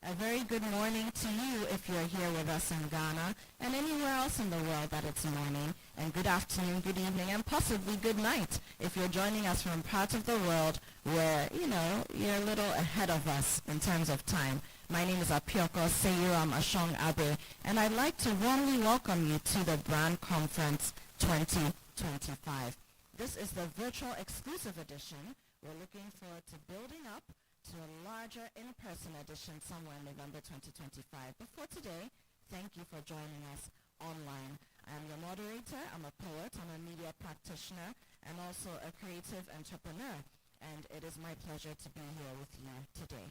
A very good morning to you if you're here with us in Ghana and anywhere else in the world that it's morning, and good afternoon, good evening, and possibly good night if you're joining us from parts of the world where, you're a little ahead of us in terms of time. My name is Apioko Seyuram Ashong Abe, and I'd like to warmly welcome you to the Brand Conference 2025. This is the virtual exclusive edition. We're looking forward to building up to a larger in-person edition somewhere in November 2025. But for today, thank you for joining us online. I'm your moderator, I'm a poet, I'm a media practitioner, and also a creative entrepreneur. And it is my pleasure to be here with you today.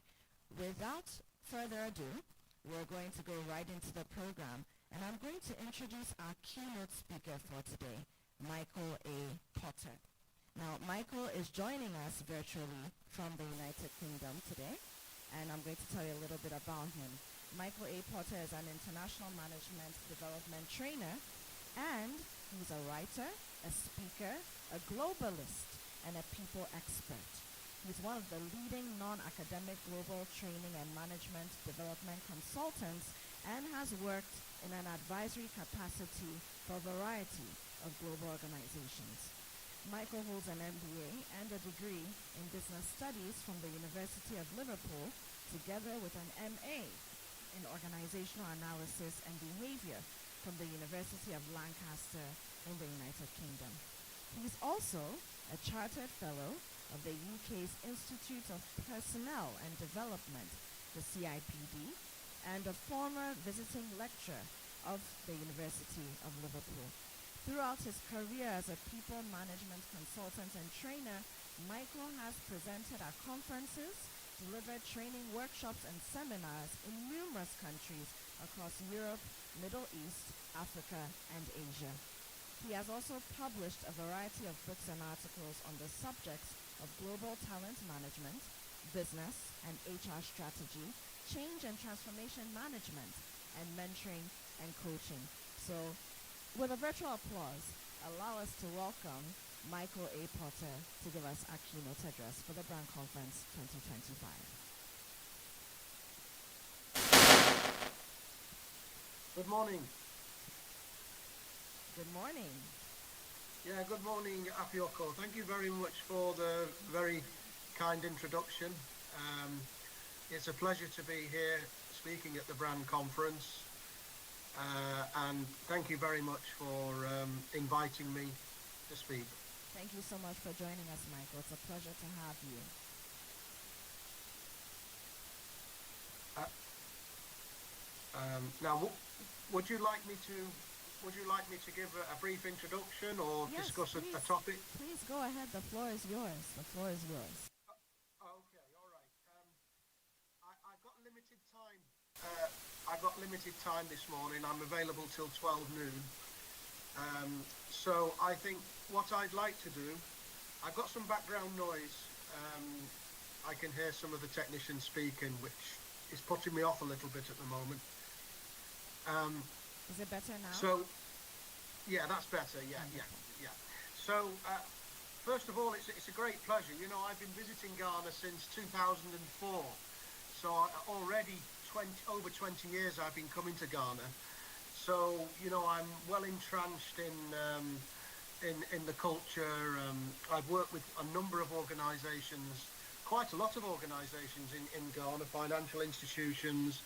Without further ado, we're going to go right into the program, and I'm going to introduce our keynote speaker for today, Michael A. Potter. Now, Michael is joining us virtually from the United Kingdom today, and I'm going to tell you a little bit about him. Michael A. Potter is an international management development trainer, and he's a writer, a speaker, a globalist, and a people expert. He's one of the leading non-academic global training and management development consultants and has worked in an advisory capacity for a variety of global organizations. Michael holds an MBA and a degree in business studies from the University of Liverpool, together with an MA in organizational analysis and behavior from the University of Lancaster in the United Kingdom. He's also a chartered fellow of the UK's Institute of Personnel and Development, the CIPD, and a former visiting lecturer of the University of Liverpool. Throughout his career as a people management consultant and trainer, Michael has presented at conferences, delivered training workshops and seminars in numerous countries across Europe, Middle East, Africa, and Asia. He has also published a variety of books and articles on the subjects of global talent management, business and HR strategy, change and transformation management, and mentoring and coaching. So, with a virtual applause, allow us to welcome Michael A. Potter to give us our keynote address for the Brand Conference 2025. Good morning. Good morning. Yeah, good morning, Apioko. Thank you very much for the very kind introduction. It's a pleasure to be here speaking at the Brand Conference. And thank you very much for inviting me to speak. Thank you so much for joining us, Michael. It's a pleasure to have you. Now, would you like me to give a brief introduction or Yes, discuss a please. topic? Please go ahead. The floor is yours. The floor is yours. Okay, all right. I've got limited time. I've got limited time this morning. I'm available till 12 noon. So I think what I'd like to do, I've got some background noise. I can hear some of the technicians speaking, which is putting me off a little bit at the moment. Is it better now? So, yeah, that's better. Yeah. So, first of all, it's a great pleasure. You know, I've been visiting Ghana since 2004. So already over 20 years I've been coming to Ghana. So, you know, I'm well entrenched in the culture. I've worked with a number of organizations, quite a lot of organizations in Ghana, financial institutions,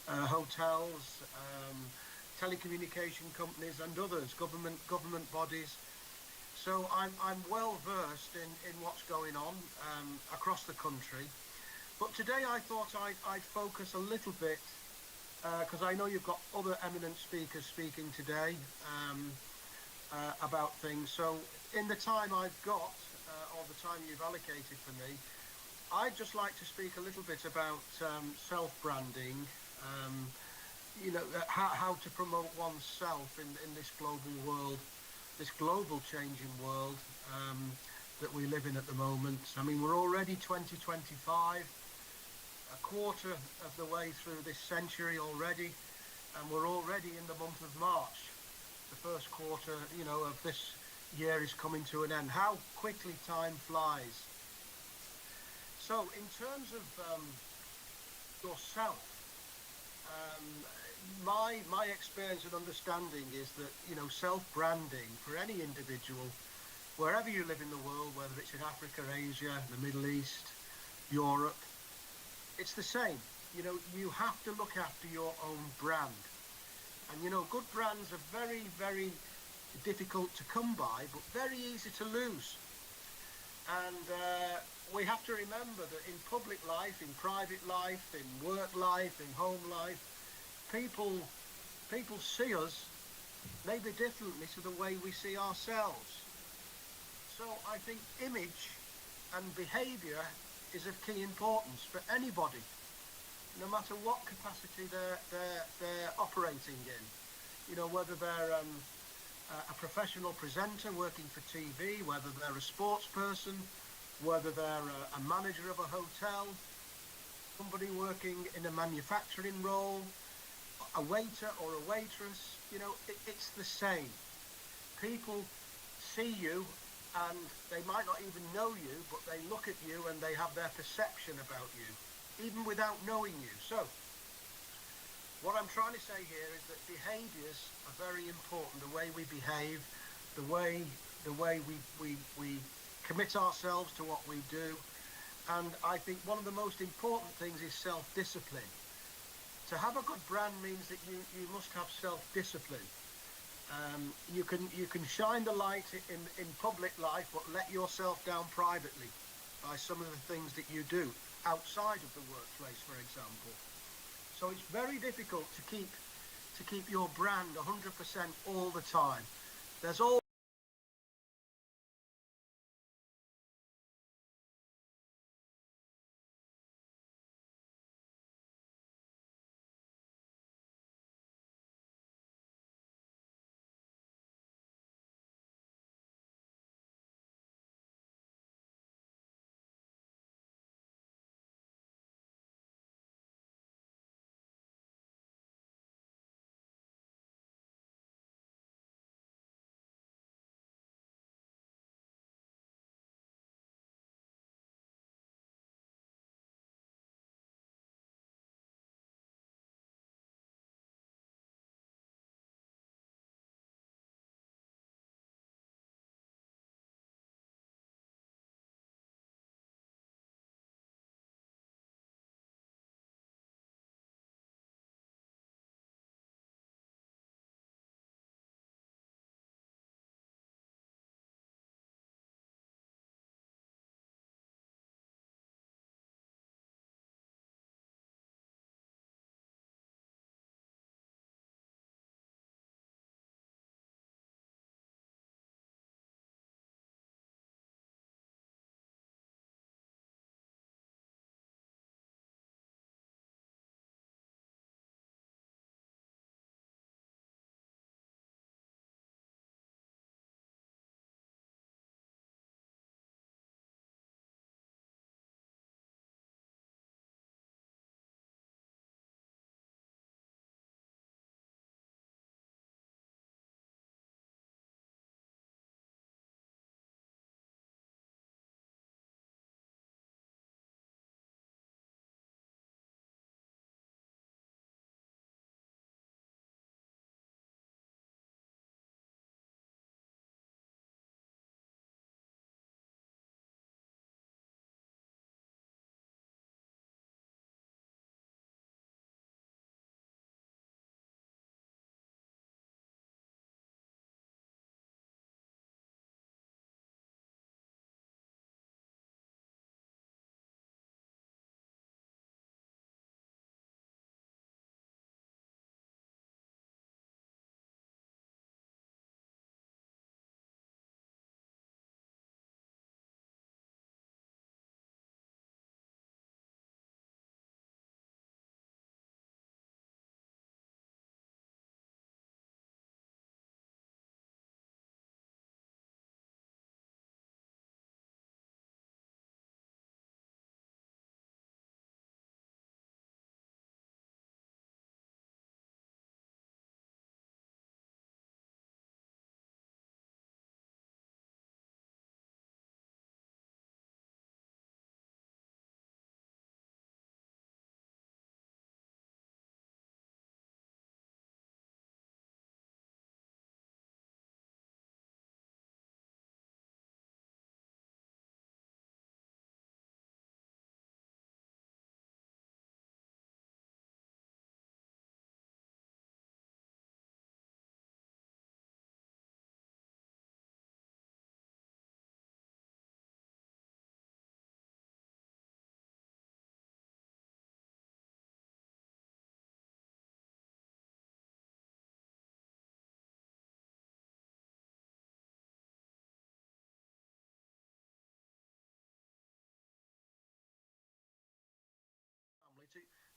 hotels, telecommunication companies and others, government bodies. So I'm well versed in what's going on across the country. But today I thought I'd focus a little bit, because I know you've got other eminent speakers speaking today about things. So in the time I've got, or the time you've allocated for me, I'd just like to speak a little bit about self-branding, you know, how to promote oneself in this global world, this global changing world that we live in at the moment. I mean, we're already 2025. A quarter of the way through this century already, and we're already in the month of March. The first quarter, you know, of this year is coming to an end. How quickly time flies. So in terms of yourself. Um, my experience and understanding is that self-branding for any individual, wherever you live in the world, whether it's in Africa, Asia, the Middle East, Europe, it's the same. You have to look after your own brand. And good brands are very, very difficult to come by, but very easy to lose. And we have to remember that in public life, in private life, in work life, in home life, people see us maybe differently to the way we see ourselves. So I think image and behaviour is of key importance for anybody, no matter what capacity they're operating in. Whether they're a professional presenter working for TV, whether they're a sports person, whether they're a manager of a hotel, somebody working in a manufacturing role, a waiter or a waitress, it's the same. People see you and they might not even know you, but they look at you and they have their perception about you, even without knowing you. So, what I'm trying to say here is that behaviours are very important. The way we behave, the way we commit ourselves to what we do. And I think one of the most important things is self-discipline. To have a good brand means that you must have self-discipline. You can shine the light in public life, but let yourself down privately by some of the things that you do outside of the workplace, for example. So it's very difficult to keep your brand 100% all the time. There's always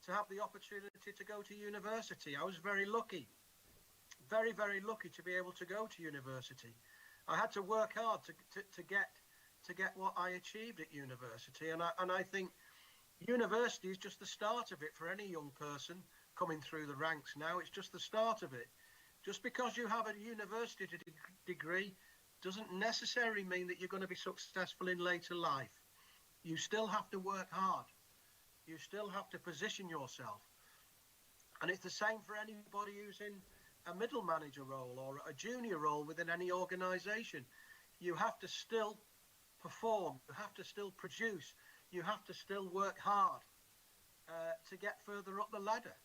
to have the opportunity to go to university. I was very lucky, very, very lucky to be able to go to university. I had to work hard to get what I achieved at university, and I think university is just the start of it for any young person coming through the ranks now. It's just the start of it. Just because you have a university degree doesn't necessarily mean that you're going to be successful in later life. You still have to work hard. You still have to position yourself. And it's the same for anybody who's in a middle manager role or a junior role within any organisation. You have to still perform. You have to still produce. You have to still work hard to get further up the ladder.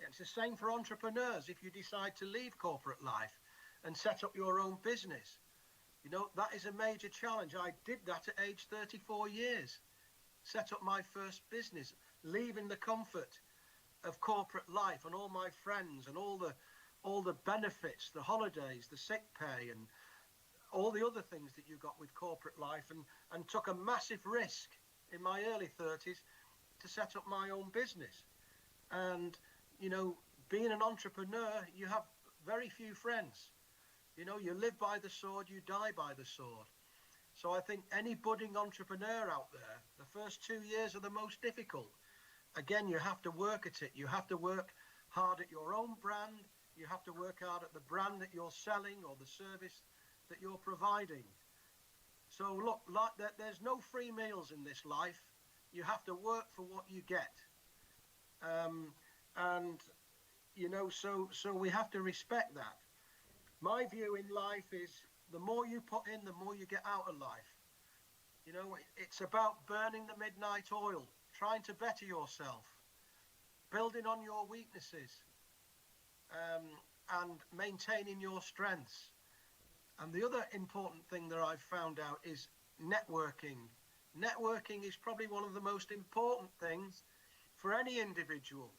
It's the same for entrepreneurs. If you decide to leave corporate life and set up your own business, you know, that is a major challenge. I did that at age 34 years. Set up my first business, leaving the comfort of corporate life and all my friends and all the benefits, the holidays, the sick pay, and all the other things that you got with corporate life, and took a massive risk in my early 30s to set up my own business. And, you know, being an entrepreneur, you have very few friends. You know, you live by the sword, you die by the sword. So I think any budding entrepreneur out there, the first 2 years are the most difficult. Again, you have to work at it. You have to work hard at your own brand. You have to work hard at the brand that you're selling or the service that you're providing. So look, there's no free meals in this life. You have to work for what you get. And, you know, so we have to respect that. My view in life is the more you put in, the more you get out of life. You know, it's about burning the midnight oil, trying to better yourself, building on your weaknesses, and maintaining your strengths. And the other important thing that I've found out is networking. Networking is probably one of the most important things for any individual.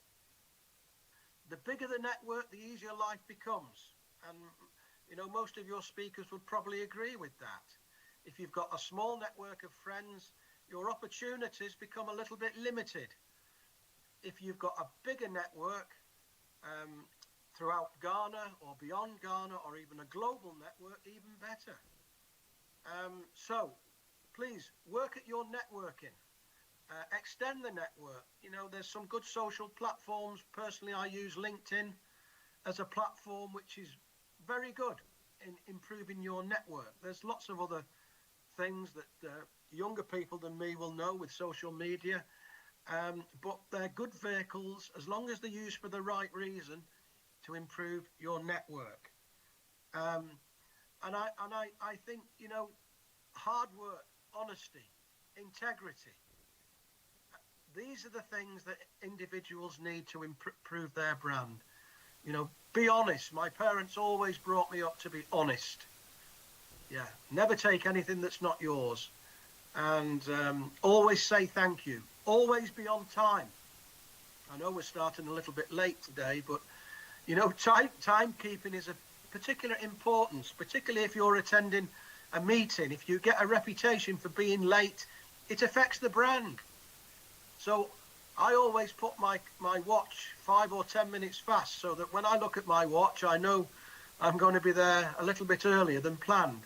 The bigger the network, the easier life becomes. And, you know, most of your speakers would probably agree with that. If you've got a small network of friends, your opportunities become a little bit limited. If you've got a bigger network throughout Ghana or beyond Ghana, or even a global network, even better. So please work at your networking. Extend the network. You know, there's some good social platforms. Personally, I use LinkedIn as a platform which is very good in improving your network. There's lots of other things that younger people than me will know with social media, but they're good vehicles as long as they're used for the right reason to improve your network. And I think, you know, hard work, honesty, integrity, these are the things that individuals need to improve their brand. You know, be honest. My parents always brought me up to be honest. Yeah, never take anything that's not yours. And always say thank you. Always be on time. I know we're starting a little bit late today, but, you know, timekeeping is of particular importance, particularly if you're attending a meeting. If you get a reputation for being late, it affects the brand. So I always put my watch 5 or 10 minutes fast, so that when I look at my watch, I know I'm going to be there a little bit earlier than planned.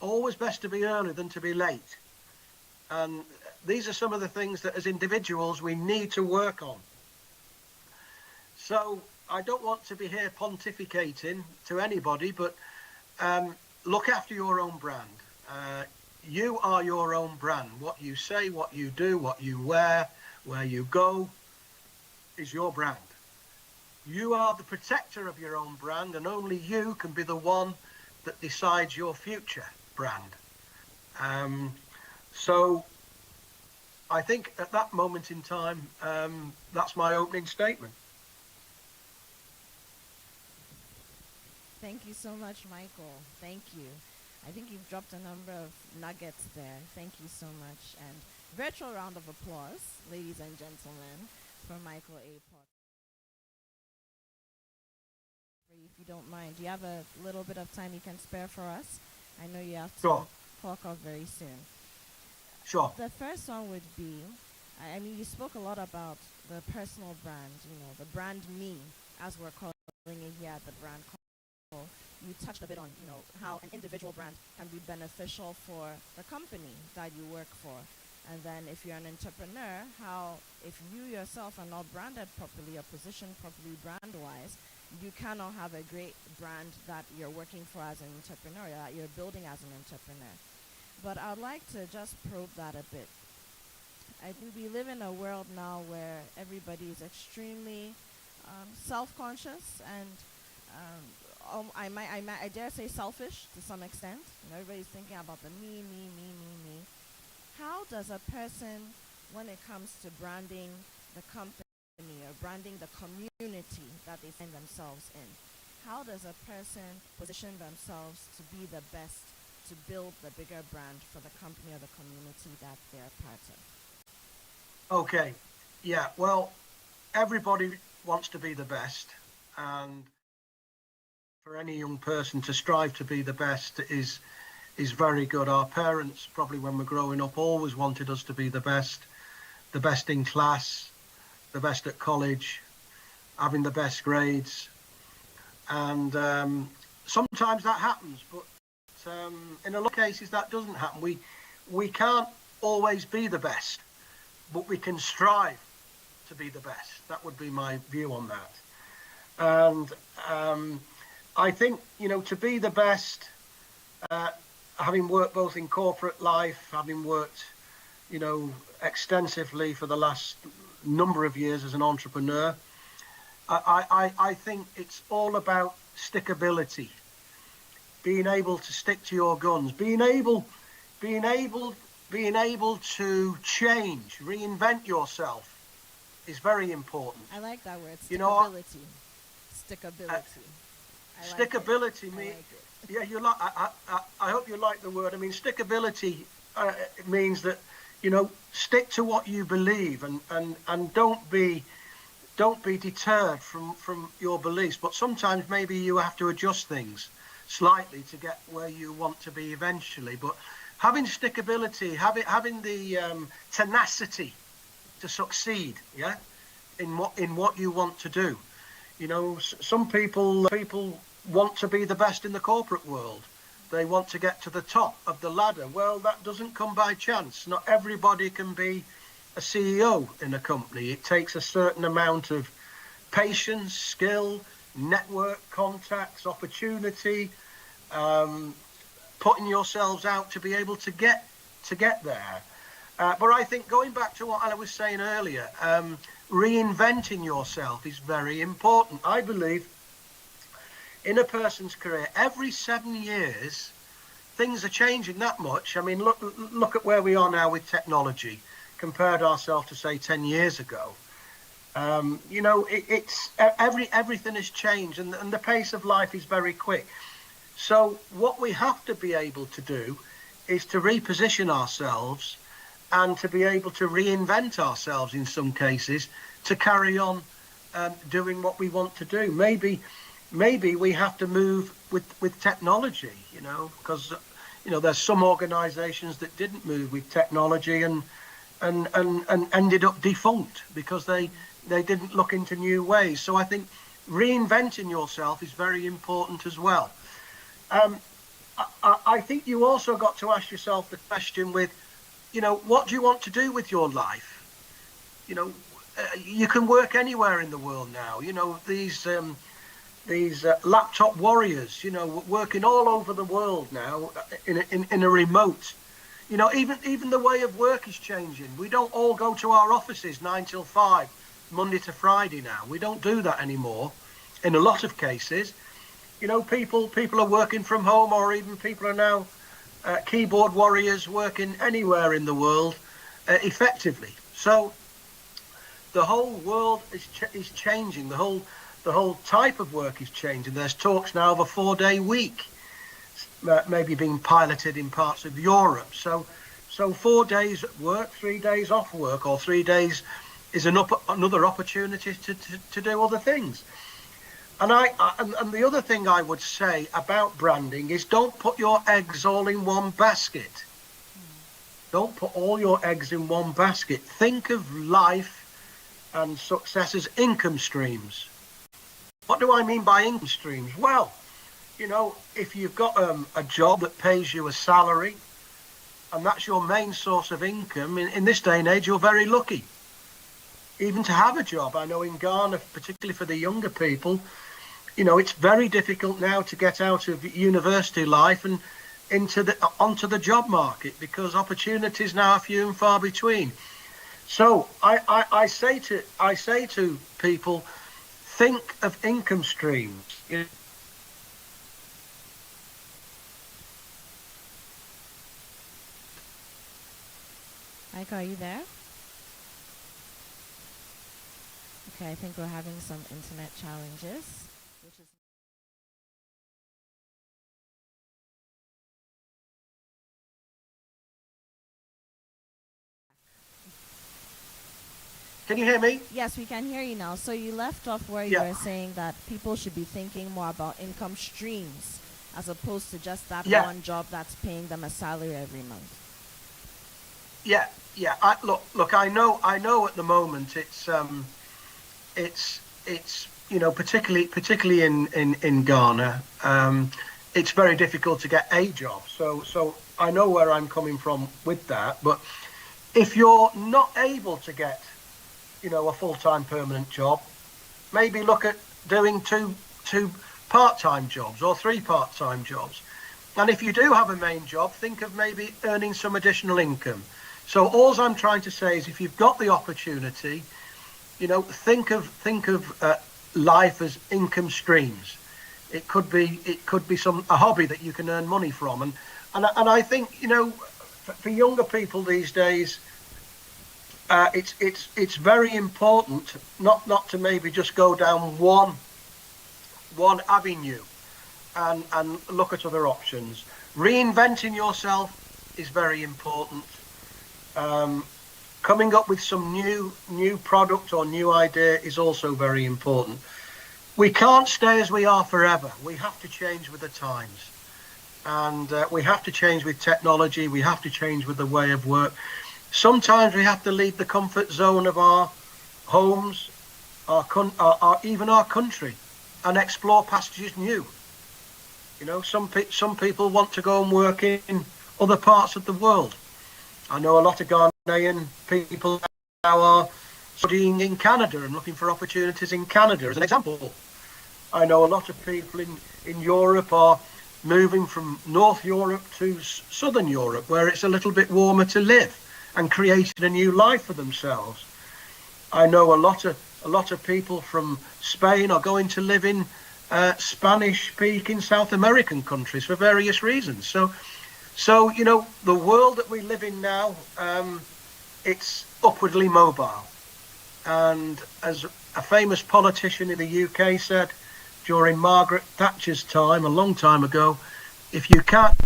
Always best to be early than to be late. And these are some of the things that as individuals we need to work on. So I don't want to be here pontificating to anybody, but look after your own brand. You are your own brand. What you say, what you do, what you wear, where you go is your brand. You are the protector of your own brand, and only you can be the one that decides your future brand. So I think at that moment in time, that's my opening statement. Thank you so much, Michael. Thank you. I think you've dropped a number of nuggets there. Thank you so much. And virtual round of applause, ladies and gentlemen, for Michael A. Potter. If you don't mind, do you have a little bit of time you can spare for us? I know you have to Sure. clock off very soon. Sure. The first one would be, I mean, you spoke a lot about the personal brand, the brand me, as we're calling it here at the brand call. You touched a bit on, how an individual brand can be beneficial for the company that you work for. And then if you're an entrepreneur, how if you yourself are not branded properly or positioned properly brand-wise, you cannot have a great brand that you're working for as an entrepreneur, that you're building as an entrepreneur. But I'd like to just probe that a bit. I think we live in a world now where everybody is extremely self-conscious and I dare say selfish to some extent. Everybody's thinking about the me, me, me, me, me. How does a person, when it comes to branding the company or branding the community that they find themselves in, how does a person position themselves to be the best to build the bigger brand for the company or the community that they're part of? Okay, yeah, well, everybody wants to be the best, and for any young person to strive to be the best is very good. Our parents, probably when we're growing up, always wanted us to be the best in class, the best at college, having the best grades, and sometimes that happens, but in a lot of cases that doesn't happen. We can't always be the best, but we can strive to be the best. That would be my view on that. And I think, to be the best, having worked both in corporate life, having worked, extensively for the last number of years as an entrepreneur, I think it's all about stickability, being able to stick to your guns, being able to change, reinvent yourself is very important. I like that word, stickability. Stickability. Stickability means, yeah, I hope you like the word. I mean, stickability means that, stick to what you believe and don't be deterred from your beliefs. But sometimes maybe you have to adjust things slightly to get where you want to be eventually. But having stickability, having the tenacity to succeed, yeah, in what you want to do. Some people want to be the best in the corporate world. They want to get to the top of the ladder. Well, that doesn't come by chance. Not everybody can be a CEO in a company. It takes a certain amount of patience, skill, network, contacts, opportunity, putting yourselves out to be able to get there. But I think, going back to what I was saying earlier, reinventing yourself is very important. I believe in a person's career, every 7 years, things are changing that much. I mean, look at where we are now with technology, compared ourselves to, say, 10 years ago. It's everything has changed, and the pace of life is very quick. So what we have to be able to do is to reposition ourselves and to be able to reinvent ourselves in some cases to carry on doing what we want to do. Maybe we have to move with technology, because there's some organizations that didn't move with technology and ended up defunct because they didn't look into new ways. So I think reinventing yourself is very important as well. I think you also got to ask yourself the question with, what do you want to do with your life? You can work anywhere in the world now. These laptop warriors, working all over the world now in a remote. Even the way of work is changing. We don't all go to our offices 9 till 5, Monday to Friday now. We don't do that anymore in a lot of cases. People are working from home, or even people are now keyboard warriors working anywhere in the world effectively. So the whole world is changing. The whole type of work is changing. There's talks now of a 4-day week, maybe being piloted in parts of Europe. So 4 days at work, 3 days off work, or 3 days is another opportunity to do other things. And the other thing I would say about branding is, don't put your eggs all in one basket. Don't put all your eggs in one basket. Think of life and success as income streams. What do I mean by income streams? Well, if you've got a job that pays you a salary and that's your main source of income, in this day and age, you're very lucky. Even to have a job. I know in Ghana, particularly for the younger people, it's very difficult now to get out of university life and onto the job market because opportunities now are few and far between. So I say to people, think of income streams. Mike, are you there? Okay, I think we're having some internet challenges, which is Can you hear me? yes, we can hear you now. So you left off where you Yeah. were saying that people should be thinking more about income streams as opposed to just that Yeah. one job that's paying them a salary every month. Yeah, yeah. Look. I know. At the moment, it's particularly in Ghana, it's very difficult to get a job. So I know where I'm coming from with that. But if you're not able to get, a full-time permanent job, maybe look at doing two part-time jobs or three part-time jobs. And if you do have a main job, think of maybe earning some additional income. So all I'm trying to say is if you've got the opportunity, think of life as income streams. It could be a hobby that you can earn money from, and I think for younger people these days, it's very important not to maybe just go down one avenue and look at other options. Reinventing yourself is very important. Coming up with some new product or new idea is also very important. We can't stay as we are forever. We have to change with the times, and we have to change with technology. We have to change with the way of work. Sometimes we have to leave the comfort zone of our homes, even our country, and explore pastures new. Some people want to go and work in other parts of the world. I know a lot of Ghanaian people now are studying in Canada and looking for opportunities in Canada, as an example. I know a lot of people in Europe are moving from North Europe to Southern Europe, where it's a little bit warmer to live, and creating a new life for themselves. I know a lot of people from Spain are going to live in Spanish-speaking South American countries for various reasons. So the world that we live in now, it's upwardly mobile. And as a famous politician in the UK said during Margaret Thatcher's time, a long time ago, if you can't...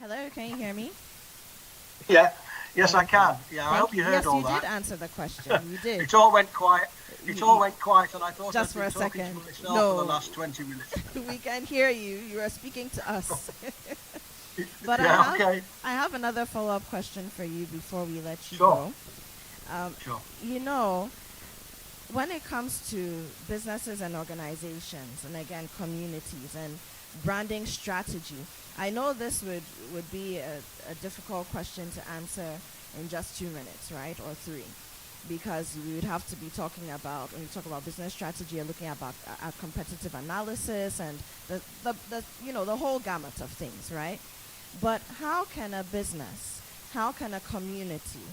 Hello, can you hear me? Yeah, yes, I can. Yeah, I hope you heard yes, all you that. did answer the question. You did. It all went quiet. It all went quiet, and I thought Just I'd been for a talking second. to myself No. for the last 20 minutes. We can hear you. You are speaking to us. But Yeah, okay. I have another follow-up question for you before we let you Sure. go. Sure. When it comes to businesses and organizations, and again, communities and branding strategy, I know this would be a difficult question to answer in just 2 minutes, right, or 3, because we would have to be talking about, when you talk about business strategy, you're looking about at competitive analysis and the whole gamut of things, right? But how can a business, how can a community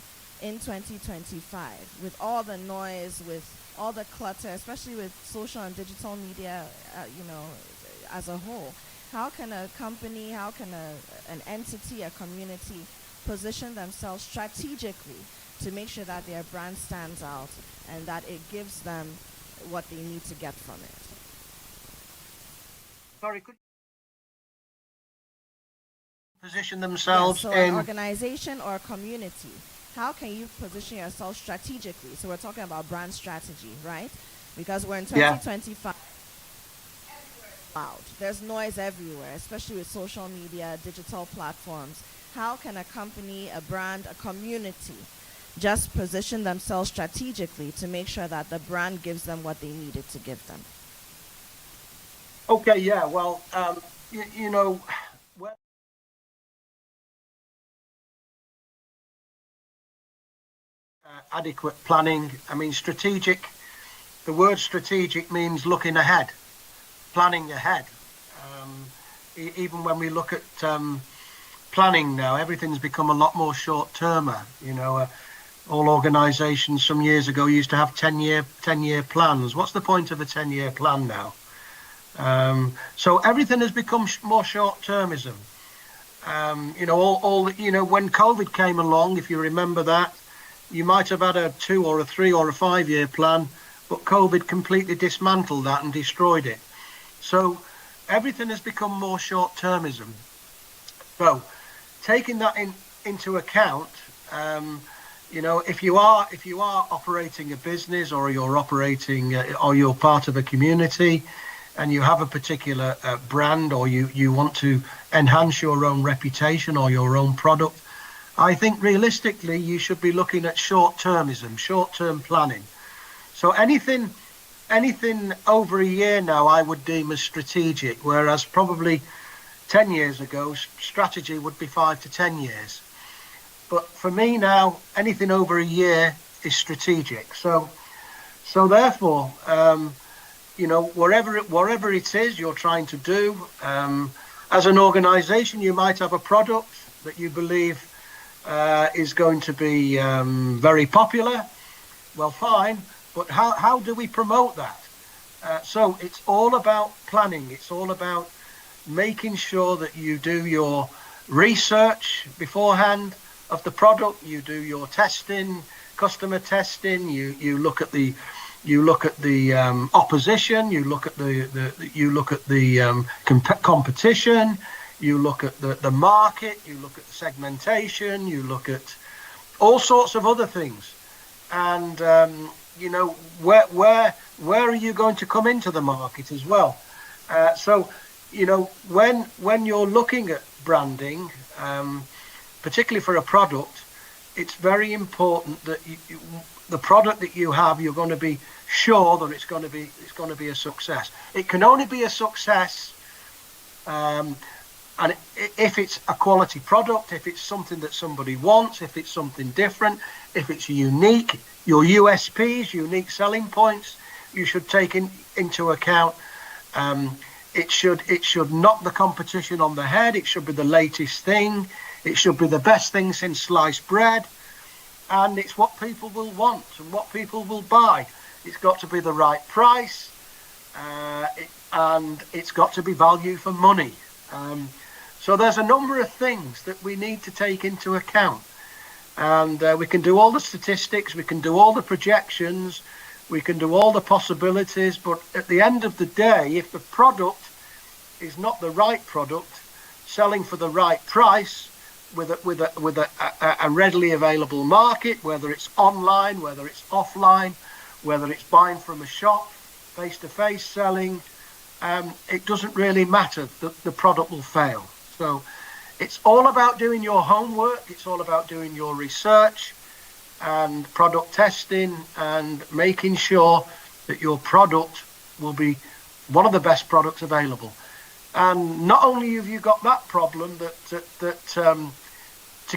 in 2025, with all the noise, with all the clutter, especially with social and digital media, as a whole, how can a company, how can an entity, a community position themselves strategically to make sure that their brand stands out and that it gives them what they need to get from it? Sorry, could position Yes, themselves so an in. organization or a community, how can you position yourself strategically? So we're talking about brand strategy, right? Because we're in Yeah. 2025. Loud. There's noise everywhere, especially with social media, digital platforms. How can a company, a brand, a community just position themselves strategically to make sure that the brand gives them what they needed to give them? Okay. Yeah. Well, you know, well, adequate planning. I mean, strategic. The word strategic means looking ahead, planning ahead. Um, Even when we look at planning now, everything's become a lot more short-termer. All organisations some years ago used to have 10-year plans. What's the point of a 10-year plan now? So everything has become more short-termism. When COVID came along, if you remember that, you might have had a 2 or a 3 or a 5-year plan, but COVID completely dismantled that and destroyed it. So everything has become more short-termism. So taking that into account, if you are operating a business, or you're operating or you're part of a community, and you have a particular brand, or you want to enhance your own reputation or your own product, I think realistically you should be looking at short-termism, short-term planning. So anything over a year now I would deem as strategic, whereas probably 10 years ago strategy would be 5 to 10 years. But for me now, anything over a year is strategic. So therefore, whatever it is you're trying to do, as an organization, you might have a product that you believe is going to be very popular. Well, fine, but how do we promote that? So it's all about planning. It's all about making sure that you do your research beforehand of the product. You do your testing, customer testing. You look at the opposition. You look at the competition. You look at the market. You look at the segmentation. You look at all sorts of other things. And where are you going to come into the market as well? So when you're looking at branding, particularly for a product, it's very important that the product that you have, you're going to be sure that it's going to be a success. It can only be a success, and if it's a quality product, if it's something that somebody wants, if it's something different, if it's unique, your USPs, unique selling points, you should take into account. It should knock the competition on the head. It should be the latest thing. It should be the best thing since sliced bread. And it's what people will want and what people will buy. It's got to be the right price, and it's got to be value for money. So there's a number of things that we need to take into account. And we can do all the statistics, we can do all the projections, we can do all the possibilities, but at the end of the day, if the product is not the right product, selling for the right price, with a readily available market, whether it's online, whether it's offline, whether it's buying from a shop, face-to-face selling, it doesn't really matter. The product will fail. So it's all about doing your homework. It's all about doing your research and product testing and making sure that your product will be one of the best products available. And not only have you got that problem, to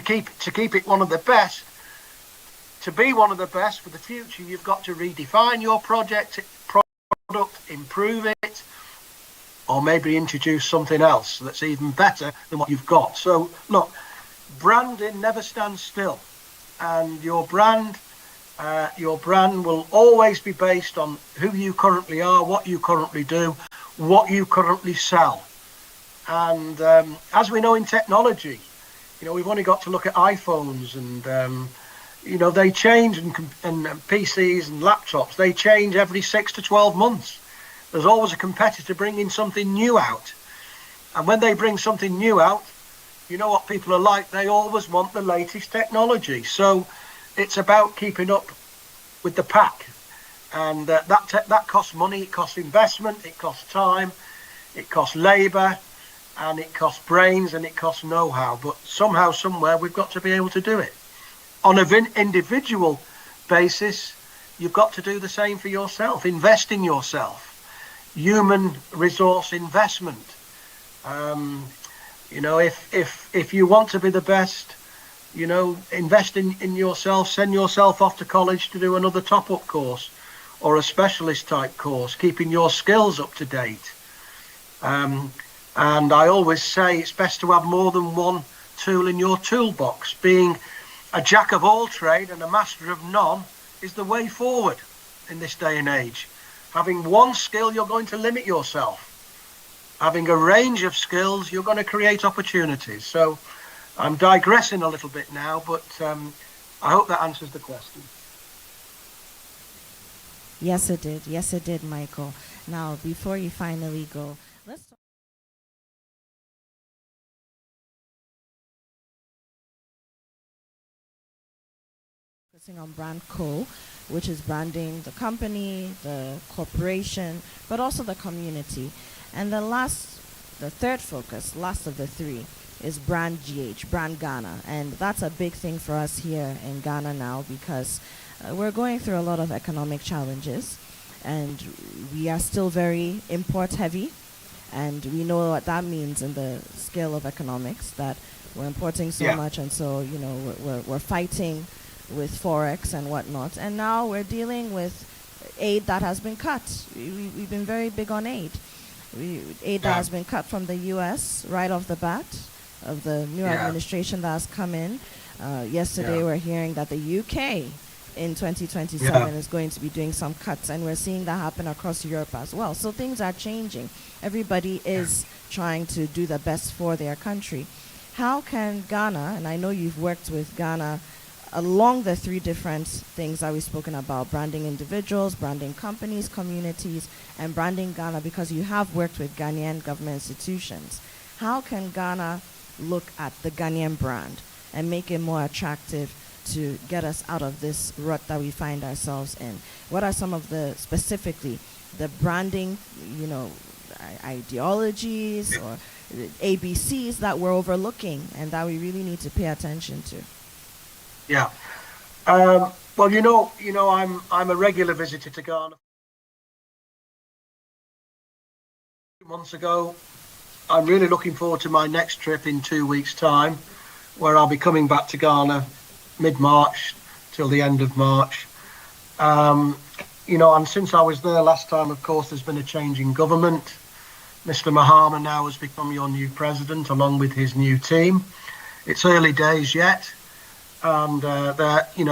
keep it one of the best, to be one of the best for the future, you've got to redefine your product, improve it, or maybe introduce something else that's even better than what you've got. So look, branding never stands still, and your brand will always be based on who you currently are, what you currently do, what you currently sell. And as we know in technology, we've only got to look at iPhones and they change, and PCs and laptops, they change every 6 to 12 months. There's always a competitor bringing something new out. And when they bring something new out, you know what people are like. They always want the latest technology. So it's about keeping up with the pack. And that costs money, it costs investment, it costs time, it costs labour, and it costs brains, and it costs know-how. But somehow, somewhere, we've got to be able to do it. On an individual basis, you've got to do the same for yourself. Invest in yourself. Human resource investment. If you want to be the best, invest in yourself. Send yourself off to college to do another top-up course or a specialist type course, keeping your skills up to date. And I always say it's best to have more than one tool in your toolbox. Being a jack of all trade and a master of none is the way forward in this day and age. Having one skill, you're going to limit yourself. Having a range of skills, you're going to create opportunities. So I'm digressing a little bit now, but I hope that answers the question. Yes, it did. Yes, it did, Michael. Now, before you finally go, let's talk. Focusing on Brand Co, which is branding the company, the corporation, but also the community. And the third focus, last of the three, is Brand GH, Brand Ghana. And that's a big thing for us here in Ghana now because we're going through a lot of economic challenges and we are still very import heavy. And we know what that means in the scale of economics, that we're importing so much, and so, we're fighting with Forex and whatnot. And now we're dealing with aid that has been cut. We've been very big on aid. Aid that has been cut from the U.S. right off the bat of the new administration that has come in. Yesterday we're hearing that the U.K. in 2027 is going to be doing some cuts, and we're seeing that happen across Europe as well. So things are changing. Everybody is trying to do the best for their country. How can Ghana, and I know you've worked with Ghana along the three different things that we've spoken about, branding individuals, branding companies, communities, and branding Ghana, because you have worked with Ghanaian government institutions. How can Ghana look at the Ghanaian brand and make it more attractive to get us out of this rut that we find ourselves in? What are some of specifically the branding, ideologies or ABCs that we're overlooking and that we really need to pay attention to? Yeah. Well, I'm a regular visitor to Ghana. Months ago, I'm really looking forward to my next trip in 2 weeks' time, where I'll be coming back to Ghana mid-March till the end of March. And since I was there last time, of course, there's been a change in government. Mr. Mahama now has become your new president, along with his new team. It's early days yet, and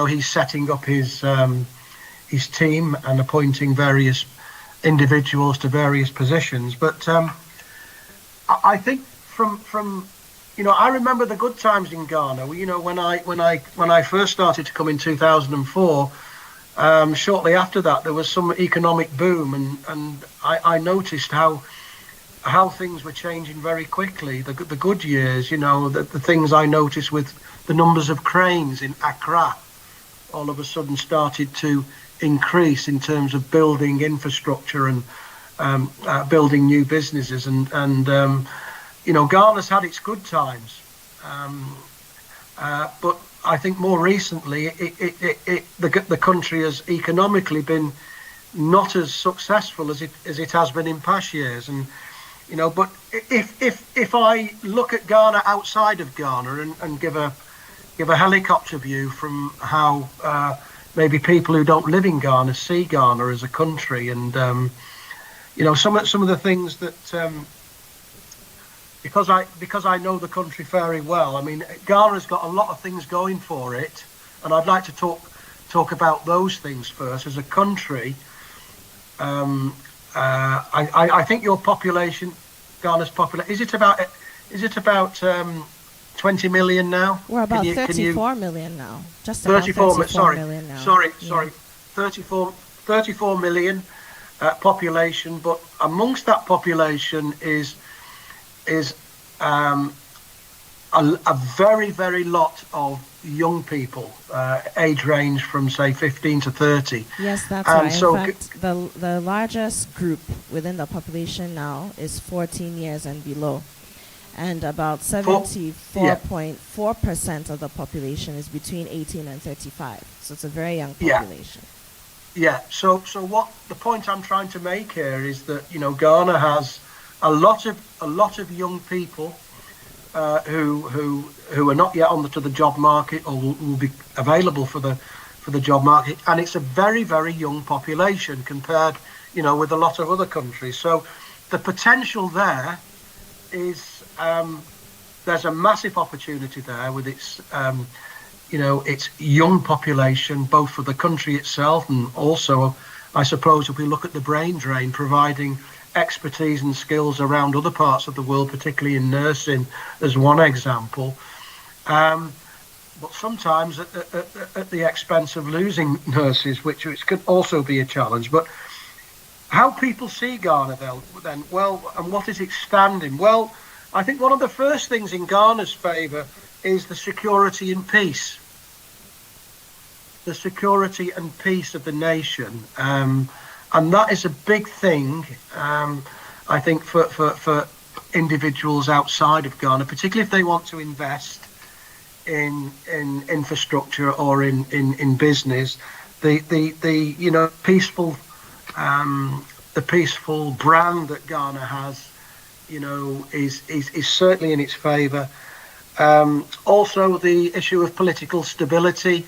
he's setting up his team and appointing various individuals to various positions. But I think from I remember the good times in Ghana. When I first started to come in 2004. Shortly after that, there was some economic boom, and I noticed how things were changing very quickly. The good years, the things I noticed with the numbers of cranes in Accra, all of a sudden started to increase in terms of building infrastructure and building new businesses. And Ghana's had its good times, but I think more recently, the country has economically been not as successful as it has been in past years. And but if I look at Ghana outside of Ghana and give a helicopter view from how maybe people who don't live in Ghana see Ghana as a country, and some of the things that. Because I know the country very well. I mean, Ghana's got a lot of things going for it, and I'd like to talk about those things first. As a country, I think your population, Ghana's population, is it about 20 million now? We're about 34 million now. Just about 34 million now. Sorry. 34 million population, but amongst that population is a very, very lot of young people, age range from say 15 to 30. Yes, that's And right. In so, fact, the largest group within the population now is 14 years and below. And about yeah, 74.4% of the population is between 18 and 35. So it's a very young yeah, population. yeah. So what the point I'm trying to make here is that Ghana has a lot of young people who are not yet onto the job market or will be available for the job market, and it's a very, very young population compared with a lot of other countries. So the potential there is, there's a massive opportunity there with its young population, both for the country itself and also, I suppose, if we look at the brain drain, providing expertise and skills around other parts of the world, particularly in nursing, as one example. But sometimes at the expense of losing nurses, which could also be a challenge. But how people see Ghana then, well, and what is it standing? Well, I think one of the first things in Ghana's favour is the security and peace. The security and peace of the nation. And that is a big thing, I think, for individuals outside of Ghana, particularly if they want to invest in infrastructure or in business. The peaceful the peaceful brand that Ghana has, is certainly in its favour. Also, the issue of political stability.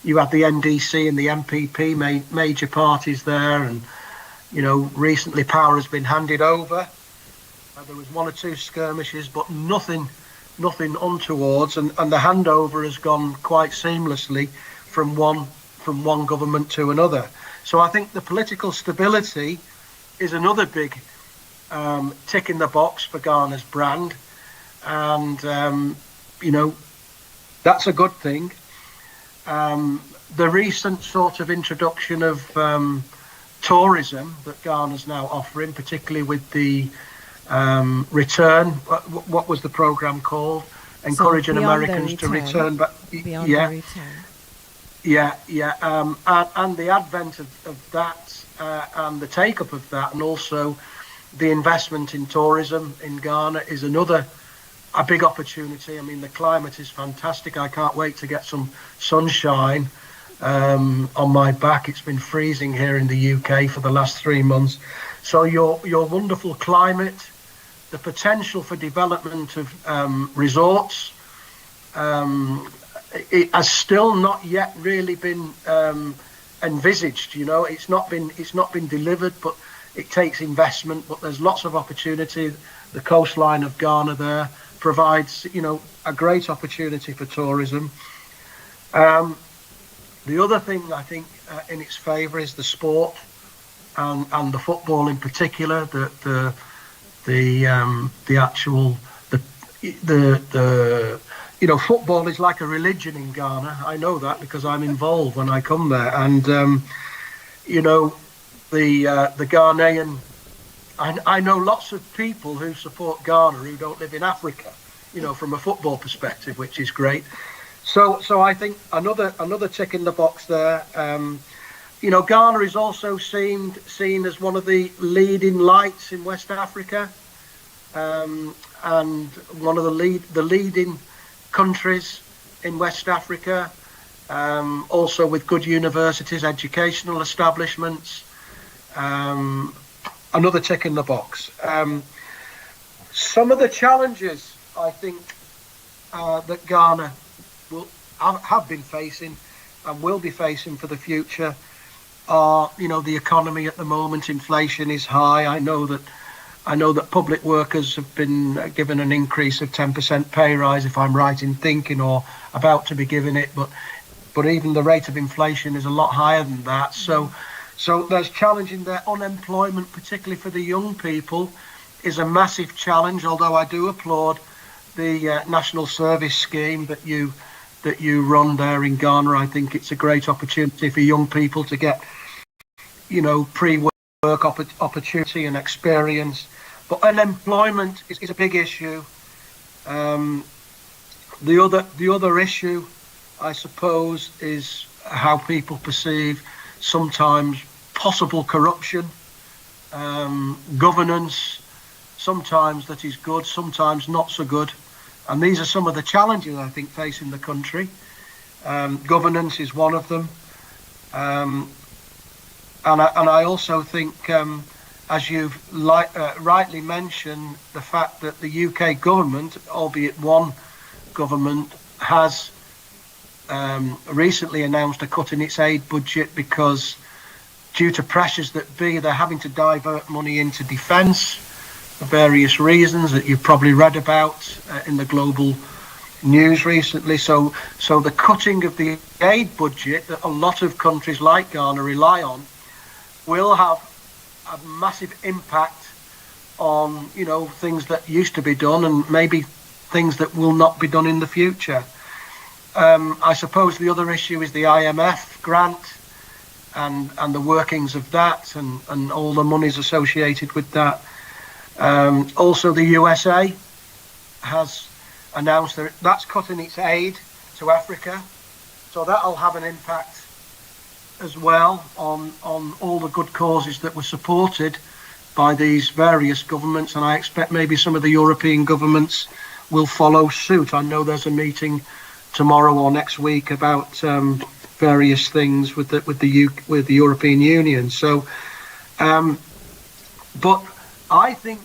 You have the NDC and the MPP, major parties there, and recently power has been handed over. There was one or two skirmishes, but nothing untowards, and the handover has gone quite seamlessly from one government to another. So I think the political stability is another big tick in the box for Ghana's brand, and that's a good thing. The recent sort of introduction of tourism that Ghana's now offering, particularly with the return, what was the program called? Encouraging Americans to return back. Beyond the return. Yeah. And the advent of that and the take-up of that, and also the investment in tourism in Ghana is a big opportunity. I mean, the climate is fantastic. I can't wait to get some sunshine on my back. It's been freezing here in the UK for the last 3 months. So your wonderful climate, the potential for development of resorts, it has still not yet really been envisaged. It's not been delivered, but it takes investment. But there's lots of opportunity. The coastline of Ghana there provides, a great opportunity for tourism. The other thing I think in its favour is the sport, and the football in particular. Football is like a religion in Ghana. I know that because I'm involved when I come there, and the Ghanaian. I know lots of people who support Ghana who don't live in Africa, from a football perspective, which is great. So I think another tick in the box there. Ghana is also seen as one of the leading lights in West Africa, and one of the leading countries in West Africa, also with good universities, educational establishments. Another tick in the box. Some of the challenges I think that Ghana have been facing and will be facing for the future are, the economy at the moment. Inflation is high. I know that public workers have been given an increase of 10% pay rise, if I'm right in thinking, or about to be given it. But even the rate of inflation is a lot higher than that. So there's challenging there. Unemployment, particularly for the young people, is a massive challenge. Although I do applaud the national service scheme that you run there in Ghana. I think it's a great opportunity for young people to get, pre-work opportunity and experience. But unemployment is a big issue. The other issue, I suppose, is how people perceive sometimes possible corruption, governance, sometimes that is good, sometimes not so good. And these are some of the challenges, I think, facing the country. Governance is one of them. And I also think, as you've rightly mentioned, the fact that the UK government, albeit one government, has recently announced a cut in its aid budget because, due to pressures that be, they're having to divert money into defence for various reasons that you've probably read about in the global news recently. So the cutting of the aid budget that a lot of countries like Ghana rely on will have a massive impact on, things that used to be done and maybe things that will not be done in the future. I suppose the other issue is the IMF grant and the workings of that and all the monies associated with that. Also, the USA has announced that that's cutting its aid to Africa, so that'll have an impact as well on all the good causes that were supported by these various governments, and I expect maybe some of the European governments will follow suit. I know there's a meeting tomorrow or next week about various things with the European Union. So, but I think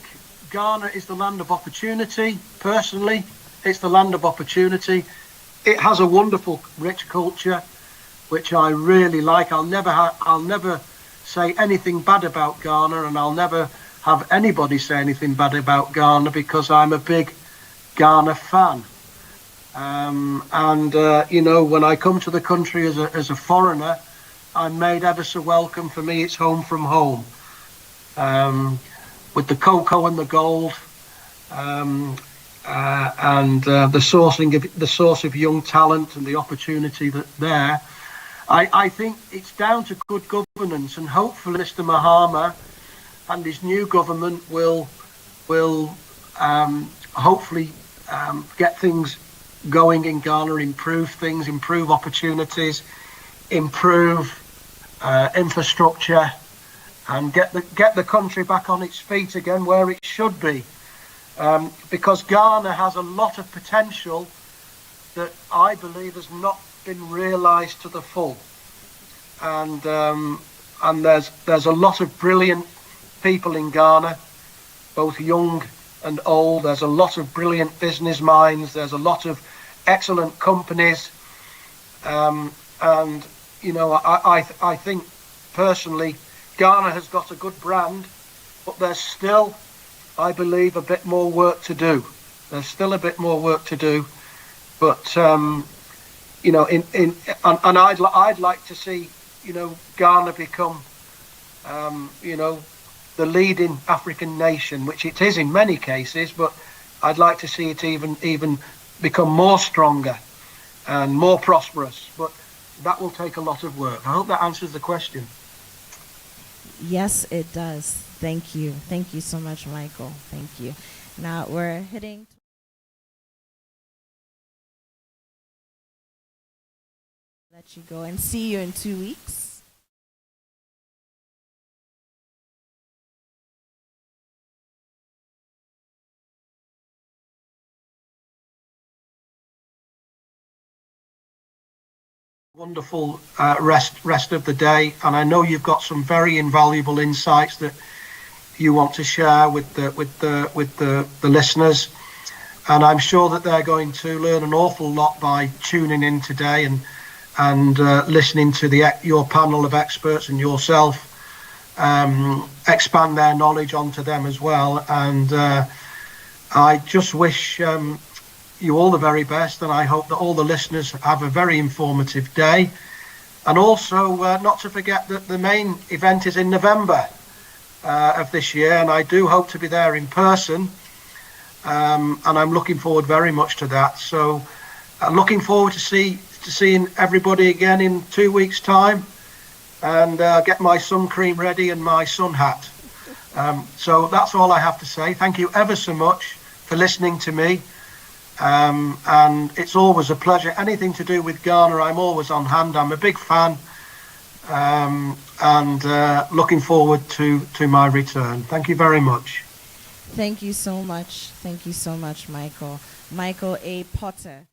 Ghana is the land of opportunity. Personally, it's the land of opportunity. It has a wonderful, rich culture, which I really like. I'll never say anything bad about Ghana, and I'll never have anybody say anything bad about Ghana because I'm a big Ghana fan. When I come to the country as a foreigner, I'm made ever so welcome. For me, it's home from home. With the cocoa and the gold, and the source of young talent and the opportunity that there. I think it's down to good governance, and hopefully Mr. Mahama and his new government will hopefully get things going in Ghana, improve things, improve opportunities, improve infrastructure, and get the country back on its feet again where it should be. Because Ghana has a lot of potential that I believe has not been realised to the full, and there's a lot of brilliant people in Ghana, both young and old. There's a lot of brilliant business minds. There's a lot of excellent companies, and I think personally Ghana has got a good brand, but there's still, I believe, a bit more work to do. There's still a bit more work to do, but I'd like to see, Ghana become, the leading African nation, which it is in many cases, but I'd like to see it even become more stronger and more prosperous. But that will take a lot of work. I hope that answers the question. Yes, it does. Thank you. Thank you so much, Michael. Thank you. Now we're heading to let you go and see you in 2 weeks. Wonderful rest of the day, and I know you've got some very invaluable insights that you want to share with the listeners, and I'm sure that they're going to learn an awful lot by tuning in today and listening to your panel of experts and yourself expand their knowledge onto them as well. And I just wish you all the very best, and I hope that all the listeners have a very informative day. And also not to forget that the main event is in November of this year, and I do hope to be there in person, and I'm looking forward very much to that. So looking forward to seeing everybody again in 2 weeks' time, and get my sun cream ready and my sun hat. So that's all I have to say. Thank you ever so much for listening to me. and it's always a pleasure. Anything to do with Ghana, I'm always on hand. I'm a big fan, and looking forward to my return. Thank you very much. Thank you so much. Thank you so much, Michael. Michael A. Potter.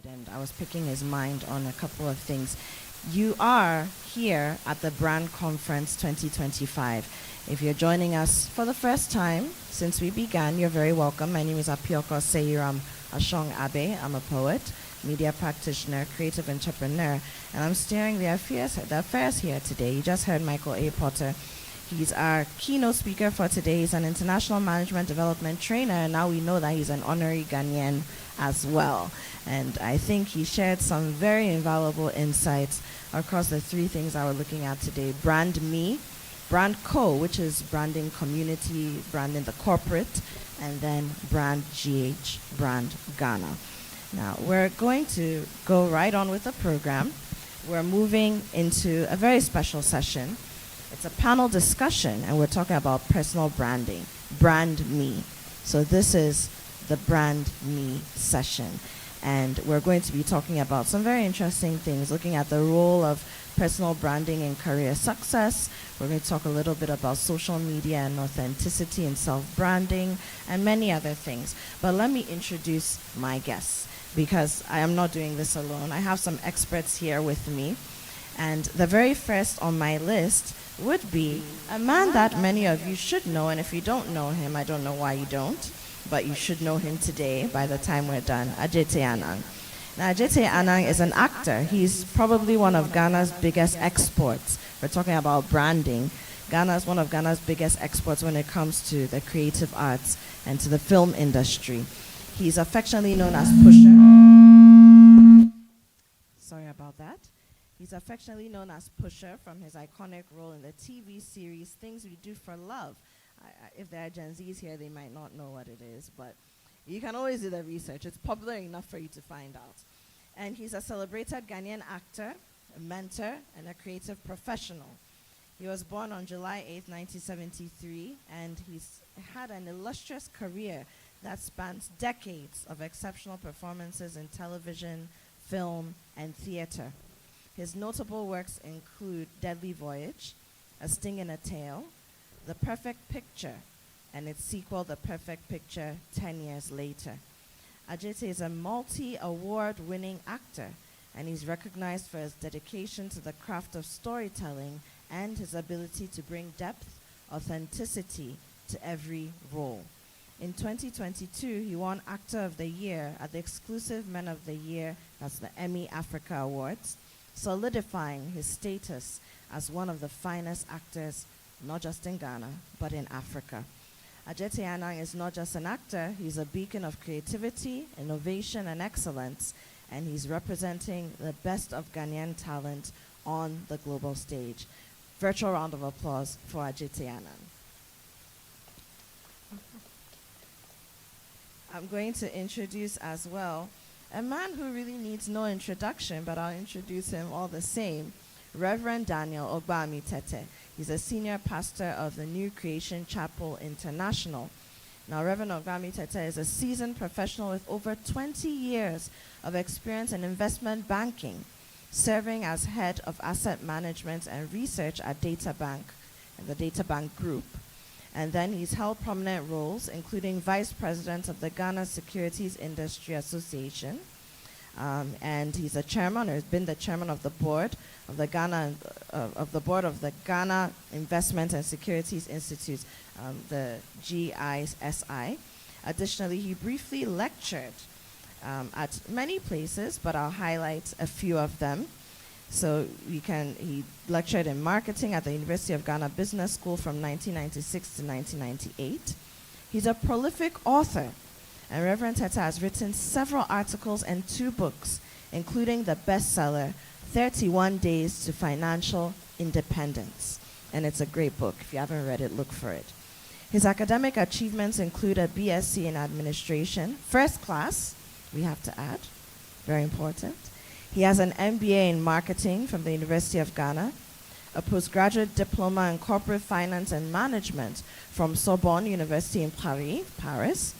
And I was picking his mind on a couple of things. You are here at the Brand Conference 2025. If you're joining us for the first time since we began, you're very welcome. My name is Apioko Seiram Ashong Abe. I'm a poet, media practitioner, creative entrepreneur, and I'm steering the affairs here today. You just heard Michael A. Potter. He's our keynote speaker for today. He's an international management development trainer, and now we know that he's an honorary Ghanaian as well. And I think he shared some very invaluable insights across the three things that we're looking at today. Brand Me, Brand Co, which is branding community, branding the corporate, and then Brand GH, Brand Ghana. Now, we're going to go right on with the program. We're moving into a very special session. It's a panel discussion, and we're talking about personal branding, Brand Me. So this is the Brand Me session. And we're going to be talking about some very interesting things, looking at the role of personal branding in career success. We're going to talk a little bit about social media and authenticity and self-branding and many other things. But let me introduce my guests, because I am not doing this alone. I have some experts here with me. And the very first on my list would be a man that many of you should know, and if you don't know him, I don't know why you don't, but you should know him today by the time we're done, Adjetey Anang. Now, Adjetey Anang is an actor. He's probably one of Ghana's biggest exports. We're talking about branding. Ghana is one of Ghana's biggest exports when it comes to the creative arts and to the film industry. He's affectionately known as Pusher. Sorry about that. He's affectionately known as Pusher from his iconic role in the TV series Things We Do for Love. If there are Gen Zs here, they might not know what it is, but you can always do the research. It's popular enough for you to find out. And he's a celebrated Ghanaian actor, a mentor, and a creative professional. He was born on July 8, 1973, and he's had an illustrious career that spans decades of exceptional performances in television, film, and theater. His notable works include Deadly Voyage, A Sting in a Tail, The Perfect Picture, and its sequel, The Perfect Picture, 10 years later. Adjetey is a multi-award-winning actor, and he's recognized for his dedication to the craft of storytelling and his ability to bring depth, authenticity to every role. In 2022, he won Actor of the Year at the exclusive Men of the Year, that's the Emmy Africa Awards, solidifying his status as one of the finest actors, not just in Ghana, but in Africa. Adjetey Anang is not just an actor, he's a beacon of creativity, innovation, and excellence, and he's representing the best of Ghanaian talent on the global stage. Virtual round of applause for Adjetey Anang. I'm going to introduce as well a man who really needs no introduction, but I'll introduce him all the same, Reverend Daniel Ogbami Tete. He's a senior pastor of the New Creation Chapel International. Now, Reverend Ogbami Tete is a seasoned professional with over 20 years of experience in investment banking, serving as head of asset management and research at DataBank and the DataBank Group. And then he's held prominent roles, including vice president of the Ghana Securities Industry Association. And he's a chairman, or has been the chairman of the board of the Ghana Investment and Securities Institute, the GISI. Additionally, he briefly lectured at many places, but I'll highlight a few of them. So he lectured in marketing at the University of Ghana Business School from 1996 to 1998. He's a prolific author, and Reverend Tete has written several articles and 2 books, including the bestseller, 31 Days to Financial Independence. And it's a great book. If you haven't read it, look for it. His academic achievements include a BSc in administration, first class, we have to add, very important. He has an MBA in marketing from the University of Ghana, a postgraduate diploma in corporate finance and management from Sorbonne University in Paris,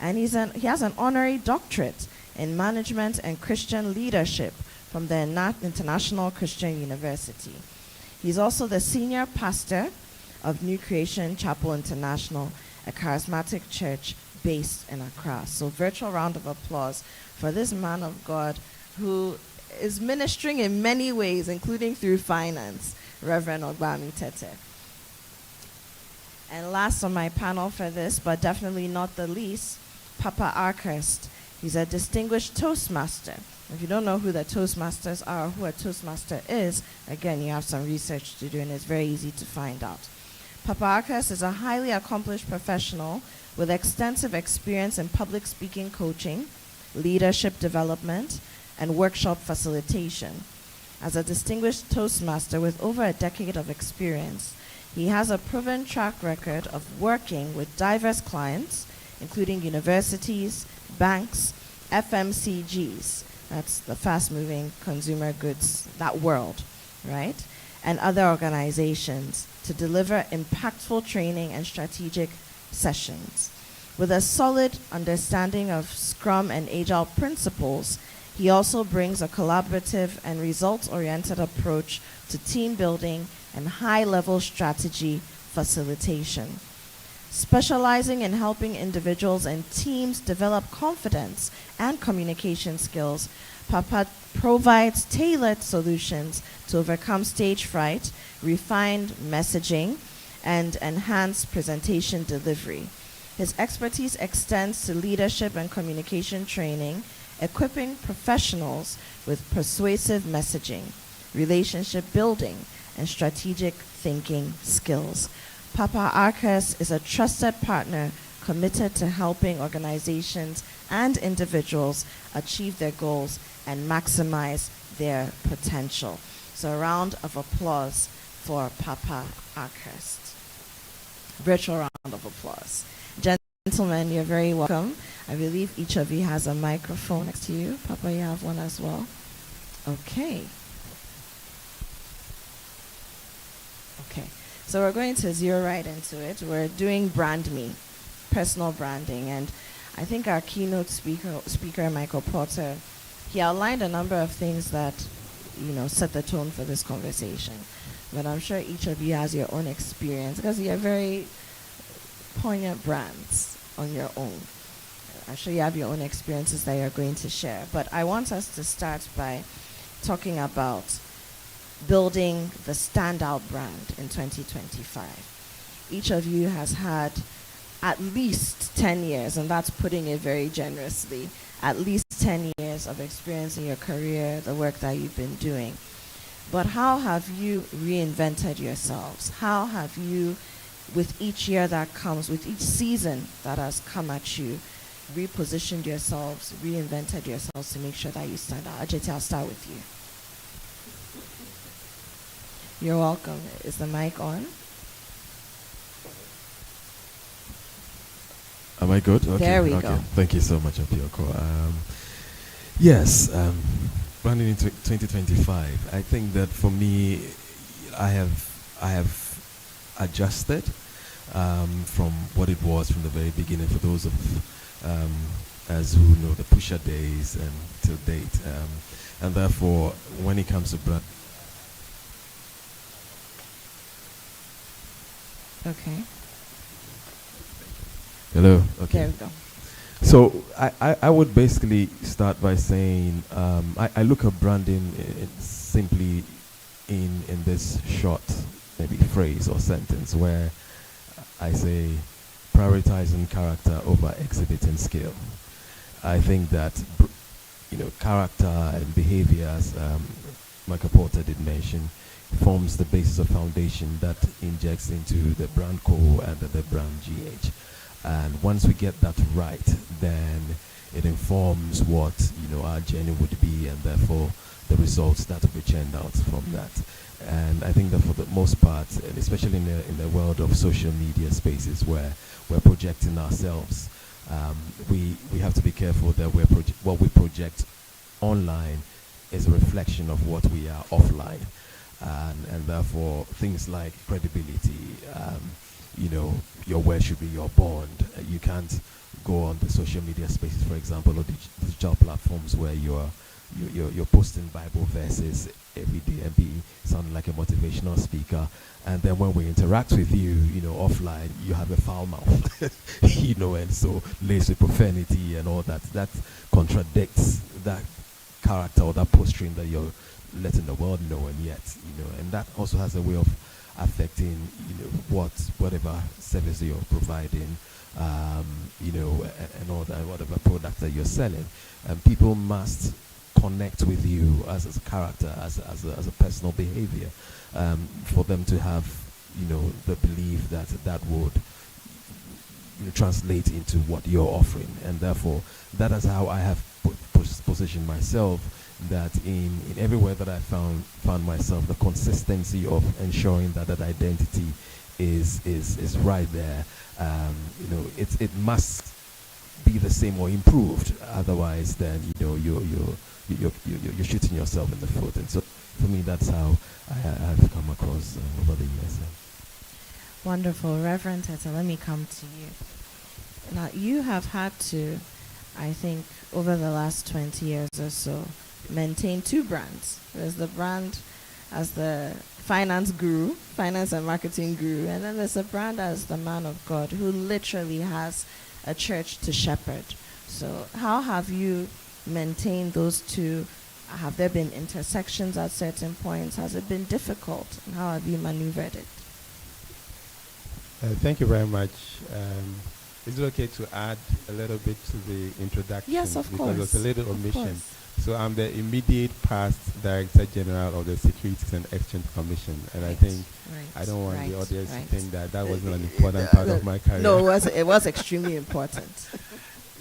and he has an honorary doctorate in management and Christian leadership from the International Christian University. He's also the senior pastor of New Creation Chapel International, a charismatic church based in Accra. So virtual round of applause for this man of God who is ministering in many ways, including through finance, Reverend Ogbami Tete. And last on my panel for this, but definitely not the least, Papa Arkhurst. He's a distinguished Toastmaster. If you don't know who the Toastmasters are or who a Toastmaster is, again, you have some research to do, and it's very easy to find out. Papa Arkhurst is a highly accomplished professional with extensive experience in public speaking coaching, leadership development, and workshop facilitation. As a distinguished Toastmaster with over a decade of experience, he has a proven track record of working with diverse clients, including universities, banks, FMCGs, that's the fast-moving consumer goods, that world, right? And other organizations to deliver impactful training and strategic sessions. With a solid understanding of Scrum and Agile principles, he also brings a collaborative and results-oriented approach to team building and high-level strategy facilitation. Specializing in helping individuals and teams develop confidence and communication skills, Papa provides tailored solutions to overcome stage fright, refined messaging, and enhanced presentation delivery. His expertise extends to leadership and communication training, equipping professionals with persuasive messaging, relationship building, and strategic thinking skills. Papa Arkhurst is a trusted partner committed to helping organizations and individuals achieve their goals and maximize their potential. So a round of applause for Papa Arkhurst. Virtual round of applause. Gentlemen, you're very welcome. I believe each of you has a microphone next to you. Papa, you have one as well. Okay. Okay. So we're going to zero right into it. We're doing Brand Me, personal branding. And I think our keynote speaker, Michael Porter, he outlined a number of things that, set the tone for this conversation. But I'm sure each of you has your own experience because you're very poignant brands on your own. I'm sure you have your own experiences that you're going to share. But I want us to start by talking about building the standout brand in 2025. Each of you has had at least 10 years, and that's putting it very generously, at least 10 years of experience in your career, the work that you've been doing. But how have you reinvented yourselves? How have you, with each year that comes, with each season that has come at you, repositioned yourselves, reinvented yourselves to make sure that you stand out? Ajay, I'll start with you. You're welcome. Is the mic on? Am I good? Okay. There we go. Thank you so much, Apioko. Yes, branding in 2025. I think that for me, I have adjusted from what it was from the very beginning. For those of us who know the pusher days and till date, and therefore, when it comes to brand. Okay. Hello. Okay. There we go. So I would basically start by saying I look at branding simply in this short maybe phrase or sentence where I say prioritizing character over exhibiting skill. I think that character and behavior, as Michael Porter did mention, forms the basis of foundation that injects into the brand core and the brand GH. And once we get that right, then it informs what our journey would be, and therefore the results that will be churned out from that. And I think that for the most part, and especially in the world of social media spaces where we're projecting ourselves, we have to be careful that what we project online is a reflection of what we are offline. and therefore things like credibility, your word should be your bond. You can't go on the social media spaces, for example, or digital platforms where you're posting Bible verses every day and be sounding like a motivational speaker, and then when we interact with you, offline, you have a foul mouth, and so laced with profanity and all that. That contradicts that character or that posturing that you're letting the world know, and yet, and that also has a way of affecting, whatever service you're providing, and all that, whatever product that you're selling. And people must connect with you as a character, as a personal behavior, for them to have, the belief that would translate into what you're offering. And therefore, that is how I have positioned myself, that in everywhere that I found myself, the consistency of ensuring that identity is right there. It must be the same or improved. Otherwise, then you're shooting yourself in the foot. And so, for me, that's how I've come across over the years. Wonderful. Reverend Teta, let me come to you. Now, you have had to, I think, over the last 20 years or so, maintain two brands. There's the brand as the finance and marketing guru, and then there's a brand as the man of God who literally has a church to shepherd. So how have you maintained those two? Have there been intersections at certain points? Has it been difficult? And how have you maneuvered it? Thank you very much. Is it okay to add a little bit to the introduction? Yes, of course. Because there's a little omission. So I'm the immediate past Director General of the Securities and Exchange Commission, and Right. I think Right. I don't want Right. the audience Right. to think that wasn't an important part of my career. No, it was extremely important.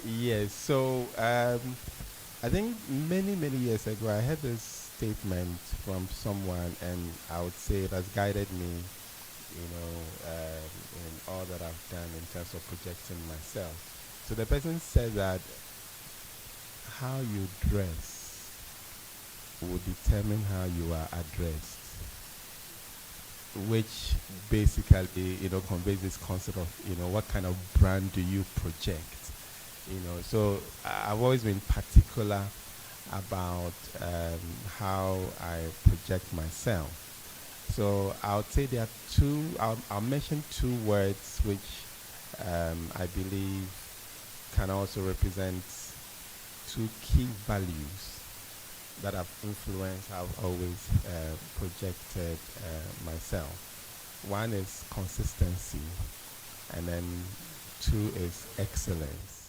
Yes. So I think many years ago, I had this statement from someone, and I would say it has guided me, in all that I've done in terms of projecting myself. So the person said that how you dress will determine how you are addressed, which basically, conveys this concept of, what kind of brand do you project? So I've always been particular about how I project myself. So I'll say there are I'll mention two words which I believe can also represent two key values that have influenced how I've always projected myself. One is consistency, and then two is excellence.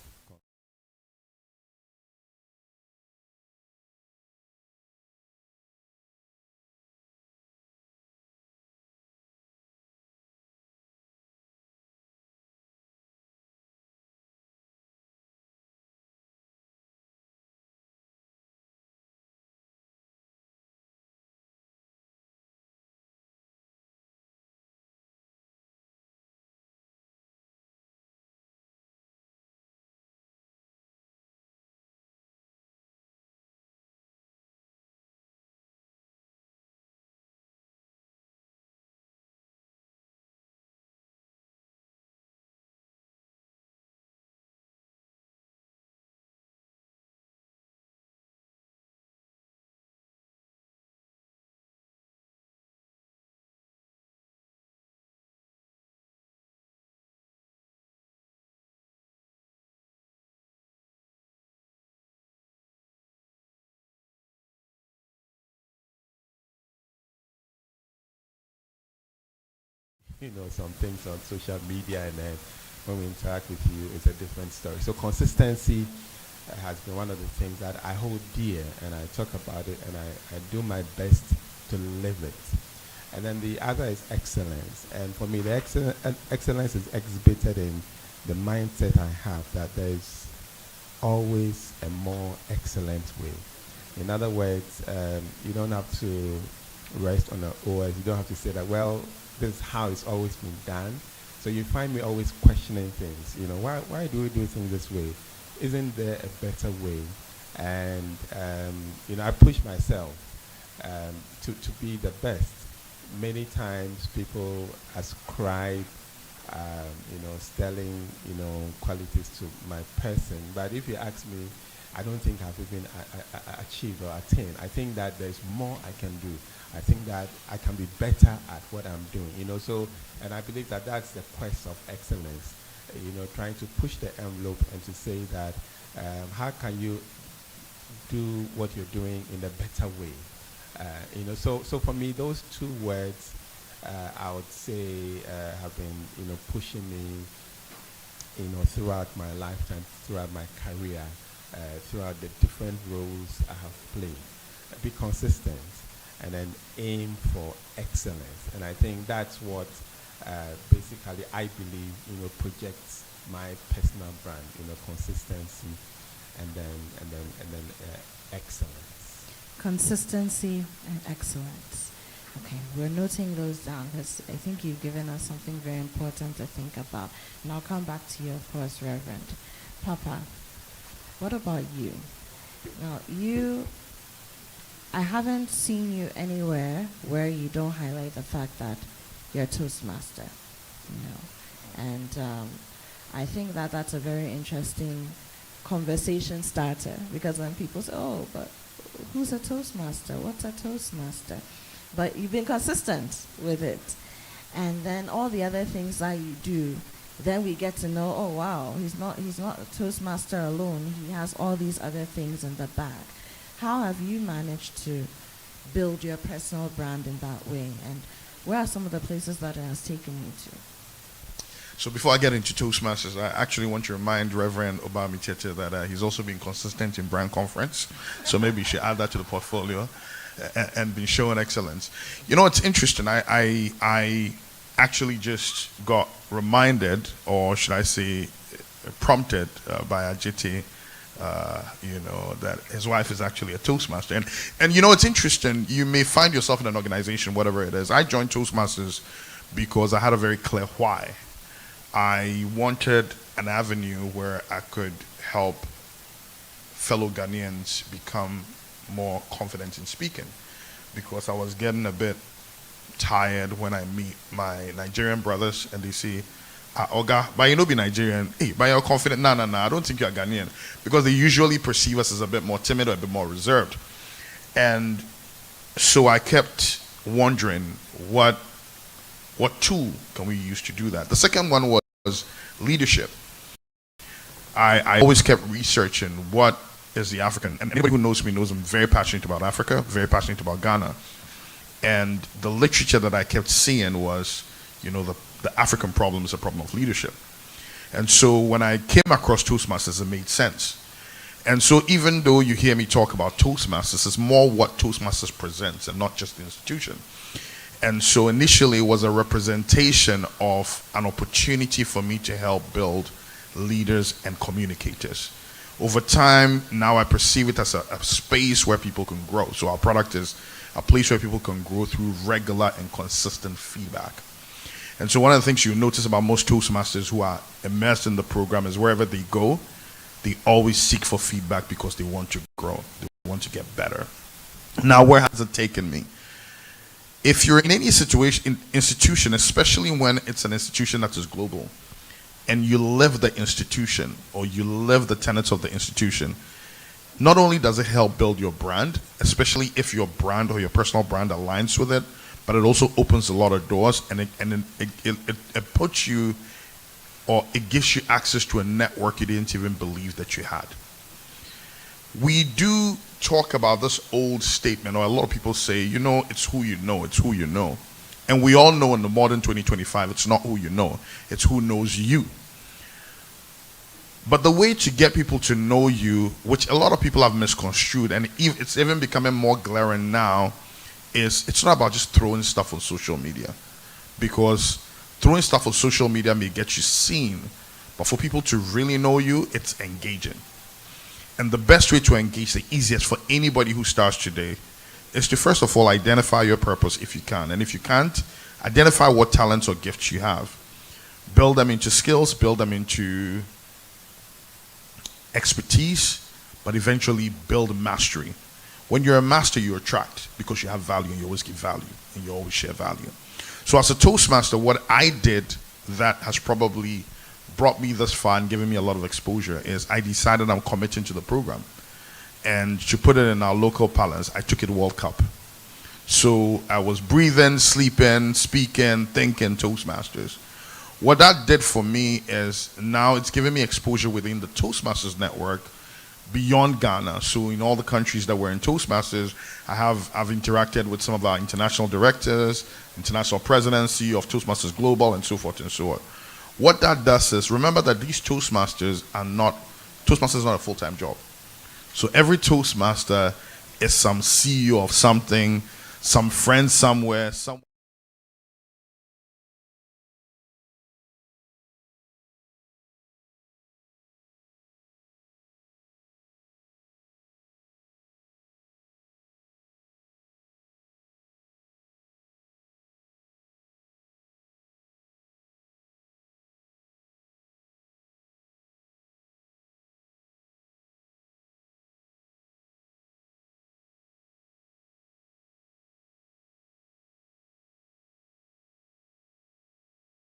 Some things on social media, and then when we interact with you, it's a different story. So consistency has been one of the things that I hold dear, and I talk about it, and I do my best to live it. And then the other is excellence. And for me, the excellence is exhibited in the mindset I have that there is always a more excellent way. In other words, you don't have to rest on the OS. You don't have to say that, well, this is how it's always been done. So you find me always questioning things. Why do we do things this way? Isn't there a better way? And I push myself. to be the best. Many times people ascribe, sterling, qualities to my person. But if you ask me, I don't think I've even achieved or attained. I think that there's more I can do. I think that I can be better at what I'm doing. So, and I believe that that's the quest of excellence. Trying to push the envelope and to say that how can you do what you're doing in a better way? So for me, those two words, I would say, have been, pushing me, throughout my lifetime, throughout my career, throughout the different roles I have played. Be consistent, and then aim for excellence. And I think that's what basically I believe, projects my personal brand, consistency, and then excellence. Consistency and excellence. Okay, we're noting those down because I think you've given us something very important to think about. And I'll come back to you, of course, Reverend. Papa, what about you? Now, I haven't seen you anywhere where you don't highlight the fact that you're a Toastmaster, And I think that that's a very interesting conversation starter, because when people say, oh, but who's a Toastmaster? What's a Toastmaster? But you've been consistent with it. And then all the other things that you do, then we get to know, oh wow, he's not a Toastmaster alone. He has all these other things in the bag. How have you managed to build your personal brand in that way? And where are some of the places that it has taken you to? So before I get into Toastmasters, I actually want to remind Reverend Obami Tete that he's also been consistent in brand conference. So maybe you should add that to the portfolio and been showing excellence. It's interesting. I actually just got reminded, or should I say prompted by Ajiti, that his wife is actually a Toastmaster. And it's interesting. You may find yourself in an organization, whatever it is. I joined Toastmasters because I had a very clear why. I wanted an avenue where I could help fellow Ghanaians become more confident in speaking, because I was getting a bit tired when I meet my Nigerian brothers and they say, Oga, but you know be Nigerian, hey, but you're confident, no, I don't think you're Ghanaian, because they usually perceive us as a bit more timid or a bit more reserved. And so I kept wondering what tool can we use to do that. The second one was leadership. I always kept researching what is the African, and anybody who knows me knows I'm very passionate about Africa, very passionate about Ghana. And the literature that I kept seeing was, the African problem is a problem of leadership. And so when I came across Toastmasters, it made sense. And so even though you hear me talk about Toastmasters, it's more what Toastmasters presents and not just the institution. And so initially it was a representation of an opportunity for me to help build leaders and communicators. Over time, now I perceive it as a space where people can grow. So our product is a place where people can grow through regular and consistent feedback. And so one of the things you notice about most Toastmasters who are immersed in the program is wherever they go, they always seek for feedback because they want to grow. They want to get better. Now, where has it taken me? If you're in any institution, especially when it's an institution that is global, and you live the institution or you live the tenets of the institution, not only does it help build your brand, especially if your brand or your personal brand aligns with it, but it also opens a lot of doors, and it puts you, or it gives you access to a network you didn't even believe that you had. We do talk about this old statement, or a lot of people say, it's who you know, it's who you know. And we all know in the modern 2025, it's not who you know, it's who knows you. But the way to get people to know you, which a lot of people have misconstrued, and it's even becoming more glaring now, is it's not about just throwing stuff on social media. Because throwing stuff on social media may get you seen, but for people to really know you, it's engaging. And the best way to engage, the easiest for anybody who starts today, is to first of all identify your purpose if you can. And if you can't, identify what talents or gifts you have. Build them into skills, build them into expertise, but eventually build mastery. When you're a master, you attract because you have value and you always give value and you always share value. So as a Toastmaster, what I did that has probably brought me this far and given me a lot of exposure is I decided I'm committing to the program. And to put it in our local parlance, I took it World Cup. So I was breathing, sleeping, speaking, thinking Toastmasters. What that did for me is now it's giving me exposure within the Toastmasters network beyond Ghana. So in all the countries that were in Toastmasters, I've interacted with some of our international directors, international presidency of Toastmasters Global, and so forth and so on. What that does is, remember that these Toastmasters is not a full-time job. So every Toastmaster is some CEO of something, some friend somewhere,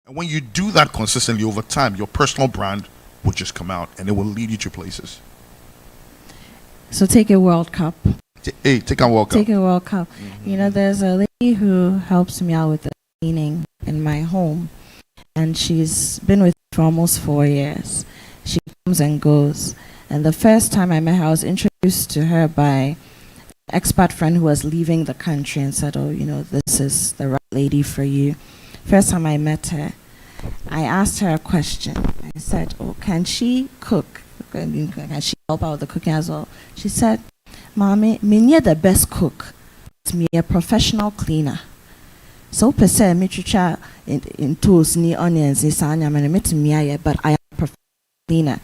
and when you do that consistently over time, your personal brand will just come out and it will lead you to places. So take a World Cup. Hey, take a World Cup. Take a World Cup. You know, there's a lady who helps me out with the cleaning in my home, and she's been with me for almost 4 years. She comes and goes. And the first time I met her, I was introduced to her by an expat friend who was leaving the country and said, oh, you know, this is the right lady for you. First time I met her, I asked her a question. I said, oh, can she cook? Can she help out with the cooking as well? She said, Mommy, me the best cook. It's me a professional cleaner. So per se, me chicha in toast, ni onions, ni sanya, but I am a professional cleaner.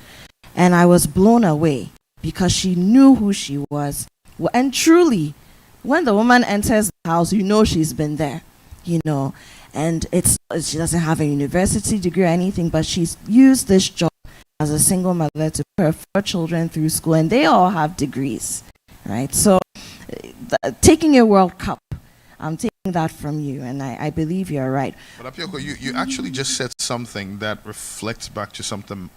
And I was blown away because she knew who she was. And truly, when the woman enters the house, you know she's been there, you know. And she doesn't have a university degree or anything, but she's used this job as a single mother to put her 4 children through school, and they all have degrees, right? So taking a World Cup, I'm taking that from you, and I believe you're right. But Apioko, you actually just said something that reflects back to something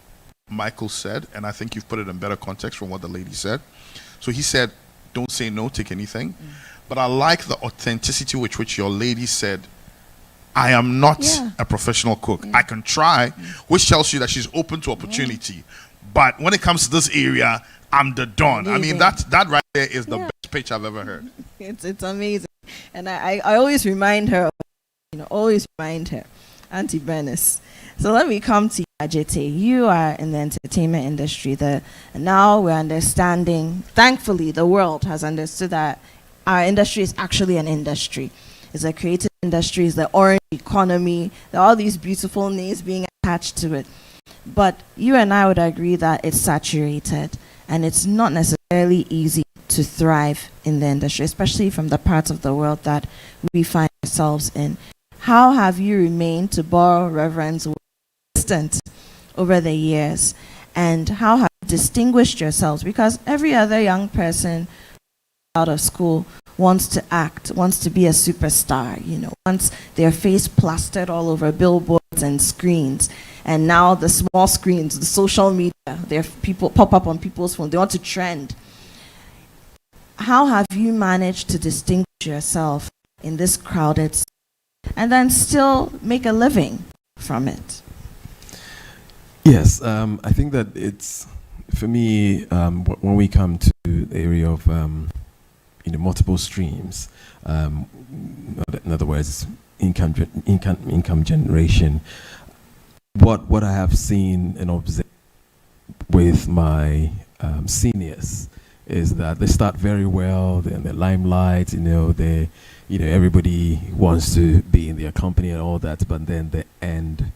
Michael said, and I think you've put it in better context from what the lady said. So he said, don't say no, take anything. But I like the authenticity with which your lady said, I am not a professional cook. I can try, which tells you that she's open to opportunity. But when it comes to this area, I'm the don. I mean, that right there is the best pitch I've ever heard. It's amazing. And I always remind her, Auntie Bernice. So let me come to you, Ajete. You are in the entertainment industry. Now we're understanding, thankfully, the world has understood that our industry is actually an industry. It's a creative industry, it's the orange economy, there are all these beautiful names being attached to it. But you and I would agree that it's saturated and it's not necessarily easy to thrive in the industry, especially from the parts of the world that we find ourselves in. How have you remained, to borrow Reverend's word, consistent over the years? And how have you distinguished yourselves? Because every other young person out of school wants to act, wants to be a superstar, you know, wants their face plastered all over billboards and screens. And now the small screens, the social media, their people pop up on people's phones. They want to trend. How have you managed to distinguish yourself in this crowded space and then still make a living from it? Yes, I think that it's, for me, when we come to the area of multiple streams, in other words, income generation. What I have seen and observed with my seniors is that they start very well. They're in the limelight. Everybody wants to be in their company and all that. But then the end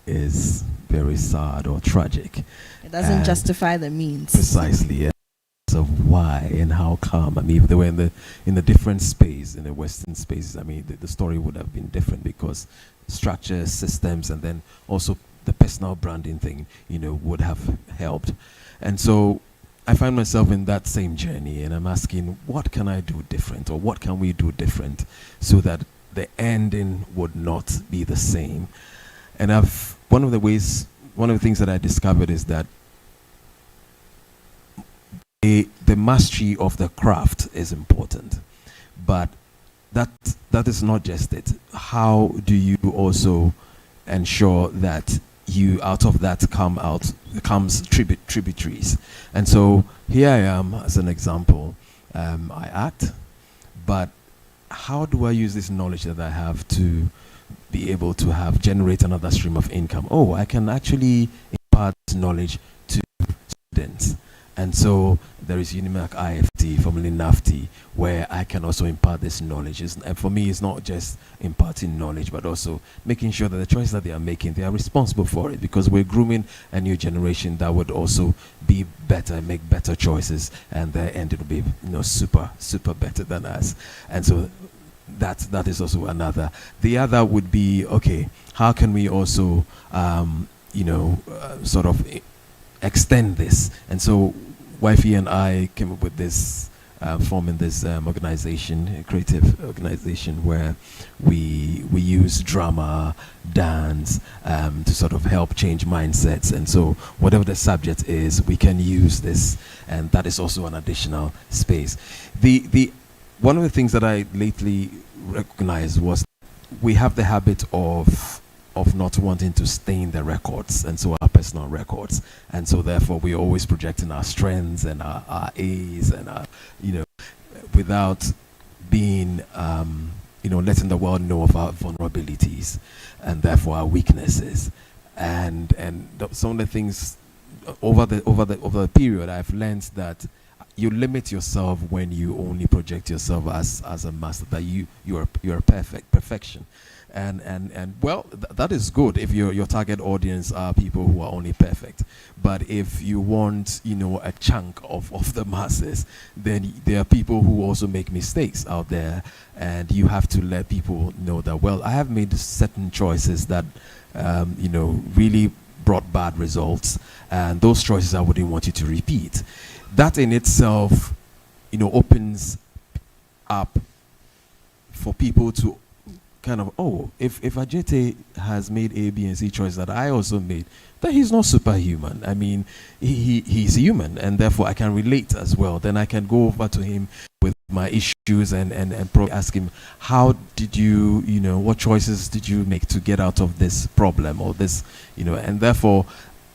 is very sad or tragic. It doesn't justify the means. Precisely. Yeah. Of why and how come. I mean, if they were in the different space, in the Western spaces, I mean, the story would have been different because structures, systems, and then also the personal branding thing, would have helped. And so I find myself in that same journey, and I'm asking, what can I do different, or what can we do different, so that the ending would not be the same? And one of the things that I discovered is that the mastery of the craft is important, but that is not just it. How do you also ensure that you out of that comes tributaries? And so here I am as an example. I act, but how do I use this knowledge that I have to be able to generate another stream of income? Oh, I can actually impart this knowledge to students. And so there is Unimac IFT, formerly NAFT, where I can also impart this knowledge. And for me, it's not just imparting knowledge, but also making sure that the choices that they are making, they are responsible for it, because we're grooming a new generation that would also be better, make better choices, and their end will be super, super better than us. And so that is also another. The other would be, okay, how can we also, sort of extend this? And so Wifey and I came up with this, forming this organization, a creative organization, where we use drama, dance, to sort of help change mindsets. And so whatever the subject is, we can use this, and that is also an additional space. One of the things that I lately recognized was we have the habit of not wanting to stain the records, and so our personal records, and so therefore we're always projecting our strengths and our A's and our, without being, letting the world know of our vulnerabilities and therefore our weaknesses, and some of the things over the period I've learned that you limit yourself when you only project yourself as a master, that you're perfection. And well, that is good if your target audience are people who are only perfect. But if you want, a chunk of the masses, then there are people who also make mistakes out there, and you have to let people know that, well, I have made certain choices that, really brought bad results, and those choices I wouldn't want you to repeat. That in itself, opens up for people to kind of, oh, if Ajete has made A, B, and C choice that I also made, then he's not superhuman. I mean, he's human, and therefore I can relate as well. Then I can go over to him with my issues and probably ask him, how did you, what choices did you make to get out of this problem or this, and therefore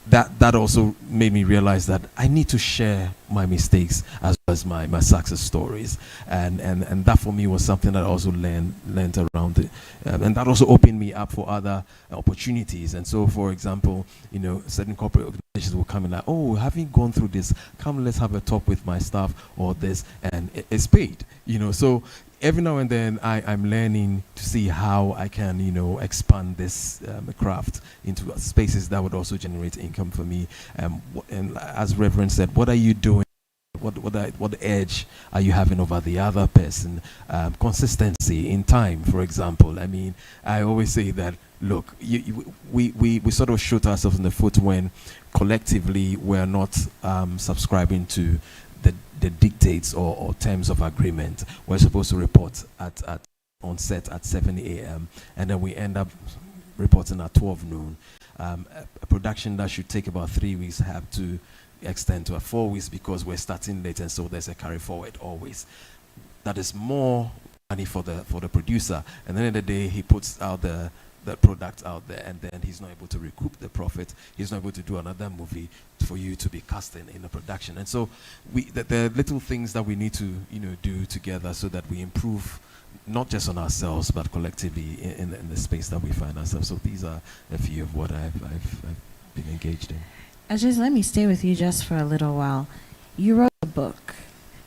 that also made me realize that I need to share my mistakes as well as my success stories, and that for me was something that I also learned around it, and that also opened me up for other opportunities. And so, for example, certain corporate organizations will come in like, oh, having gone through this, come let's have a talk with my staff or this, and it's paid, so every now and then I'm learning to see how I can, expand this craft into spaces that would also generate income for me. And as Reverend said, what are you doing? What edge are you having over the other person? Consistency in time, for example. I mean, I always say that, look, we sort of shoot ourselves in the foot when collectively we're not subscribing to the dictates or terms of agreement. We're supposed to report on set at 7 a.m. and then we end up reporting at 12 noon. A production that should take about 3 weeks have to extend to 4 weeks because we're starting late, and so there's a carry forward always. That is more money for the producer, and then at the end of the day he puts out the product out there, and then he's not able to recoup the profit. He's not able to do another movie for you to be casting in a production. And so the little things that we need to do together so that we improve not just on ourselves but collectively in the space that we find ourselves. So these are a few of what I've been engaged in. Ajay, let me stay with you just for a little while. You wrote a book.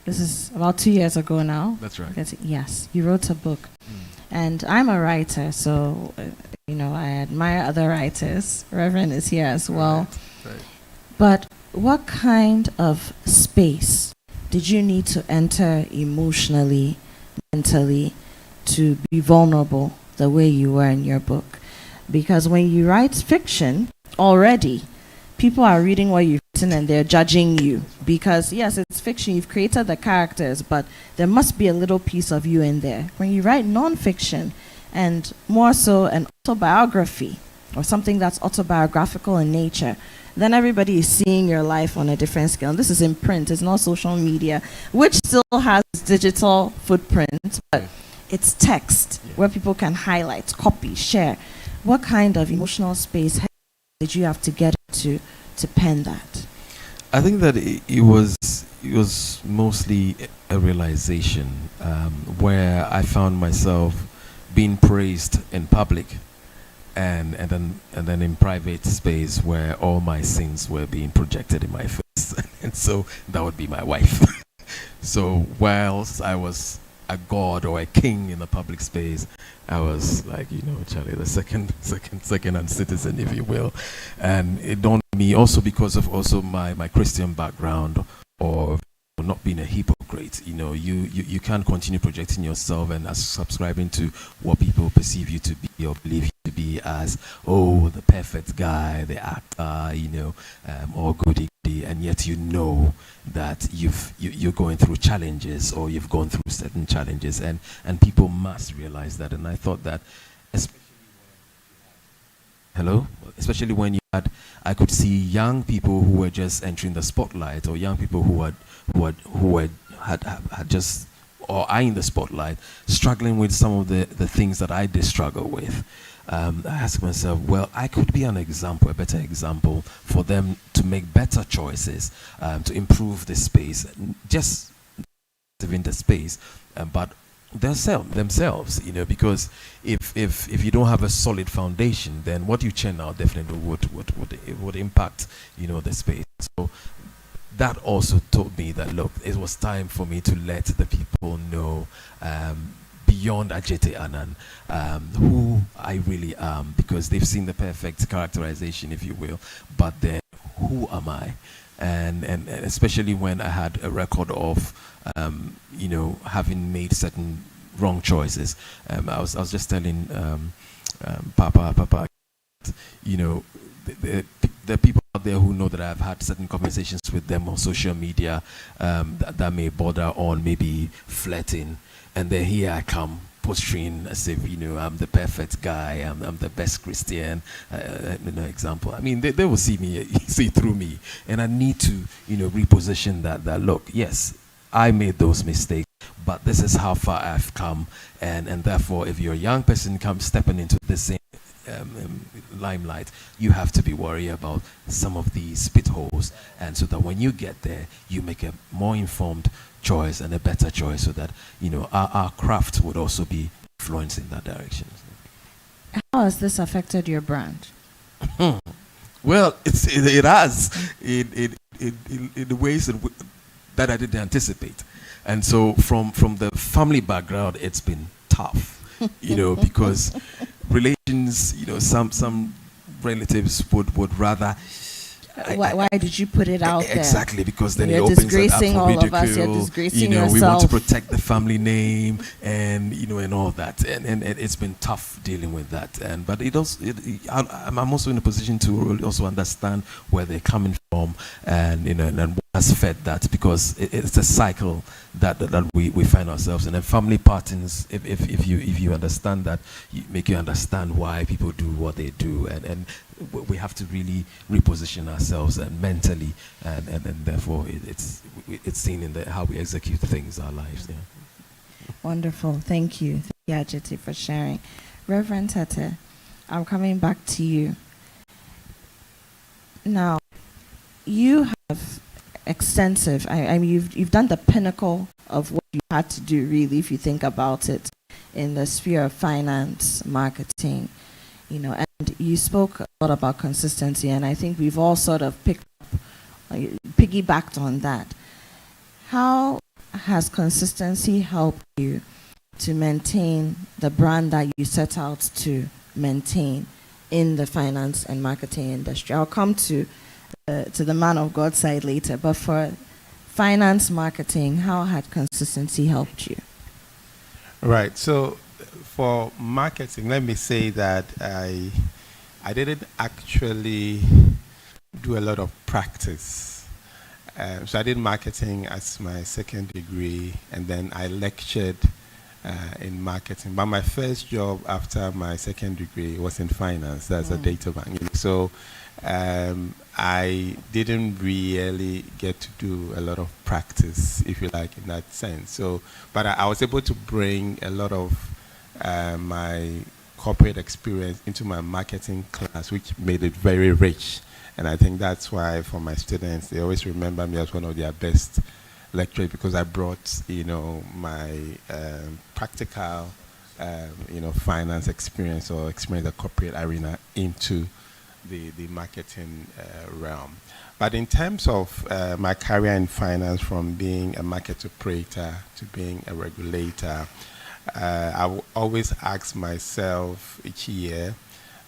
This is about 2 years ago now. That's right. Yes, you wrote a book. And I'm a writer, so, I admire other writers. Reverend is here as well. Right. But what kind of space did you need to enter emotionally, mentally, to be vulnerable the way you were in your book? Because when you write fiction, already, people are reading what you've and they're judging you because yes, it's fiction, you've created the characters, but there must be a little piece of you in there. When you write non-fiction, and more so an autobiography or something that's autobiographical in nature, then everybody is seeing your life on a different scale. And this is in print, it's not social media, which still has digital footprint, but it's text where people can highlight, copy, share. What kind of emotional space did you have to get to pen that? I think that it was mostly a realization where I found myself being praised in public, and then in private space where all my sins were being projected in my face, and so that would be my wife. So whilst I was a god or a king in the public space, I was like, Charlie, the second hand citizen, if you will. And it dawned on me also because of also my Christian background, or not being a hypocrite. You can't continue projecting yourself and subscribing to what people perceive you to be or believe you to be as, the perfect guy, the actor, or goody, and yet that you're going through challenges, or you've gone through certain challenges, and people must realize that. And I thought that, especially when I could see young people who were just entering the spotlight, or young people who had just, or are in the spotlight, struggling with some of the things that I did struggle with. I asked myself, well, I could be an example, a better example for them to make better choices, to improve the space, just in the space, but themselves, because if you don't have a solid foundation, then what you churn out definitely would impact, the space. So that also told me that, look, it was time for me to let the people know, beyond Ajete Anan, who I really am, because they've seen the perfect characterization, if you will, but then who am I? And especially when I had a record of, having made certain wrong choices. I was just telling Papa, the people out there who know that I've had certain conversations with them on social media that may border on maybe flirting, and then here I come posturing as if I'm the perfect guy, I'm the best Christian, example. I mean, they will see through me, and I need to reposition that look, yes, I made those mistakes, but this is how far I've come, and therefore, if you're a young person stepping into the same limelight, you have to be worried about some of these pit holes, and so that when you get there, you make a more informed choice and a better choice, so that our craft would also be influenced in that direction. How has this affected your brand? Well, it has in ways that I didn't anticipate, and so from the family background, it's been tough, because relations, some relatives would rather. Why did you put it out there? Exactly, because then you're it opens disgracing it up for all ridicule. of us. You're disgracing yourself. We want to protect the family name, and and all that, and it's been tough dealing with that. But I'm also in a position to also understand where they're coming from, and and what has fed that, because it's a cycle that we find ourselves in. And family patterns, if you understand that, make you understand why people do what they do, and we have to really reposition ourselves and mentally, and therefore it's seen in how we execute things, our lives. Yeah. Wonderful, thank you, Ajete, for sharing. Reverend Tete, I'm coming back to you. Now, you have extensive. I mean, you've done the pinnacle of what you had to do, really, if you think about it, in the sphere of finance, marketing, and you spoke a lot about consistency, and I think we've all sort of piggybacked on that. How has consistency helped you to maintain the brand that you set out to maintain in the finance and marketing industry? I'll come to the man of God side later, but for finance marketing, how had consistency helped you? Right. So for marketing, let me say that I didn't actually do a lot of practice. So I did marketing as my second degree, and then I lectured in marketing. But my first job after my second degree was in finance. That's a data bank. So I didn't really get to do a lot of practice, if you like, in that sense. So, but I was able to bring a lot of my corporate experience into my marketing class, which made it very rich. And I think that's why for my students, they always remember me as one of their best lecturers, because I brought, my practical, finance experience or experience the corporate arena into the marketing realm. But in terms of my career in finance, from being a market operator to being a regulator, I will always ask myself each year,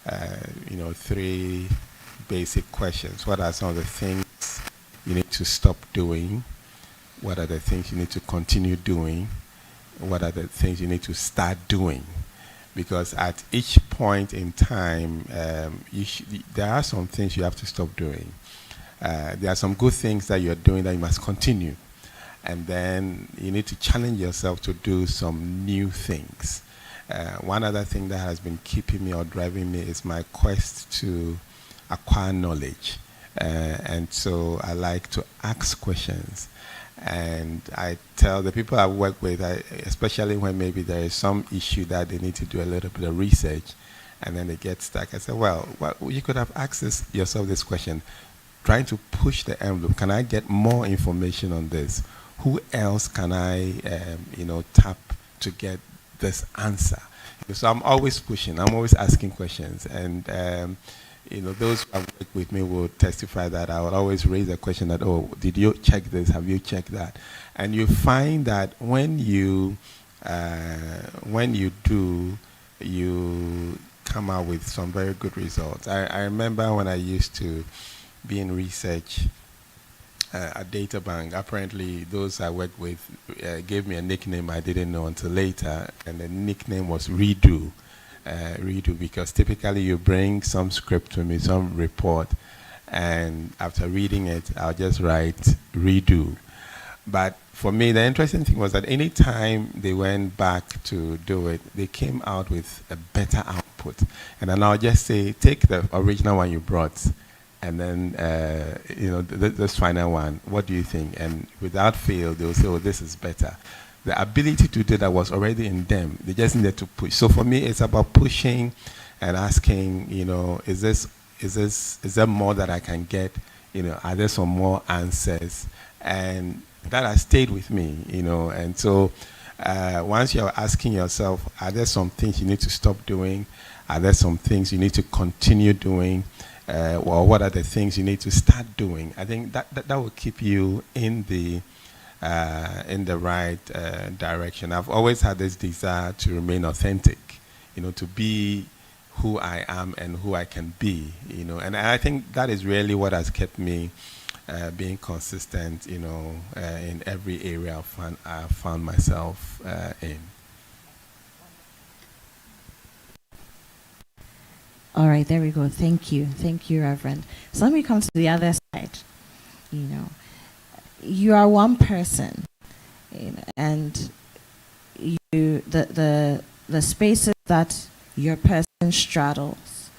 3 basic questions. What are some of the things you need to stop doing? What are the things you need to continue doing? What are the things you need to start doing? Because at each point in time, there are some things you have to stop doing. There are some good things that you're doing that you must continue. And then you need to challenge yourself to do some new things. One other thing that has been keeping me or driving me is my quest to acquire knowledge. And so I like to ask questions. And I tell the people I work with, especially when maybe there is some issue that they need to do a little bit of research, and then they get stuck. I say, well, you could have asked yourself this question, trying to push the envelope. Can I get more information on this? Who else can I, tap to get this answer? So I'm always pushing. I'm always asking questions. And those who have worked with me will testify that I will always raise a question that, oh, did you check this? Have you checked that? And you find that when you do, you come out with some very good results. I remember when I used to be in research at Data Bank. Apparently, those I worked with gave me a nickname I didn't know until later, and the nickname was Redo. Redo, because typically you bring some script to me, some report, and after reading it, I'll just write redo. But for me, the interesting thing was that any time they went back to do it, they came out with a better output. And then I'll just say, take the original one you brought, and then, this final one, what do you think? And without fail, they'll say, oh, this is better. The ability to do that was already in them. They just needed to push. So for me, it's about pushing and asking, is there more that I can get? Are there some more answers? And that has stayed with me, And so once you're asking yourself, are there some things you need to stop doing? Are there some things you need to continue doing? Or what are the things you need to start doing? I think that will keep you in the right direction. I've always had this desire to remain authentic, to be who I am and who I can be, And I think that is really what has kept me being consistent, in every area I found myself in. All right, there we go. Thank you, Reverend. So let me come to the other side. You are one person, and the spaces that your person straddles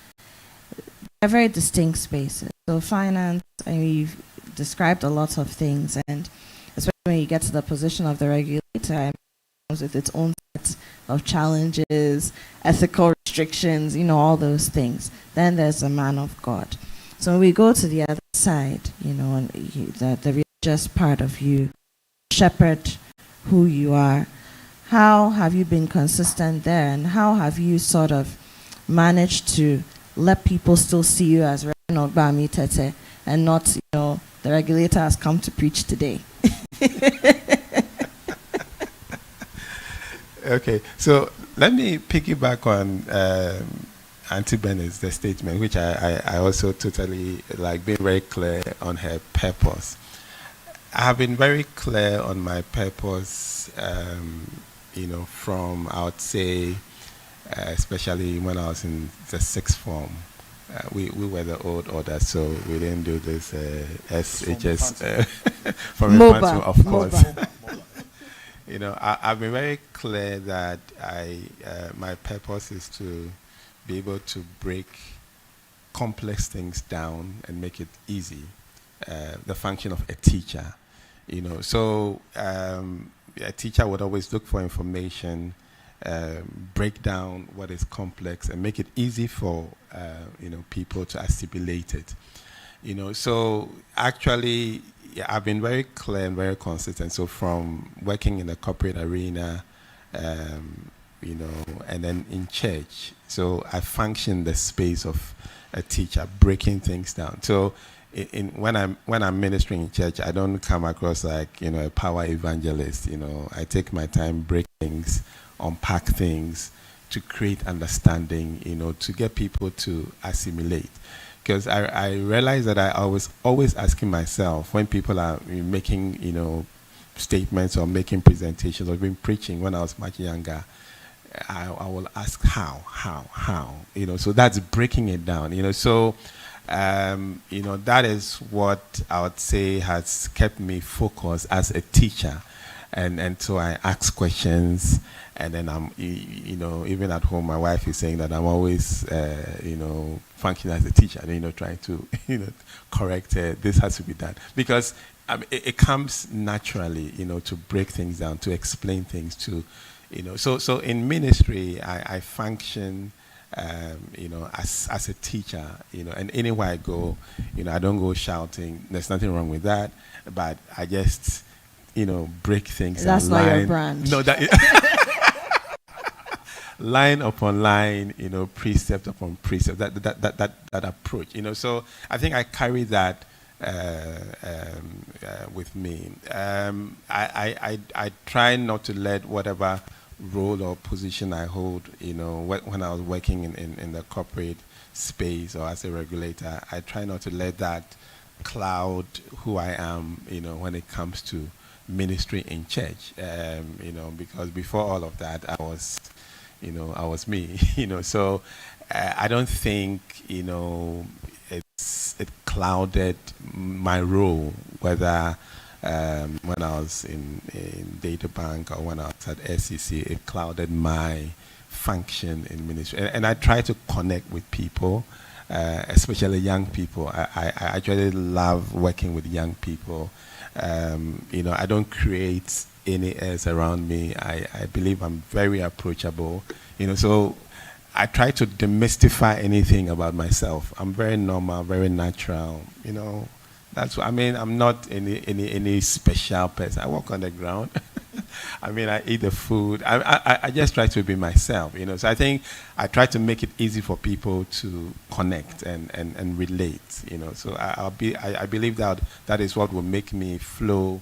are very distinct spaces. So finance, you've described a lot of things, and especially when you get to the position of the regulator, it comes with its own set of challenges, ethical restrictions, all those things. Then there's the man of God. So when we go to the other side, the religious part of you, shepherd who you are, how have you been consistent there, and how have you sort of managed to let people still see you as Reverend Ogbami Tete and not, the regulator has come to preach today? Okay, so let me piggyback on Auntie Bennett's the statement, which I also totally being very clear on her purpose. I have been very clear on my purpose, from, I would say, especially when I was in the sixth form, we were the old order, so we didn't do this SHS from MOBA. Infantil, of course. MOBA. You know, I've been very clear that my purpose is to be able to break complex things down and make it easy. The function of a teacher, you know. So a teacher would always look for information, break down what is complex, and make it easy for people to assimilate it. You know, so actually, I've been very clear and very consistent. So from working in the corporate arena, and then in church, so I function in the space of a teacher, breaking things down. So when I'm ministering in church, I don't come across like a power evangelist. I take my time, break things, unpack things, to create understanding. To get people to assimilate. Because I realize that I was always asking myself when people are making statements or making presentations or even preaching when I was much younger. I will ask how. So that's breaking it down. So. That is what I would say has kept me focused as a teacher, and so I ask questions, and then I'm, even at home, my wife is saying that I'm always, functioning as a teacher, trying to, correct this has to be done because it comes naturally, to break things down, to explain things, to, so in ministry, I function. As a teacher, and anywhere I go, I don't go shouting. There's nothing wrong with that, but I just, break things. That's not your brand. No, that line upon line, precept upon precept. That approach, So I think I carry that with me. I try not to let whatever role or position I hold, when I was working in the corporate space or as a regulator, I try not to let that cloud who I am, when it comes to ministry in church, because before all of that, I was me, so I don't think, it clouded my role, whether when I was in Data Bank or when I was at SEC, it clouded my function in ministry. And I try to connect with people, especially young people. I actually love working with young people. I don't create any airs around me. I believe I'm very approachable. So I try to demystify anything about myself. I'm very normal, very natural, That's what I mean. I'm not any special person. I walk on the ground. I eat the food. I just try to be myself, So I think I try to make it easy for people to connect and relate, So I believe that is what will make me flow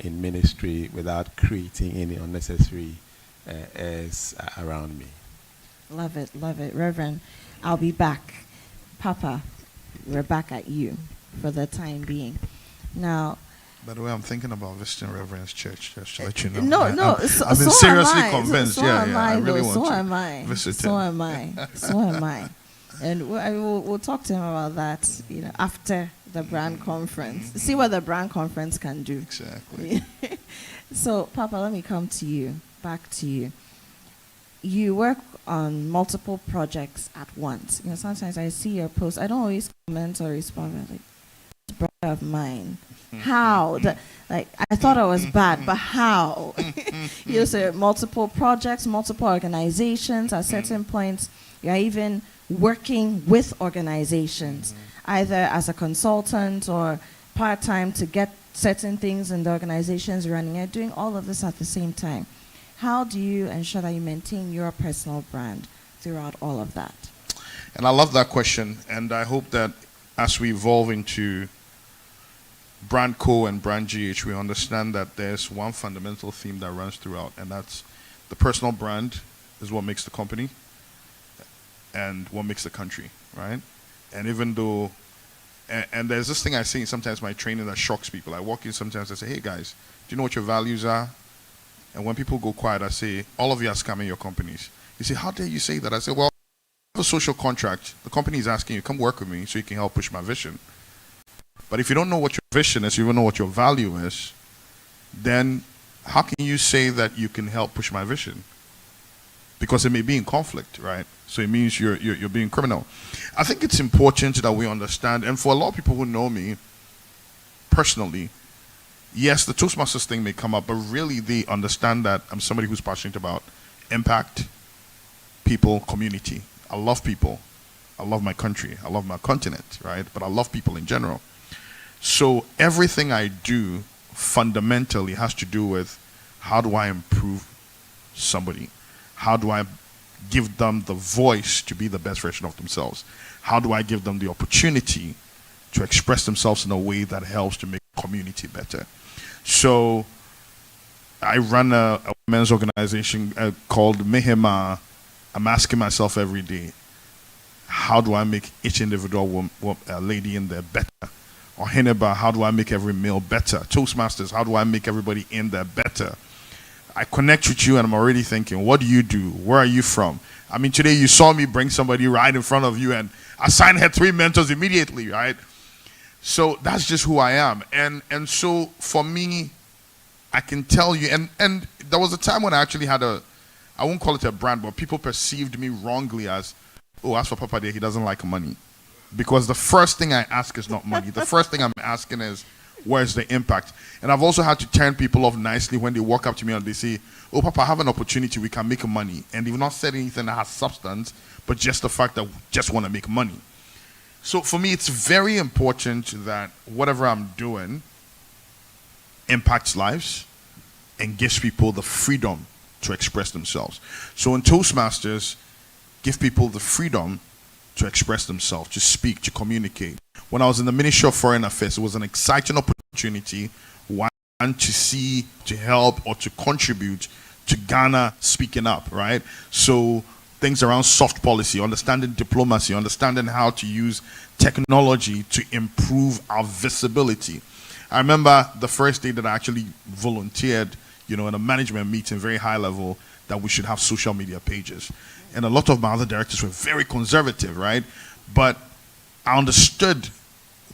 in ministry without creating any unnecessary airs around me. Love it, Reverend. I'll be back. Papa, we're back at you for the time being. Now, by the way, I'm thinking about visiting Reverend's church, just to let you know. No. I've been seriously convinced. I really want to visit him. So am I. And we'll talk to him about that, after the brand conference. See what the brand conference can do. Exactly. So, Papa, let me come to you, back to you. You work on multiple projects at once. Sometimes I see your posts. I don't always comment or respond. Like, this brother of mine, how? I thought I was bad, but how? So multiple projects, multiple organizations. At certain points, you're even working with organizations, either as a consultant or part-time to get certain things in the organizations running. You're doing all of this at the same time. How do you ensure that you maintain your personal brand throughout all of that? And I love that question. And I hope that as we evolve into Brand Co and Brand GH, we understand that there's one fundamental theme that runs throughout, and that's the personal brand is what makes the company and what makes the country, right? And even though, and there's this thing I see sometimes in my training that shocks people. I walk in sometimes, I say, hey guys, do you know what your values are? And when people go quiet, I say, all of you are scamming your companies. You say, how dare you say that? I say, well, a social contract. The company is asking you, come work with me so you can help push my vision. But if you don't know what your vision is, you don't know what your value is, then how can you say that you can help push my vision? Because it may be in conflict, right? So it means you're being criminal. I think it's important that we understand, and for a lot of people who know me personally, yes, the Toastmasters thing may come up, but really they understand that I'm somebody who's passionate about impact, people, community. I love people. I love my country. I love my continent, right? But I love people in general. So everything I do fundamentally has to do with how do I improve somebody? How do I give them the voice to be the best version of themselves? How do I give them the opportunity to express themselves in a way that helps to make the community better? So I run a women's organization called Mehema. I'm asking myself every day, how do I make each individual lady in there better? Or Heneba, how do I make every male better? Toastmasters, how do I make everybody in there better? I connect with you and I'm already thinking, what do you do? Where are you from? I mean, today you saw me bring somebody right in front of you and assign her 3 mentors immediately, right? So that's just who I am. And so for me, I can tell you, and there was a time when I actually had I won't call it a brand, but people perceived me wrongly as, oh, as for Papa Day, he doesn't like money. Because the first thing I ask is not money. The first thing I'm asking is, where's the impact? And I've also had to turn people off nicely when they walk up to me and they say, oh, Papa, I have an opportunity, we can make money. And they've not said anything that has substance, but just the fact that we just want to make money. So for me, it's very important that whatever I'm doing impacts lives and gives people the freedom to express themselves. So in Toastmasters, give people the freedom to express themselves, to speak, to communicate. When I was in the Ministry of Foreign Affairs, it was an exciting opportunity, one, to see, to help, or to contribute to Ghana speaking up, right? So things around soft policy, understanding diplomacy, understanding how to use technology to improve our visibility. I remember the first day that I actually volunteered, in a management meeting, very high level, that we should have social media pages. And a lot of my other directors were very conservative, right? But I understood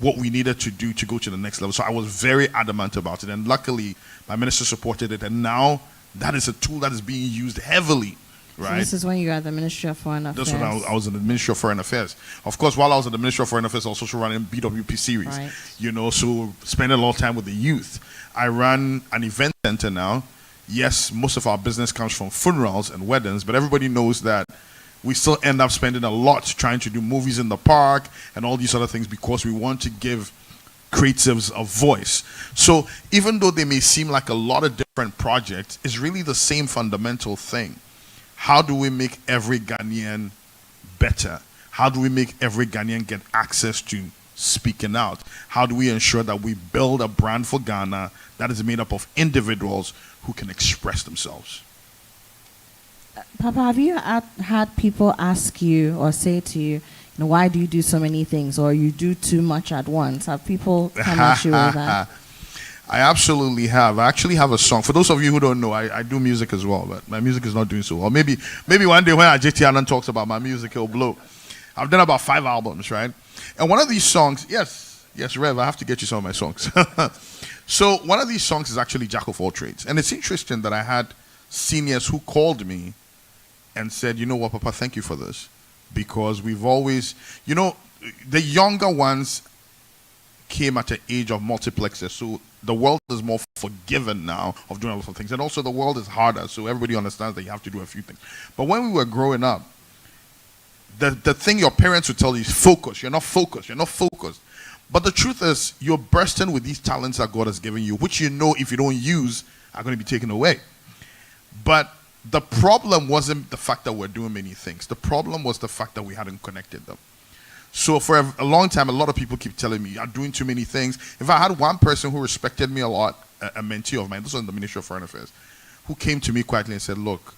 what we needed to do to go to the next level. So I was very adamant about it. And luckily, my minister supported it. And now that is a tool that is being used heavily, right? So this is when you are at the Ministry of Foreign Affairs. That's when I was in the Ministry of Foreign Affairs. Of course, while I was at the Ministry of Foreign Affairs, I was also running BWP series, right. So spending a lot of time with the youth. I run an event center now. Yes, most of our business comes from funerals and weddings, but everybody knows that we still end up spending a lot trying to do movies in the park and all these other things because we want to give creatives a voice. So even though they may seem like a lot of different projects, it's really the same fundamental thing. How do we make every Ghanaian better? How do we make every Ghanaian get access to speaking out? How do we ensure that we build a brand for Ghana that is made up of individuals who can express themselves? Papa, have you had people ask you or say to you, why do you do so many things, or you do too much at once? Have people come at you with that? I absolutely have. I actually have a song. For those of you who don't know, I do music as well, but my music is not doing so well. Maybe one day when JT Annan talks about my music, it'll blow. I've done about 5 albums, right? And one of these songs, yes, Rev, I have to get you some of my songs. So one of these songs is actually Jack of all trades. And it's interesting that I had seniors who called me and said, you know what, Papa, thank you for this. Because we've always, the younger ones came at an age of multiplexes. So the world is more forgiven now of doing a lot of things. And also the world is harder. So everybody understands that you have to do a few things. But when we were growing up, the thing your parents would tell you is focus. You're not focused. You're not focused. But the truth is, you're bursting with these talents that God has given you, which if you don't use, are going to be taken away. But the problem wasn't the fact that we're doing many things. The problem was the fact that we hadn't connected them. So for a long time, a lot of people keep telling me, you're doing too many things. If I had one person who respected me a lot, a mentee of mine, this was in the Ministry of Foreign Affairs, who came to me quietly and said, look,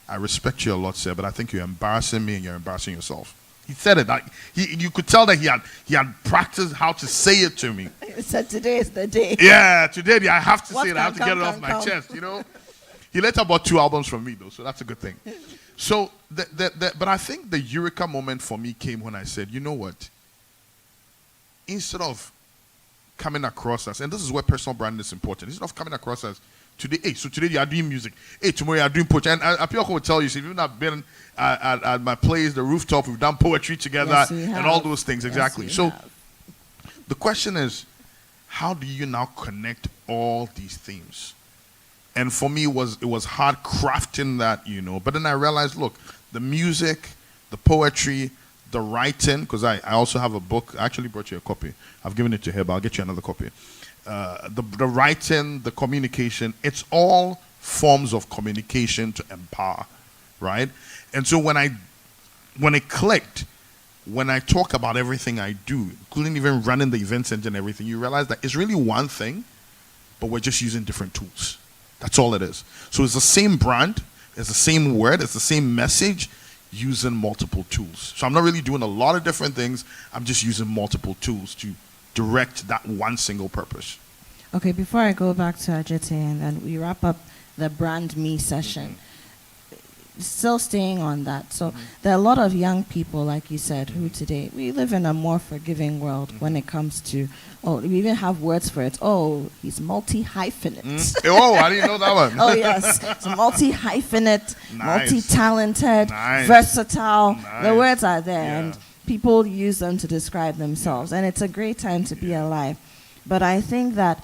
I respect you a lot, sir, but I think you're embarrassing me and you're embarrassing yourself. He said it. You could tell that he had practiced how to say it to me. He said, today is the day. Yeah, today I have to say it. I have to get it off my chest, He later bought 2 albums from me, though, so that's a good thing. So, but I think the eureka moment for me came when I said, you know what? Instead of coming across as, and this is where personal branding is important, instead of coming across as, today, hey, so today you are doing music, hey, tomorrow you are doing poetry. And Apioco will tell you, so you've not been at my place, the rooftop, we've done poetry together, Yes, we have. and all those things, exactly. Yes, we So, have. the question is, how do you now connect all these themes? And for me, it was hard crafting that, But then I realized, look, the music, the poetry, the writing, because I also have a book. I actually brought you a copy. I've given it to her, but I'll get you another copy. The writing, the communication, it's all forms of communication to empower, right? And so when it clicked, when I talk about everything I do, including even running the event center and everything, you realize that it's really one thing, but we're just using different tools. That's all it is. So it's the same brand, it's the same word, it's the same message, using multiple tools. So I'm not really doing a lot of different things. I'm just using multiple tools to direct that one single purpose. Okay, before I go back to Ajite and then we wrap up the brand me session, still staying on that. So there are a lot of young people, like you said, who today, we live in a more forgiving world when it comes to, we even have words for it. Oh, he's multi-hyphenate. Oh, I didn't know that one. Oh, yes. So multi-hyphenate, Nice. multi-talented, Nice. versatile. Nice. The words are there, Yeah. and people use them to describe themselves. And it's a great time to be alive. But I think that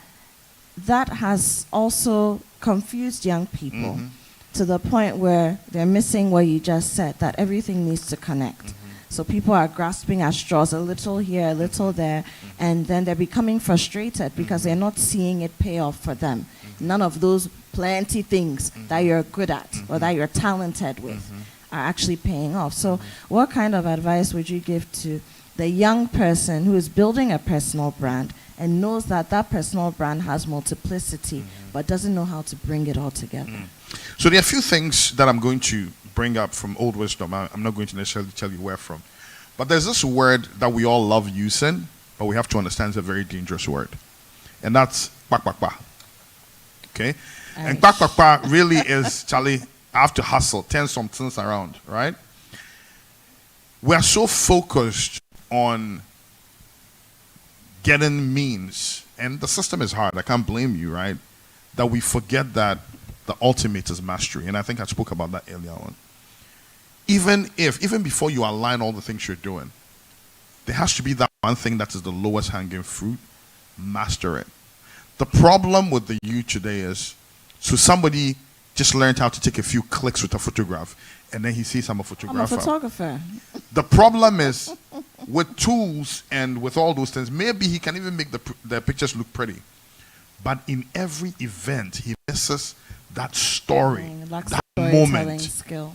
has also confused young people to the point where they're missing what you just said, that everything needs to connect. So people are grasping at straws, a little here, a little there, and then they're becoming frustrated because they're not seeing it pay off for them. None of those plenty things that you're good at or that you're talented with are actually paying off. So what kind of advice would you give to the young person who is building a personal brand and knows that personal brand has multiplicity but doesn't know how to bring it all together? So there are a few things that I'm going to bring up from old wisdom. I'm not going to necessarily tell you where from. But there's this word that we all love using, but we have to understand it's a very dangerous word. And that's bak bak ba. Okay? And bak bak ba really is, Charlie, I have to hustle, turn some things around, right? We are so focused on getting means, and the system is hard, I can't blame you, right? That we forget that the ultimate is mastery. And I think I spoke about that earlier on. Even before you align all the things you're doing, there has to be that one thing that is the lowest hanging fruit. Master it. The problem with the youth today is, so somebody just learned how to take a few clicks with a photograph, and then he sees I'm a photographer. I'm a photographer. The problem is, with tools and with all those things, maybe he can even make the pictures look pretty. But in every event, he misses that story, that moment. Skill.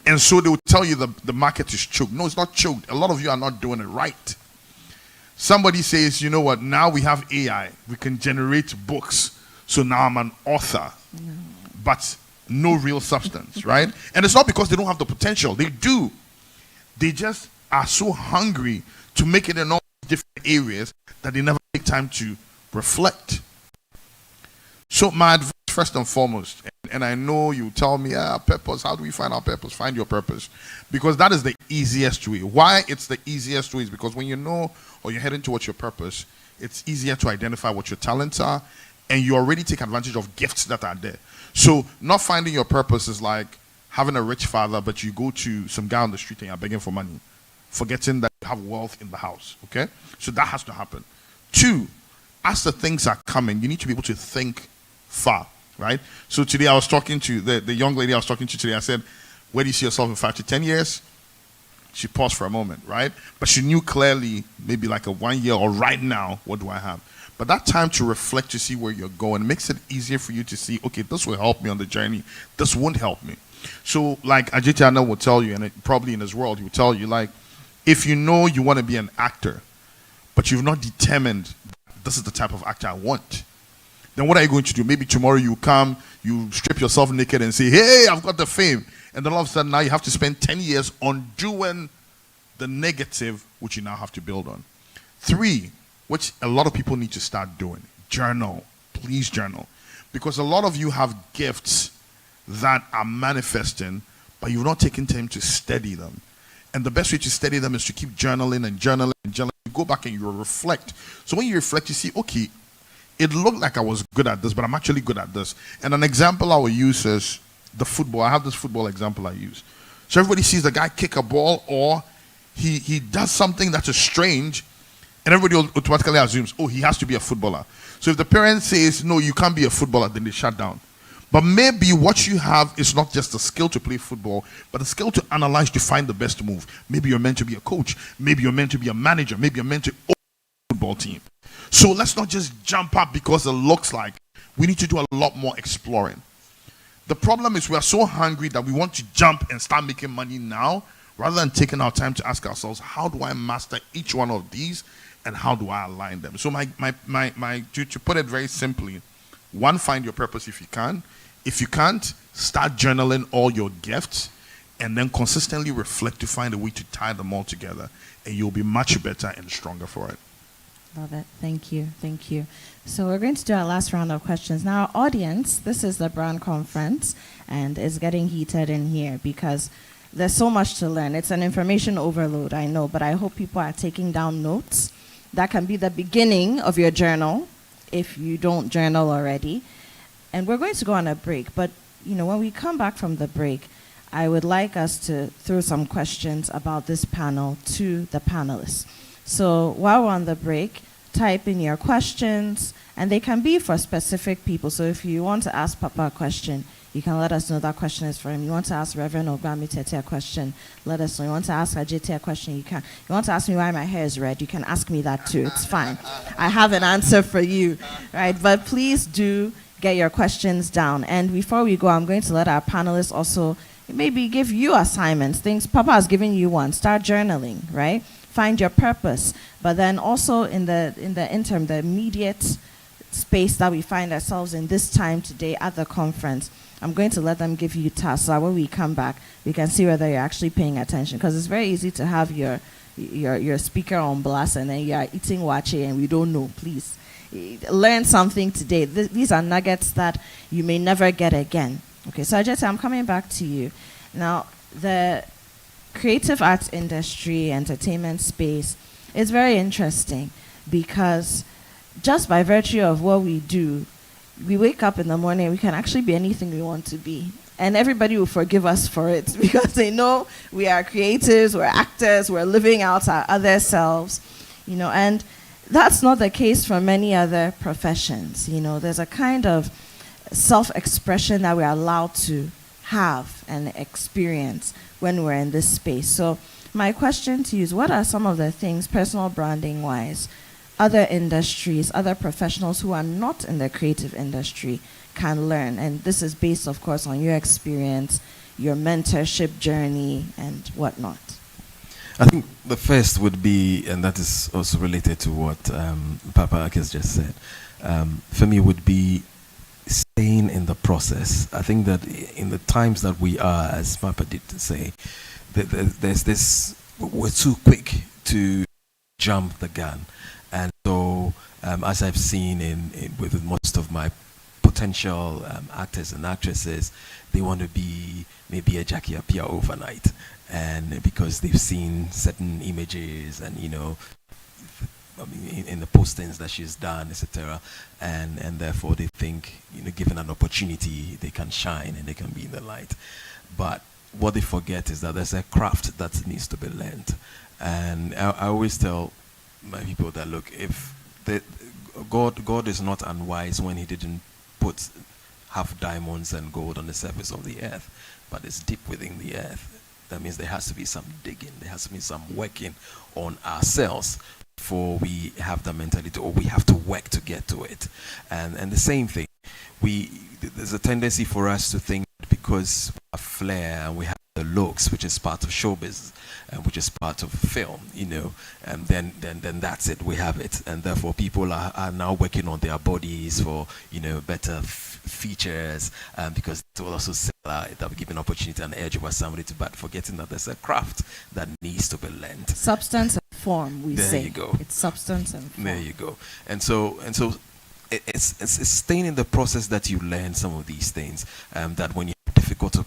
And so they will tell you the market is choked. No, it's not choked. A lot of you are not doing it right. Somebody says, you know what, now we have AI. We can generate books. So now I'm an author. No. But no real substance, right? And it's not because they don't have the potential. They do. They just are so hungry to make it in all different areas that they never take time to reflect. So my advice, first and foremost, and I know you tell me, purpose, how do we find our purpose? Find your purpose. Because that is the easiest way. Why it's the easiest way is because when you know or you're heading towards your purpose, it's easier to identify what your talents are, and you already take advantage of gifts that are there. So not finding your purpose is like having a rich father, but you go to some guy on the street and you're begging for money, forgetting that you have wealth in the house, okay? So that has to happen. 2, as the things are coming, you need to be able to think far, right? So today I was talking to the young lady I was talking to today. I said, where do you see yourself in 5 to 10 years? She paused for a moment, right? But she knew clearly, maybe like a 1 year or right now, what do I have? But that time to reflect to see where you're going makes it easier for you to see, okay, this will help me on the journey. This won't help me. So like Ajit Anna will tell you, and probably in his world, he will tell you, like, if you know you want to be an actor, but you've not determined this is the type of actor I want, then what are you going to do? Maybe tomorrow you come, you strip yourself naked and say, hey, I've got the fame. And then all of a sudden now you have to spend 10 years on doing the negative, which you now have to build on. 3, which a lot of people need to start doing. Journal. Please journal. Because a lot of you have gifts that are manifesting, but you've not taken time to study them. And the best way to study them is to keep journaling and journaling and journaling. You go back and you reflect. So when you reflect, you see, okay, it looked like I was good at this, but I'm actually good at this. And an example I will use is the football. I have this football example I use. So everybody sees the guy kick a ball, or he does something that is strange, and everybody automatically assumes, oh, he has to be a footballer. So if the parent says, no, you can't be a footballer, then they shut down. But maybe what you have is not just the skill to play football, but the skill to analyze to find the best move. Maybe you're meant to be a coach. Maybe you're meant to be a manager. Maybe you're meant to own a football team. So let's not just jump up because it looks like. We need to do a lot more exploring. The problem is we are so hungry that we want to jump and start making money now, rather than taking our time to ask ourselves, how do I master each one of these and how do I align them? So to put it very simply, one, find your purpose if you can. If you can't, start journaling all your gifts and then consistently reflect to find a way to tie them all together, and you'll be much better and stronger for it. Love it. Thank you. Thank you. So we're going to do our last round of questions. Now, our audience, this is the brand conference, and it's getting heated in here because there's so much to learn. It's an information overload, I know, but I hope people are taking down notes. That can be the beginning of your journal if you don't journal already. And we're going to go on a break, but when we come back from the break, I would like us to throw some questions about this panel to the panelists. So while we're on the break, type in your questions, and they can be for specific people. So if you want to ask Papa a question, you can let us know that question is for him. You want to ask Reverend Obami Tete a question, let us know. You want to ask Ajete a question, you can. You want to ask me why my hair is red, you can ask me that too. It's fine. I have an answer for you, right? But please do get your questions down. And before we go, I'm going to let our panelists also maybe give you assignments, things. Papa has given you one. Start journaling, right? Find your purpose. But then also in the interim, the immediate space that we find ourselves in this time today at the conference, I'm going to let them give you tasks so that when we come back, we can see whether you're actually paying attention. Because it's very easy to have your speaker on blast and then you are eating wache and we don't know. Please learn something today. These are nuggets that you may never get again. Okay, so I'm coming back to you. Now, the creative arts industry, entertainment space is very interesting because just by virtue of what we do, we wake up in the morning, we can actually be anything we want to be. And everybody will forgive us for it because they know we are creatives, we're actors, we're living out our other selves, and that's not the case for many other professions. There's a kind of self-expression that we're allowed to have and experience when we're in this space. So my question to you is, what are some of the things, personal branding-wise, other industries, other professionals who are not in the creative industry can learn? And this is based, of course, on your experience, your mentorship journey, and whatnot. I think the first would be, and that is also related to what Papa Akis just said, for me would be staying in the process. I think that in the times that we are, as Papa did say, there's this, we're too quick to jump the gun. And so, as I've seen with most of my potential actors and actresses, they want to be maybe a Jackie Appiah overnight, and because they've seen certain images and in the postings that she's done, etc., and therefore they think given an opportunity they can shine and they can be in the light. But what they forget is that there's a craft that needs to be learned, and I always tell my people that, look, if God is not unwise when he didn't put half diamonds and gold on the surface of the earth, but it's deep within the earth. That means there has to be some digging, there has to be some working on ourselves before we have the mentality, or we have to work to get to it. And the same thing, there's a tendency for us to think because we have flair and we have the looks, which is part of showbiz, which is part of film, and then that's it, we have it. And therefore people are now working on their bodies for, better features, because it will also sell out, that will give an opportunity and edge over somebody to, but forgetting that there's a craft that needs to be learned. Substance and form, we say. There you go. It's substance and form. There you go. And so it's staying in the process that you learn some of these things, that when you have difficult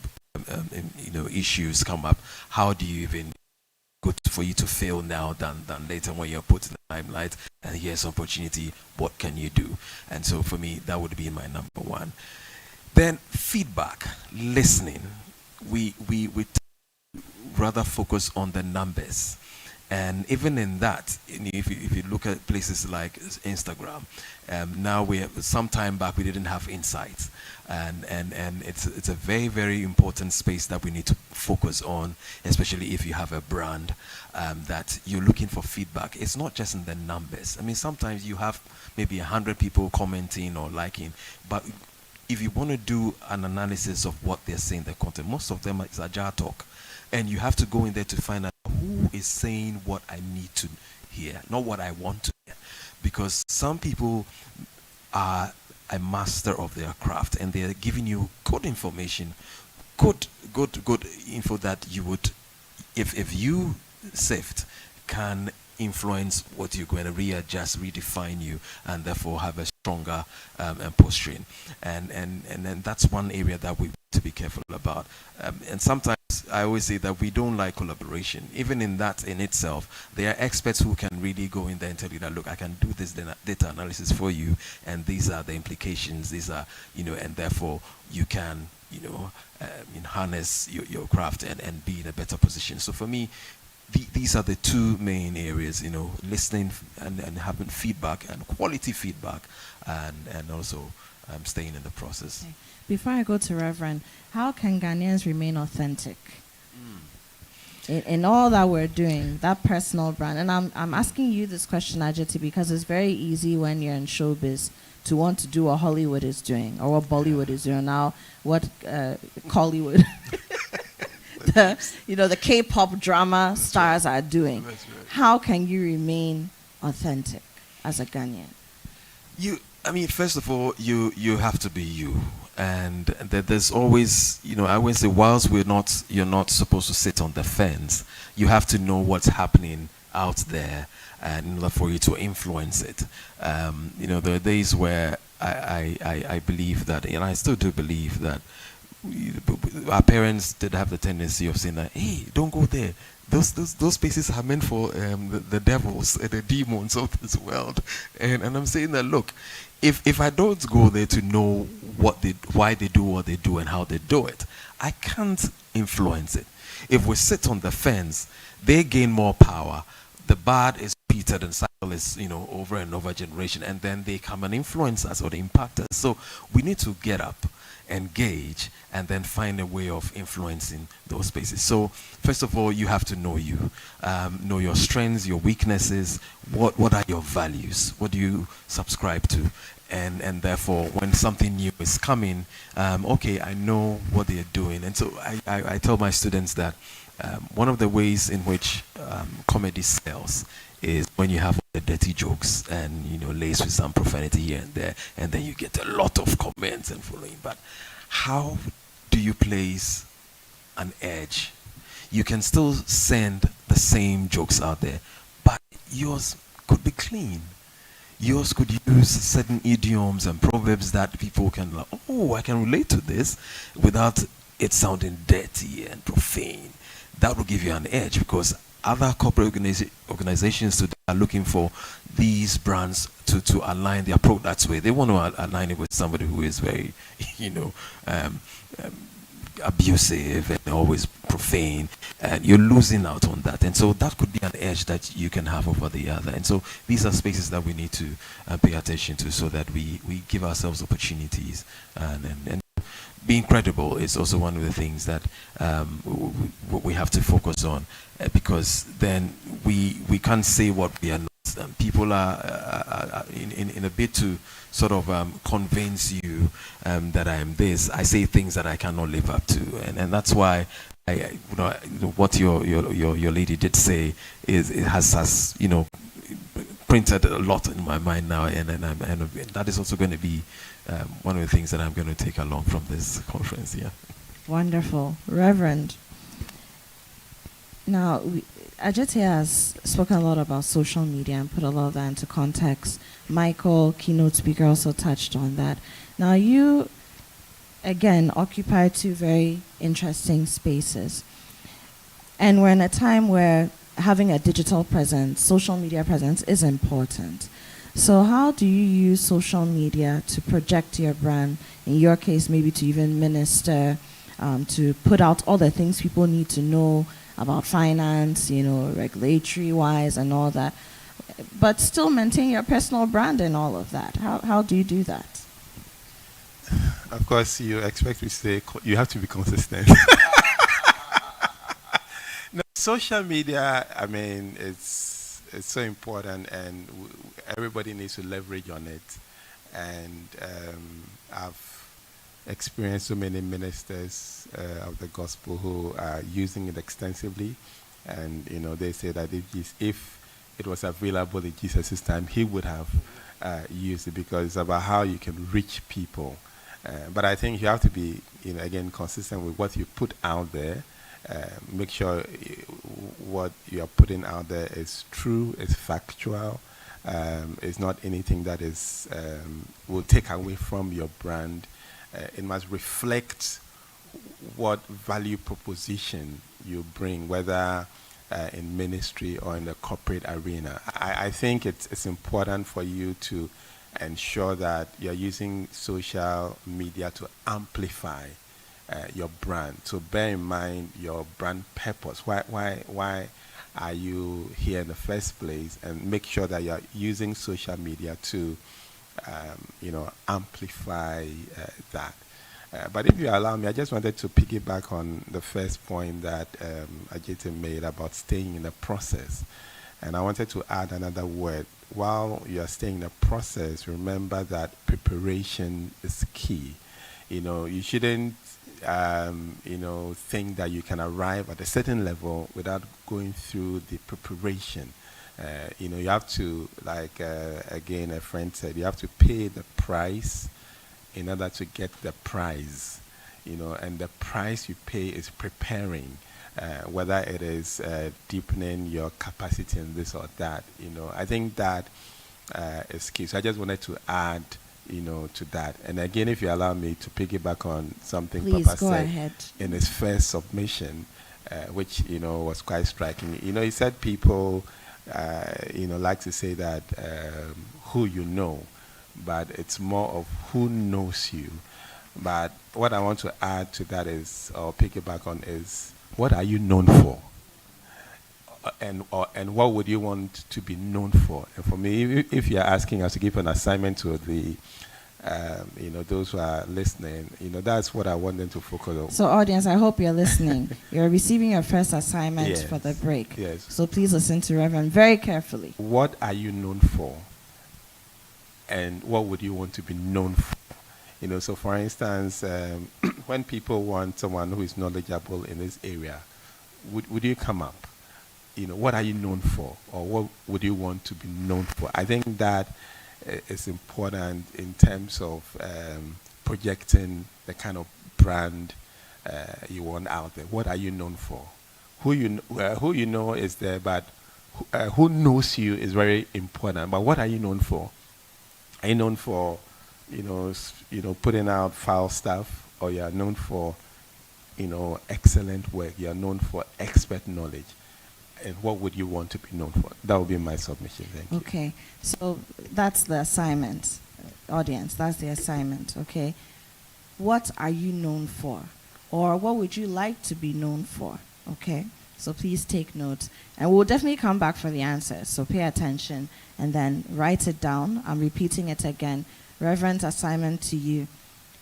issues come up, how do you even good for you to fail now than later when you're put in the limelight and here's an opportunity, what can you do? And so for me, that would be my number one. Then feedback, listening. We rather focus on the numbers. And even in that, if you look at places like Instagram, now some time back we didn't have insights, and it's a very, very important space that we need to focus on, especially if you have a brand that you're looking for feedback. It's not just in the numbers. I mean, sometimes you have maybe 100 people commenting or liking, but if you want to do an analysis of what they're saying, the content, most of them is agile talk. And you have to go in there to find out who is saying what I need to hear, not what I want to hear. Because some people are a master of their craft and they're giving you good information, good info that you would, if you sift, can influence what you're going to readjust, redefine you, and therefore have a stronger posturing. And then that's one area that we need to be careful about. And sometimes I always say that we don't like collaboration. Even in that in itself, there are experts who can really go in there and tell you that, look, I can do this data analysis for you, and these are the implications, these are, and therefore you can, harness your craft and be in a better position. So for me, these are the two main areas, listening and having feedback and quality feedback, and also staying in the process. Okay. Before I go to Reverend, how can Ghanaians remain authentic in all that we're doing, that personal brand? And I'm asking you this question, Ajiti, because it's very easy when you're in showbiz to want to do what Hollywood is doing or what Bollywood is doing now, what Collywood. The K-pop drama stars are doing. That's right. How can you remain authentic as a Ghanaian? First of all, you have to be you, and there's always, I always say, whilst you're not supposed to sit on the fence. You have to know what's happening out there, and in order for you to influence it. There are days where I believe that, and I still do believe that. Our parents did have the tendency of saying that, hey, don't go there. Those spaces are meant for the devils, the demons of this world. And I'm saying that, look, if I don't go there to know why they do what they do and how they do it, I can't influence it. If we sit on the fence, they gain more power. The bad is repeated and cycle is, over and over generation, and then they come and influence us or they impact us. So we need to get up, engage, and then find a way of influencing those spaces. So first of all, you have to know you, know your strengths, your weaknesses, what are your values, what do you subscribe to, and therefore when something new is coming, okay, I know what they're doing. And so I tell my students that one of the ways in which comedy sells is when you have the dirty jokes and laced with some profanity here and there, and then you get a lot of comments and following. But how do you place an edge? You can still send the same jokes out there, but yours could be clean. Yours could use certain idioms and proverbs that people can like, oh, I can relate to this, without it sounding dirty and profane. That will give you an edge, because other corporate organizations today are looking for these brands to align their products with. They want to align it with somebody who is very, abusive and always profane, and you're losing out on that. And so that could be an edge that you can have over the other. And so these are spaces that we need to pay attention to, so that we give ourselves opportunities, and being credible is also one of the things that we have to focus on, because then we can't say what we are not. People are in a bit to sort of convince you that I am this. I say things that I cannot live up to, and that's why what your lady did say is, it has printed a lot in my mind now, and that is also going to be one of the things that I'm going to take along from this conference. Yeah. Wonderful. Reverend, now Ajete has spoken a lot about social media and put a lot of that into context. Michael, keynote speaker, also touched on that. Now you again, occupy two very interesting spaces. And we're in a time where having a digital presence, social media presence, is important. So how do you use social media to project your brand? In your case, maybe to even minister, to put out all the things people need to know about finance, regulatory-wise and all that, but still maintain your personal brand and all of that. How do you do that? Of course, you expect me to say you have to be consistent. No, social media, I mean, it's so important, and everybody needs to leverage on it. And I've experienced so many ministers of the gospel who are using it extensively, and they say that if it was available in Jesus' time, he would have used it, because it's about how you can reach people. But I think you have to be, again, consistent with what you put out there. Make sure what you are putting out there is true, is factual, it's not anything that is will take away from your brand. It must reflect what value proposition you bring, whether in ministry or in the corporate arena. I think it's important for you to ensure that you're using social media to amplify your brand. So bear in mind your brand purpose. Why are you here in the first place? And make sure that you're using social media to amplify that. But if you allow me, I just wanted to piggyback on the first point that Ajita made about staying in the process. And I wanted to add another word. While you are staying in the process, remember that preparation is key. You shouldn't, think that you can arrive at a certain level without going through the preparation. You have to, like, again, a friend said, you have to pay the price in order to get the prize. And the price you pay is preparing. Whether it is deepening your capacity in this or that, I think that is key. So I just wanted to add, to that. And again, if you allow me to piggyback on something Please Papa go said ahead. in his first submission, which was quite striking. He said people, like to say that who you know, but it's more of who knows you. But what I want to add to that is, or piggyback on, is, what are you known for? And what would you want to be known for? And for me, if you're asking us to give an assignment to the, those who are listening, that's what I want them to focus on. So audience, I hope you're listening. You're receiving your first assignment for the break. Yes. So please listen to Reverend very carefully. What are you known for? And what would you want to be known for? So for instance, when people want someone who is knowledgeable in this area, would you come up? What are you known for? Or what would you want to be known for? I think that is important in terms of projecting the kind of brand you want out there. What are you known for? Who you know is there, but who knows you is very important. But what are you known for? Are you known for putting out foul stuff, or you are known for, excellent work? You are known for expert knowledge. And what would you want to be known for? That would be my submission. Thank you. Okay, so that's the assignment, audience. That's the assignment. Okay, what are you known for, or what would you like to be known for? Okay, so please take note, and we'll definitely come back for the answers. So pay attention and then write it down. I'm repeating it again. Reverend, assignment to you.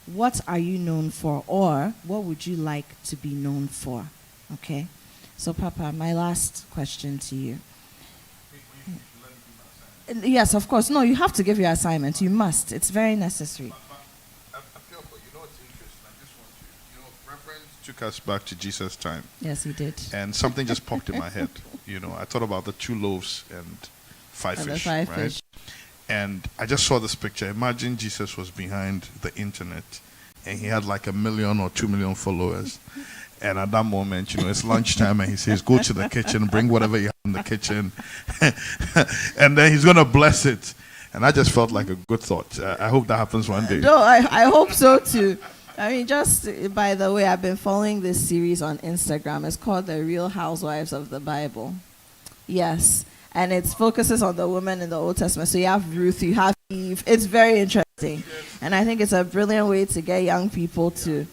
What are you known for, or what would you like to be known for? Okay? So, Papa, my last question to you. Yes, of course. No, you have to give your assignment. You must. It's very necessary. I feel, but what's interesting? I just want to, Reverend took us back to Jesus' time. Yes, he did. And something just popped in my head. I thought about the 2 loaves and 5 And the fish. 5 right? fish. And I just saw this picture. Imagine Jesus was behind the internet, and he had like 1 million or 2 million followers. And at that moment, it's lunchtime, and he says, go to the kitchen, bring whatever you have in the kitchen. And then he's going to bless it. And I just felt like a good thought. I hope that happens one day. No, I hope so too. I mean, just by the way, I've been following this series on Instagram. It's called The Real Housewives of the Bible. Yes. And it focuses on the women in the Old Testament. So you have Ruth, you have Eve. It's very interesting. And I think it's a brilliant way to get young people to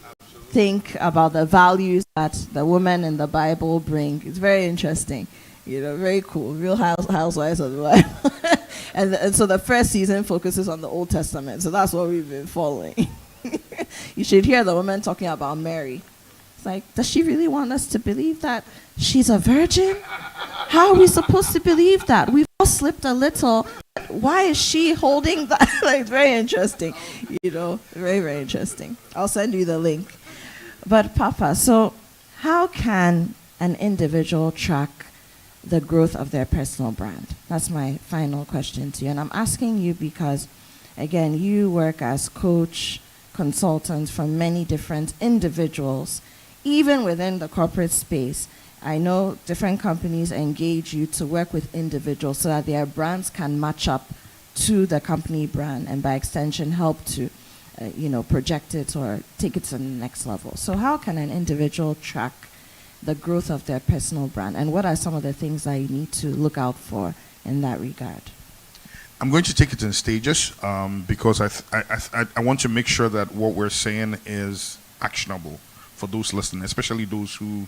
think about the values that the women in the Bible bring. It's very interesting. Very cool. Real Housewives of the Bible. and so the first season focuses on the Old Testament. So that's what we've been following. You should hear the woman talking about Mary. It's like, does she really want us to believe that she's a virgin? How are we supposed to believe that? We've all slipped a little. Why is she holding that? Like, very interesting. Very, very interesting. I'll send you the link. But Papa, so how can an individual track the growth of their personal brand? That's my final question to you. And I'm asking you because, again, you work as coach, consultant for many different individuals, even within the corporate space. I know different companies engage you to work with individuals so that their brands can match up to the company brand and by extension help to project it or take it to the next level. So how can an individual track the growth of their personal brand, and what are some of the things that you need to look out for in that regard? I'm going to take it in stages because I want to make sure that what we're saying is actionable for those listening, especially those who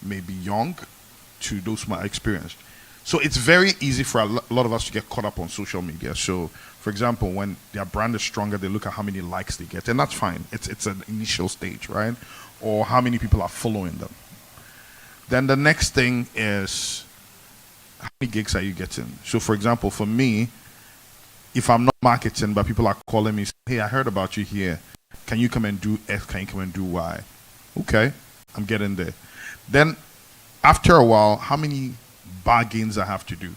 may be young to those who are experienced. So it's very easy for a lot of us to get caught up on social media. So, for example, when their brand is stronger, they look at how many likes they get, and that's fine. It's an initial stage, right? Or how many people are following them. Then the next thing is how many gigs are you getting? So, for example, for me, if I'm not marketing, but people are calling me, hey, I heard about you here. Can you come and do X? Can you come and do Y? Okay, I'm getting there. Then, after a while, how many bargains I have to do?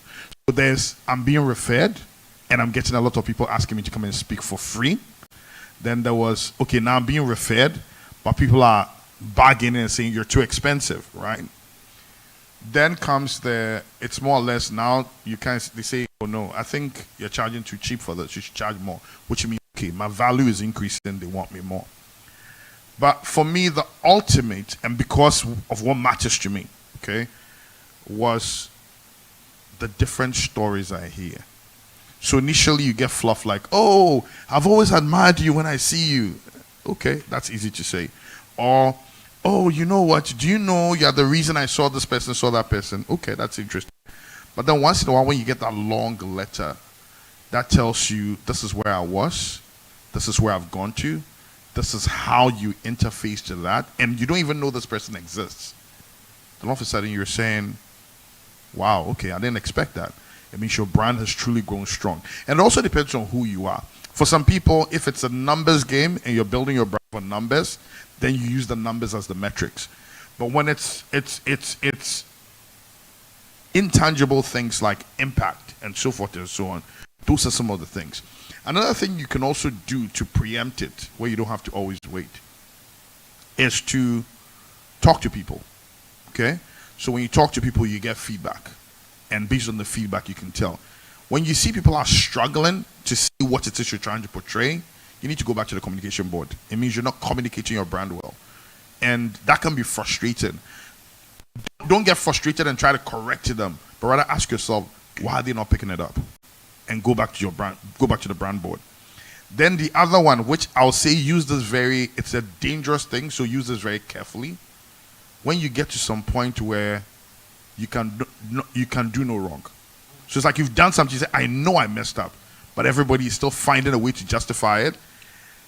So I'm being referred, and I'm getting a lot of people asking me to come and speak for free. Then there was, okay, now I'm being referred, but people are bargaining and saying you're too expensive, right? Then comes it's more or less now they say, oh no, I think you're charging too cheap for this, you should charge more, which means, okay, my value is increasing, they want me more. But for me, the ultimate, and because of what matters to me, okay, was the different stories I hear. So initially you get fluff like, oh, I've always admired you when I see you. Okay, that's easy to say. Or, oh, you know what? Do you know you're the reason I saw this person, saw that person? Okay, that's interesting. But then once in a while, when you get that long letter that tells you this is where I was, this is where I've gone to, this is how you interface to that, and you don't even know this person exists, then all of a sudden you're saying, wow, okay, I didn't expect that. It means your brand has truly grown strong. And it also depends on who you are. For some people, if it's a numbers game and you're building your brand for numbers, then you use the numbers as the metrics. But when it's intangible things like impact and so forth and so on, those are some of the things. Another thing you can also do to preempt it, where you don't have to always wait, is to talk to people. Okay? So when you talk to people, you get feedback. And based on the feedback, you can tell. When you see people are struggling to see what it is you're trying to portray, you need to go back to the communication board. It means you're not communicating your brand well. And that can be frustrating. Don't get frustrated and try to correct them, but rather ask yourself, why are they not picking it up? And go back to your brand, go back to the brand board. Then the other one, which I'll say it's a dangerous thing, so use this very carefully. When you get to some point where you can do no wrong. So it's like you've done something, you say, I know I messed up, but everybody is still finding a way to justify it.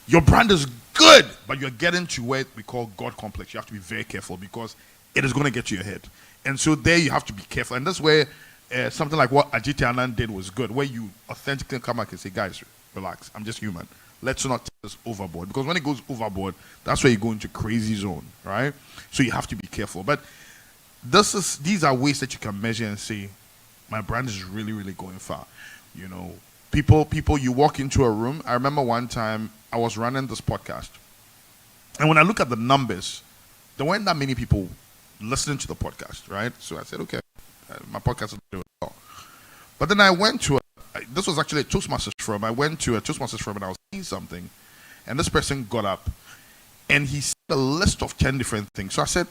Your brand is good, but you're getting to what we call God complex. You have to be very careful because it is going to get to your head. And so there you have to be careful. And that's where something like what Ajit Anand did was good, where you authentically come back and say, guys, relax, I'm just human. Let's not take this overboard. Because when it goes overboard, that's where you go into crazy zone, right? So you have to be careful. But these are ways that you can measure and say, my brand is really, really going far. You know, people, you walk into a room. I remember one time I was running this podcast. And when I look at the numbers, there weren't that many people listening to the podcast, right? So I said, okay, my podcast is doing well. But then I went to this was actually a Toastmasters forum. I went to a Toastmasters forum and I was saying something. And this person got up and he said a list of 10 different things. So I said,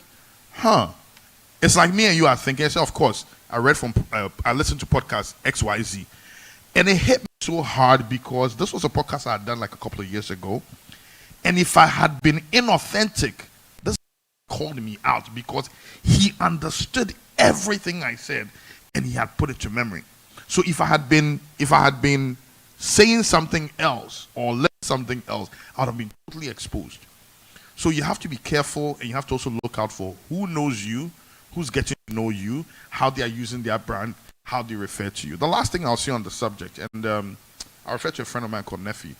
it's like me and you are thinking. I said, of course, I listened to podcast XYZ, and it hit me so hard because this was a podcast I had done like a couple of years ago, and if I had been inauthentic, this called me out because he understood everything I said and he had put it to memory. So if I had been saying something else or learning something else, I would have been totally exposed. So you have to be careful, and you have to also look out for who knows you, who's getting to know you, how they are using their brand, how they refer to you. The last thing I'll say on the subject, and I refer to a friend of mine called Neffy.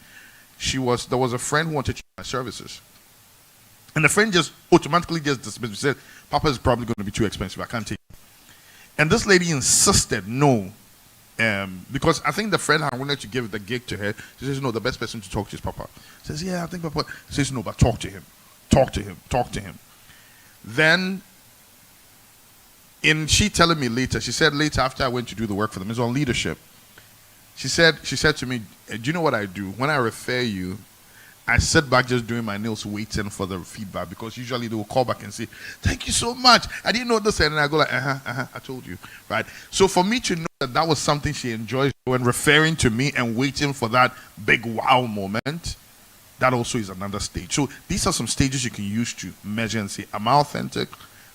There was a friend who wanted to use my services. And the friend just automatically just dismissed me, said, Papa is probably going to be too expensive, I can't take it. And this lady insisted, no. Because I think the friend I wanted to give the gig to her. She says, no, the best person to talk to is Papa. She says, yeah, I think Papa. She says, no, but talk to him. Talk to him. Talk to him. Then, she telling me later, she said later after I went to do the work for them, it's on leadership. She said to me, do you know what I do? When I refer you, I sit back just doing my nails waiting for the feedback, because usually they will call back and say, thank you so much. I didn't know this. And I go like, I told you. Right? So for me to know that was something she enjoys when referring to me and waiting for that big wow moment, that also is another stage. So these are some stages you can use to measure and say, am I authentic?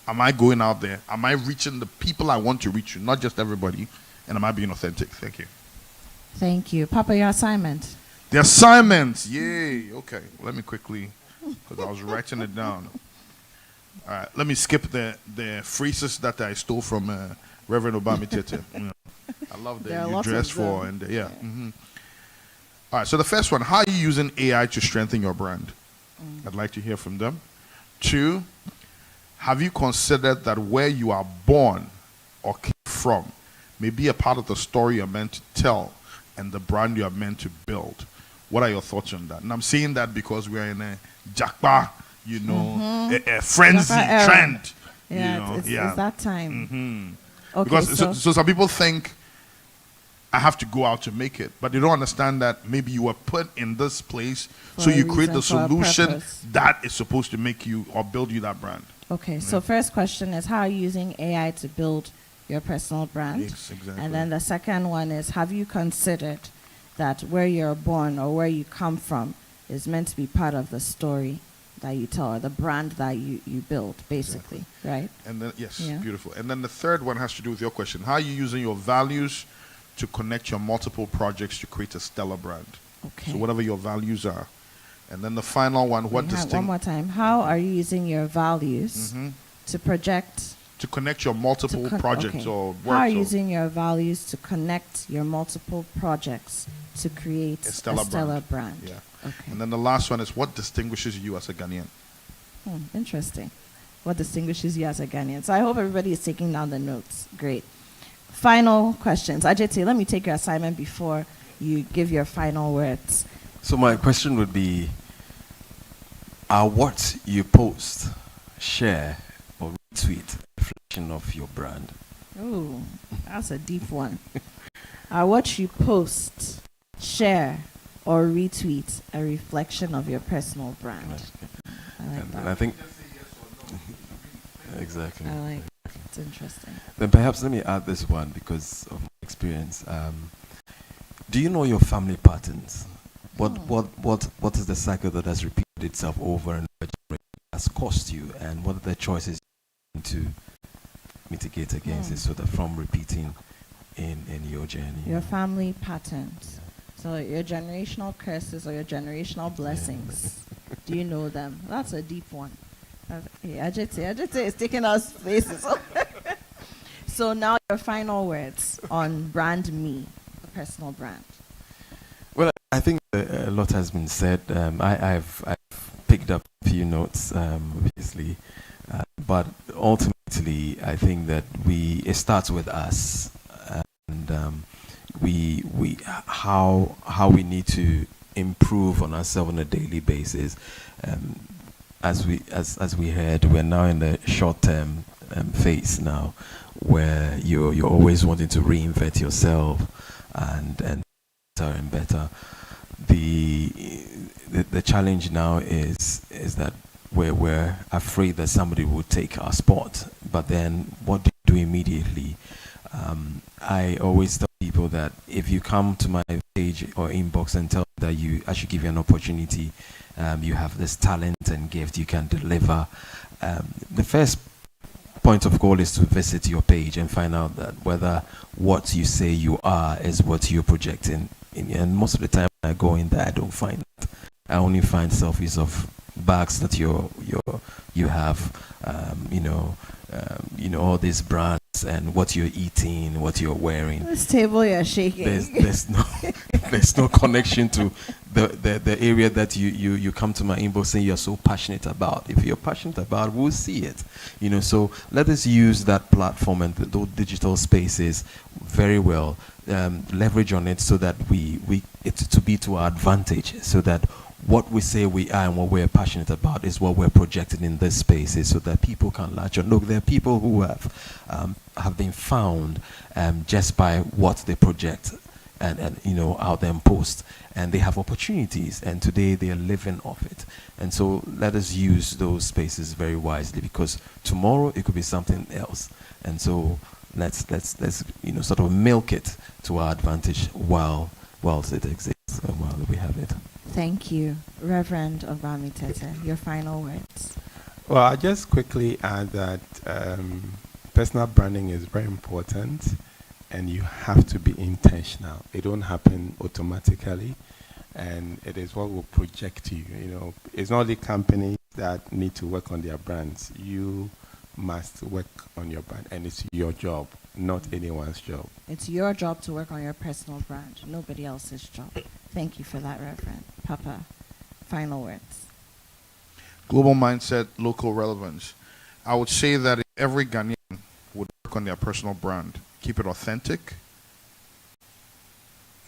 Am I going out there? Am I reaching the people I want to reach, not just everybody? And am I being authentic? Thank you. Thank you. Papa, your assignment. The assignments. Yay. Okay. Let me quickly, because I was writing it down. All right. Let me skip the phrases that I stole from Reverend Obama Tete. I love the you dress for. And yeah. Mm-hmm. All right. So the first one, how are you using AI to strengthen your brand? I'd like to hear from them. 2, have you considered that where you are born or came from may be a part of the story you're meant to tell and the brand you are meant to build? What are your thoughts on that? And I'm saying that because we're in a Jakpa, a frenzy trend. Yeah, it's that time. Mm-hmm. Okay, because so some people think I have to go out to make it, but they don't understand that maybe you were put in this place, so you create the solution that is supposed to make you or build you that brand. Okay, so first question is, how are you using AI to build your personal brand? Yes, exactly. And then the second one is, have you considered that where you're born or where you come from is meant to be part of the story that you tell, or the brand that you build, basically, right? And then, yes, beautiful. And then the third one has to do with your question. How are you using your values to connect your multiple projects to create a stellar brand? Okay. So whatever your values are. And then the final one, one more time. How are you using your values to project... to connect your multiple projects or work? How are you using your values to connect your multiple projects to create a stellar brand? Yeah. Okay. And then the last one is, what distinguishes you as a Ghanaian? Interesting. What distinguishes you as a Ghanaian? So I hope everybody is taking down the notes. Great. Final questions. Ajete, let me take your assignment before you give your final words. So my question would be, are what you post, share, or retweet a reflection of your brand? Oh, that's a deep one. Are what you post, share, or retweet a reflection of your personal brand? I like that. And I think exactly. I like it. It's interesting. Then perhaps let me add this one because of my experience. Do you know your family patterns? What is the cycle that has repeated itself over and over, has cost you, and what are the choices to mitigate against it so that from repeating in your journey? Your family patterns. So your generational curses or your generational blessings. Do you know them? That's a deep one. Ajete is taking us places. So now your final words on brand me, the personal brand. Well, I think a lot has been said. I've picked up a few notes, obviously, but ultimately, I think that it starts with us, and how we need to improve on ourselves on a daily basis. As we heard, we're now in the short-term phase now, where you're always wanting to reinvent yourself and better and better. The challenge now is that we're afraid that somebody will take our spot. But then what do you do immediately? I always tell people that if you come to my page or inbox and tell me that I should give you an opportunity, you have this talent and gift, you can deliver. The first point of call is to visit your page and find out that whether what you say you are is what you're projecting. And most of the time when I go in there, I don't find that. I only find selfies of bags that you have, all these brands and what you're eating, what you're wearing. This table you're shaking. There's no there's no connection to the area that you come to my inbox saying you're so passionate about. If you're passionate about, we'll see it. So let us use that platform and those digital spaces very well. Leverage on it so that it's to be to our advantage, so that what we say we are and what we're passionate about is what we're projecting in this spaces, so that people can latch on. Look, there are people who have been found just by what they project and out there and post, and they have opportunities, and today they are living off it. And so let us use those spaces very wisely, because tomorrow it could be something else. And so let's sort of milk it to our advantage whilst it exists and while we have it. Thank you. Reverend Obami Tete, your final words. Well, I'll just quickly add that personal branding is very important, and you have to be intentional. It don't happen automatically, and it is what will project you. It's not the companies that need to work on their brands. You must work on your brand, and it's your job, not anyone's job. It's your job to work on your personal brand, nobody else's job. Thank you for that, Reverend. Papa, final words. Global mindset, local relevance. I would say that if every Ghanaian would work on their personal brand, keep it authentic,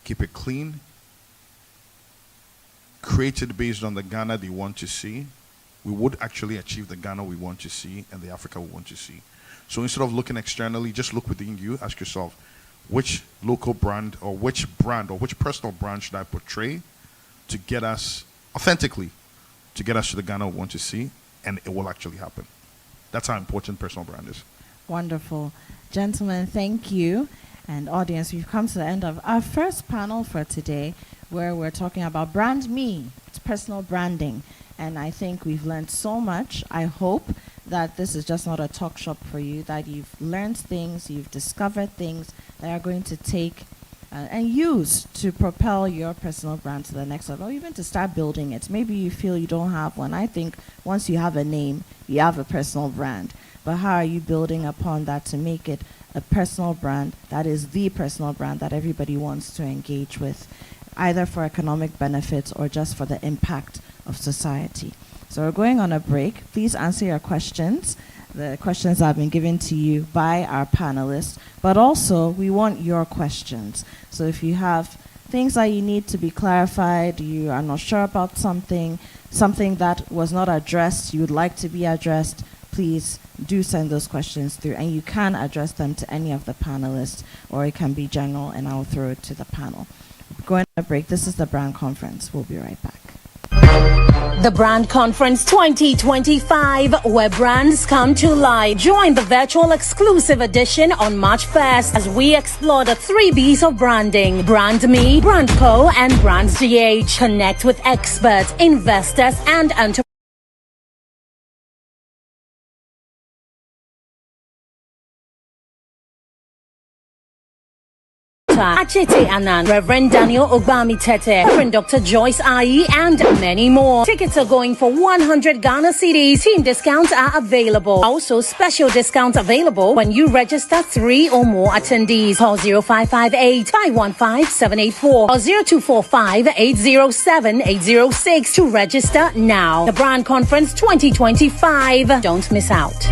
keep it clean, create it based on the Ghana they want to see, we would actually achieve the Ghana we want to see and the Africa we want to see. So instead of looking externally, just look within you. Ask yourself, which local brand or which personal brand should I portray to get us authentically, to get us to the Ghana we want to see, and it will actually happen. That's how important personal brand is. Wonderful. Gentlemen, thank you. And audience, we've come to the end of our first panel for today, where we're talking about Brand Me. It's personal branding. And I think we've learned so much. I hope that this is just not a talk shop for you, that you've learned things, you've discovered things that are going to take and use to propel your personal brand to the next level, or even to start building it. Maybe you feel you don't have one. I think once you have a name, you have a personal brand. But how are you building upon that to make it a personal brand that is the personal brand that everybody wants to engage with, either for economic benefits or just for the impact of society? So we're going on a break. Please answer your questions. The questions that have been given to you by our panelists, but also we want your questions. So if you have things that you need to be clarified, you are not sure about something that was not addressed, you would like to be addressed, please do send those questions through, and you can address them to any of the panelists, or it can be general and I'll throw it to the panel. Going on a break. This is the Brand Conference. We'll be right back. The Brand Conference 2025, where brands come to life. Join the virtual exclusive edition on March 1st as we explore the 3 B's of branding: Brand Me, Brand Co, and Brand GH. Connect with experts, investors, and entrepreneurs. Achete Anand, Reverend Daniel Ogbami Tete, Reverend Dr. Joyce Ayi, and many more. Tickets are going for 100 Ghana cedis. Team discounts are available. Also, special discounts available when you register 3 or more attendees. Call 0558 515 784 or 0245 807 806 to register now. The Brand Conference 2025. Don't miss out.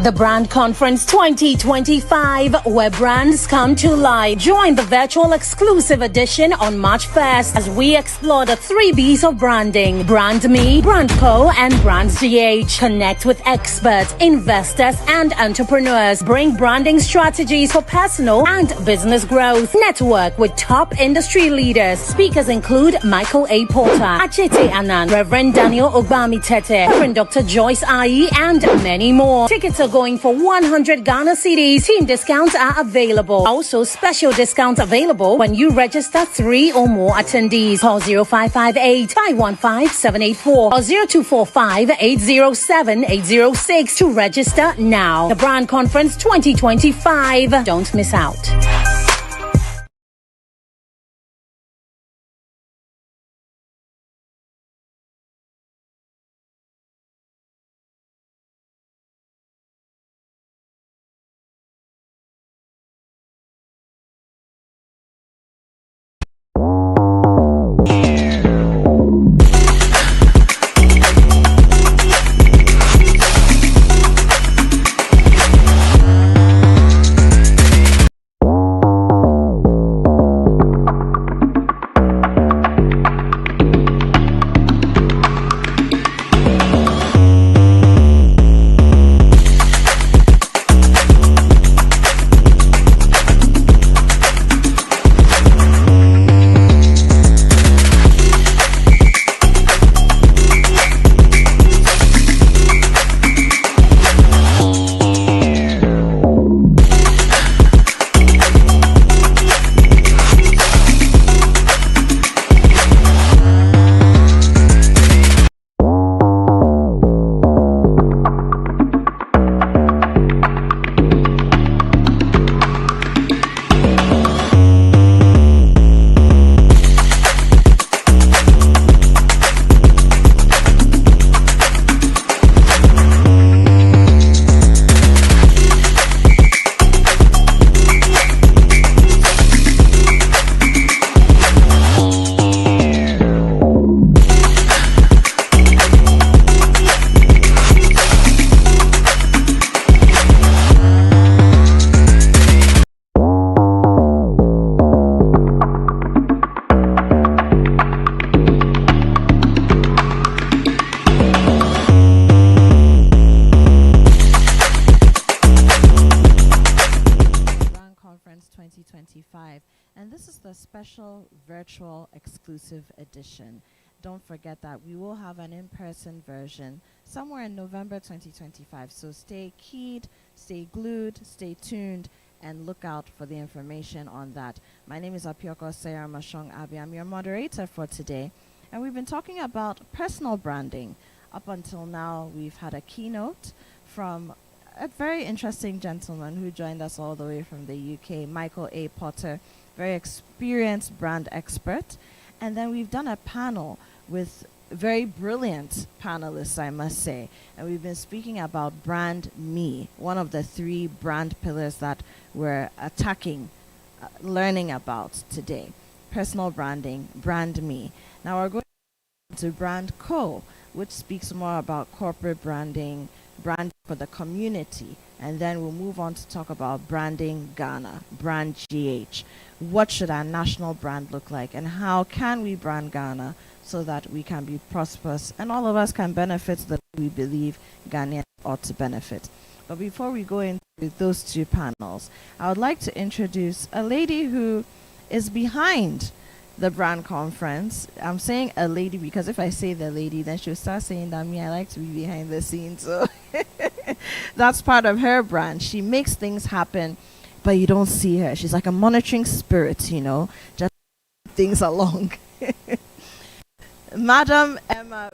The Brand Conference 2025, where brands come to life. Join the virtual exclusive edition on March 1st as we explore the 3 B's of branding: Brand Me, Brand Co, and Brands GH. Connect with experts, investors, and entrepreneurs. Bring branding strategies for personal and business growth. Network with top industry leaders. Speakers include Michael A. Porter, Achete Anand, Reverend Daniel Ogbami Tete, Reverend Dr. Joyce Ayi, and many more. Tickets are going for 100 Ghana cedis. Team discounts are available. Also, special discounts available when you register 3 or more attendees. Call 0558 515 784 or 0245 807 806 to register now. The Brand Conference 2025. Don't miss out. And this is the special virtual exclusive edition. Don't forget that we will have an in-person version somewhere in November 2025. So stay keyed, stay glued, stay tuned, and look out for the information on that. My name is Apioko Sayar Mashong Abi. I'm your moderator for today. And we've been talking about personal branding. Up until now, we've had a keynote from a very interesting gentleman who joined us all the way from the UK, Michael A. Potter, very experienced brand expert. And then we've done a panel with very brilliant panelists, I must say. And we've been speaking about Brand Me, one of the 3 brand pillars that we're attacking, learning about today. Personal branding, Brand Me. Now we're going to Brand Co, which speaks more about corporate branding, brand for the community, and then we'll move on to talk about branding Ghana, Brand GH. What should our national brand look like, and how can we brand Ghana so that we can be prosperous and all of us can benefit that we believe Ghanaians ought to benefit. But before we go into those 2 panels, I would like to introduce a lady who is behind the brand conference. I'm saying a lady because if I say the lady, then she'll start saying that I like to be behind the scenes. So that's part of her brand. She makes things happen, but you don't see her. She's like a monitoring spirit, just things along. Madam Emma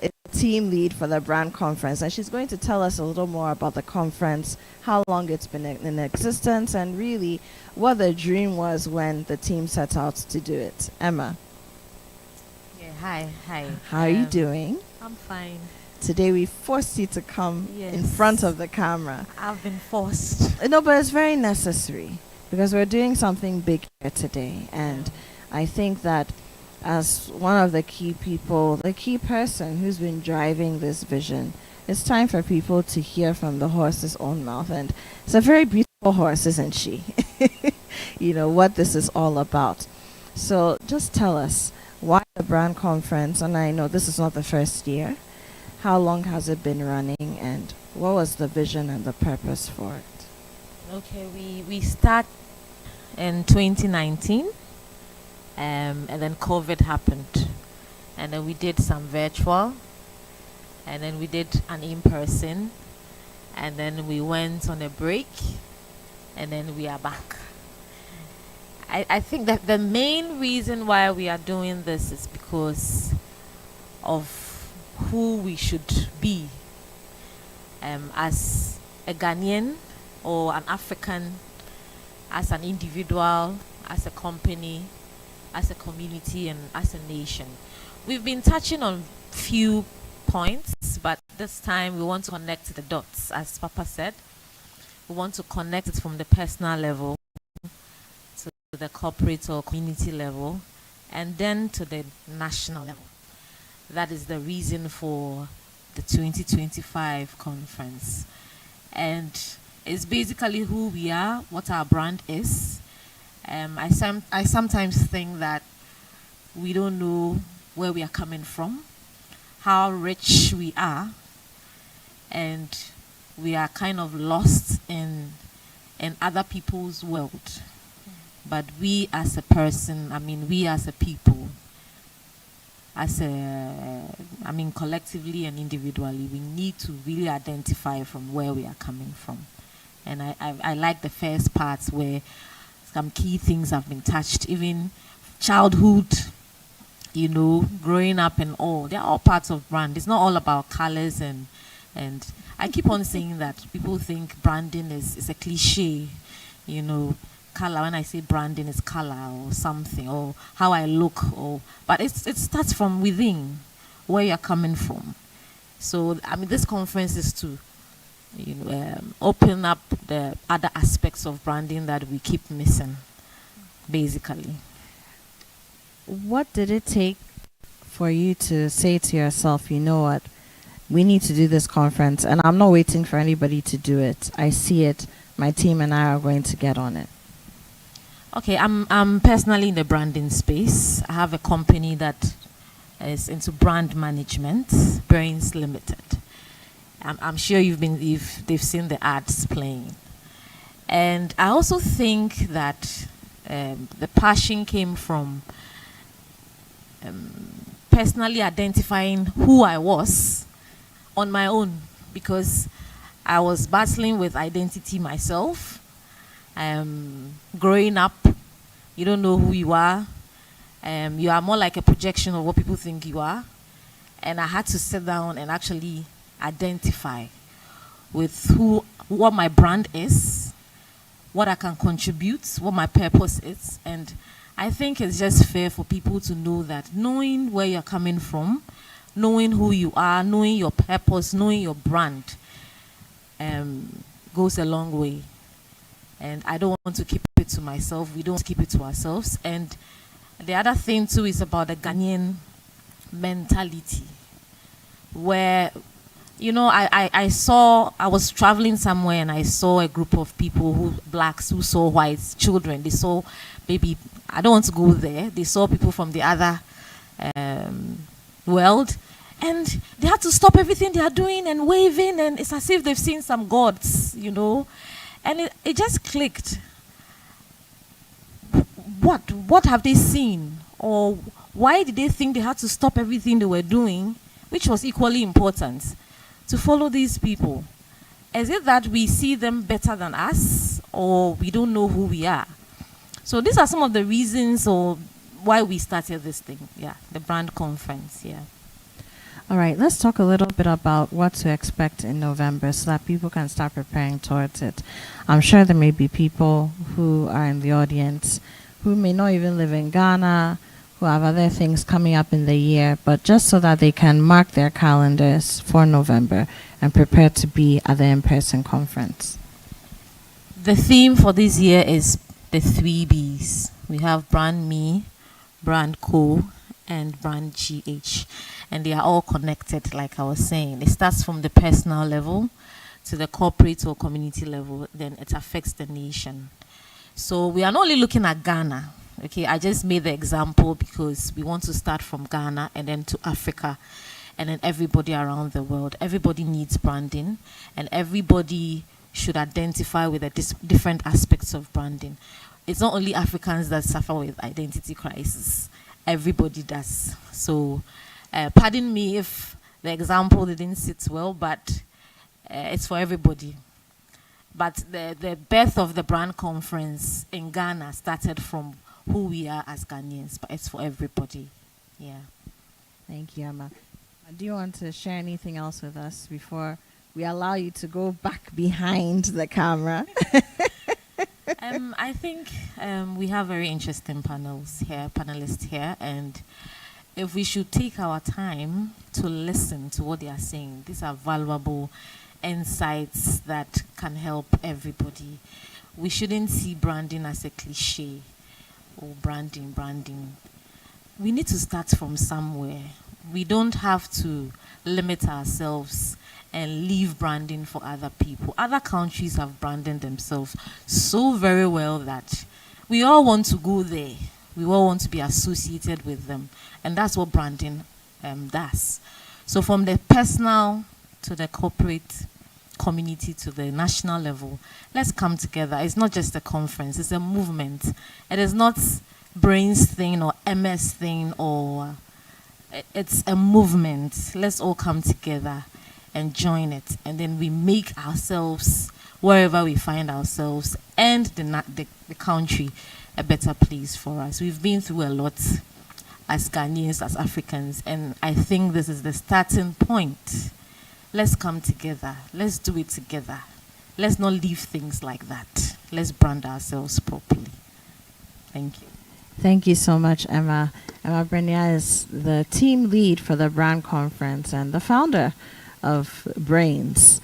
is team lead for the brand conference, and she's going to tell us a little more about the conference, how long it's been in existence, and really what the dream was when the team set out to do it. Emma. Yeah, hi. How are you doing? I'm fine. Today we forced you to come in front of the camera. I've been forced. No, but it's very necessary because we're doing something big here today, and I think that as one of the key people, the key person who's been driving this vision, it's time for people to hear from the horse's own mouth. And it's a very beautiful horse, isn't she? You know, what this is all about. So just tell us, why the brand conference? And I know this is not the first year. How long has it been running, and what was the vision and the purpose for it? Okay, we start in 2019, and then COVID happened, and then we did some virtual, and then we did an in-person, and then we went on a break, and then we are back. I think that the main reason why we are doing this is because of who we should be as a Ghanaian or an African, as an individual, as a company, as a community, and as a nation. We've been touching on few points, but this time we want to connect the dots, as Papa said. We want to connect it from the personal level to the corporate or community level, and then to the national level. That is the reason for the 2025 conference. And it's basically who we are, what our brand is. I sometimes think that we don't know where we are coming from, how rich we are, and we are kind of lost in other people's world. But we as a person, we as a people, collectively and individually, we need to really identify from where we are coming from. And I like the first parts where some key things have been touched, even childhood, growing up and all. They're all parts of brand. It's not all about colors and I keep on saying that people think branding is a cliche, color. When I say branding, is color or something, or how I look, but it starts from within, where you're coming from. So this conference is to open up the other aspects of branding that we keep missing, basically. What did it take for you to say to yourself, you know what, we need to do this conference, and I'm not waiting for anybody to do it. I see it. My team and I are going to get on it. Okay, I'm personally in the branding space. I have a company that is into brand management, Brains Limited. I'm sure they've seen the ads playing. And I also think that the passion came from personally identifying who I was on my own, because I was battling with identity myself. Growing up, you don't know who you are. You are more like a projection of what people think you are. And I had to sit down and actually identify with what my brand is, what I can contribute, what my purpose is. And I think it's just fair for people to know that knowing where you're coming from, knowing who you are, knowing your purpose, knowing your brand goes a long way. And I don't want to keep it to myself. We don't keep it to ourselves. And the other thing too is about the Ghanaian mentality, where I was traveling somewhere and I saw a group of people blacks who saw whites, children. They saw maybe, I don't want to go there. They saw people from the other world, and they had to stop everything they are doing and waving, and it's as if they've seen some gods, And it just clicked. What have they seen? Or why did they think they had to stop everything they were doing, which was equally important, to follow these people? Is it that we see them better than us, or we don't know who we are? So these are some of the reasons or why we started this thing, the brand conference, All right, let's talk a little bit about what to expect in November so that people can start preparing towards it. I'm sure there may be people who are in the audience who may not even live in Ghana, who have other things coming up in the year, but just so that they can mark their calendars for November and prepare to be at the in-person conference. The theme for this year is the 3 Bs. We have Brand Me, Brand Co, and Brand GH. and they are all connected, like I was saying. It starts from the personal level to the corporate or community level, then it affects the nation. So we are not only looking at Ghana. Okay, I just made the example because we want to start from Ghana and then to Africa and then everybody around the world. Everybody needs branding, and everybody should identify with the different aspects of branding. It's not only Africans that suffer with identity crisis. Everybody does. So pardon me if the example didn't sit well, but it's for everybody. But the birth of the brand conference in Ghana started from who we are as Ghanaians, but it's for everybody. Yeah. Thank you, Emma. Do you want to share anything else with us before we allow you to go back behind the camera? I think we have very interesting panelists here, and if we should take our time to listen to what they are saying, these are valuable insights that can help everybody. We shouldn't see branding as a cliche. Or branding. We need to start from somewhere. We don't have to limit ourselves and leave branding for other people. Other countries have branded themselves so very well that we all want to go there. We all want to be associated with them. And that's what branding does. So from the personal to the corporate community to the national level, let's come together. It's not just a conference, it's a movement. It is not Brain's thing or MS thing, or it's a movement. Let's all come together and join it, and then we make ourselves, wherever we find ourselves, and the country a better place for us. We've been through a lot as Ghanaians, as Africans, and I think this is the starting point. Let's come together. Let's do it together. Let's not leave things like that. Let's brand ourselves properly. Thank you. Thank you so much, Emma. Emma Brenia is the team lead for the brand conference and the founder of Brains.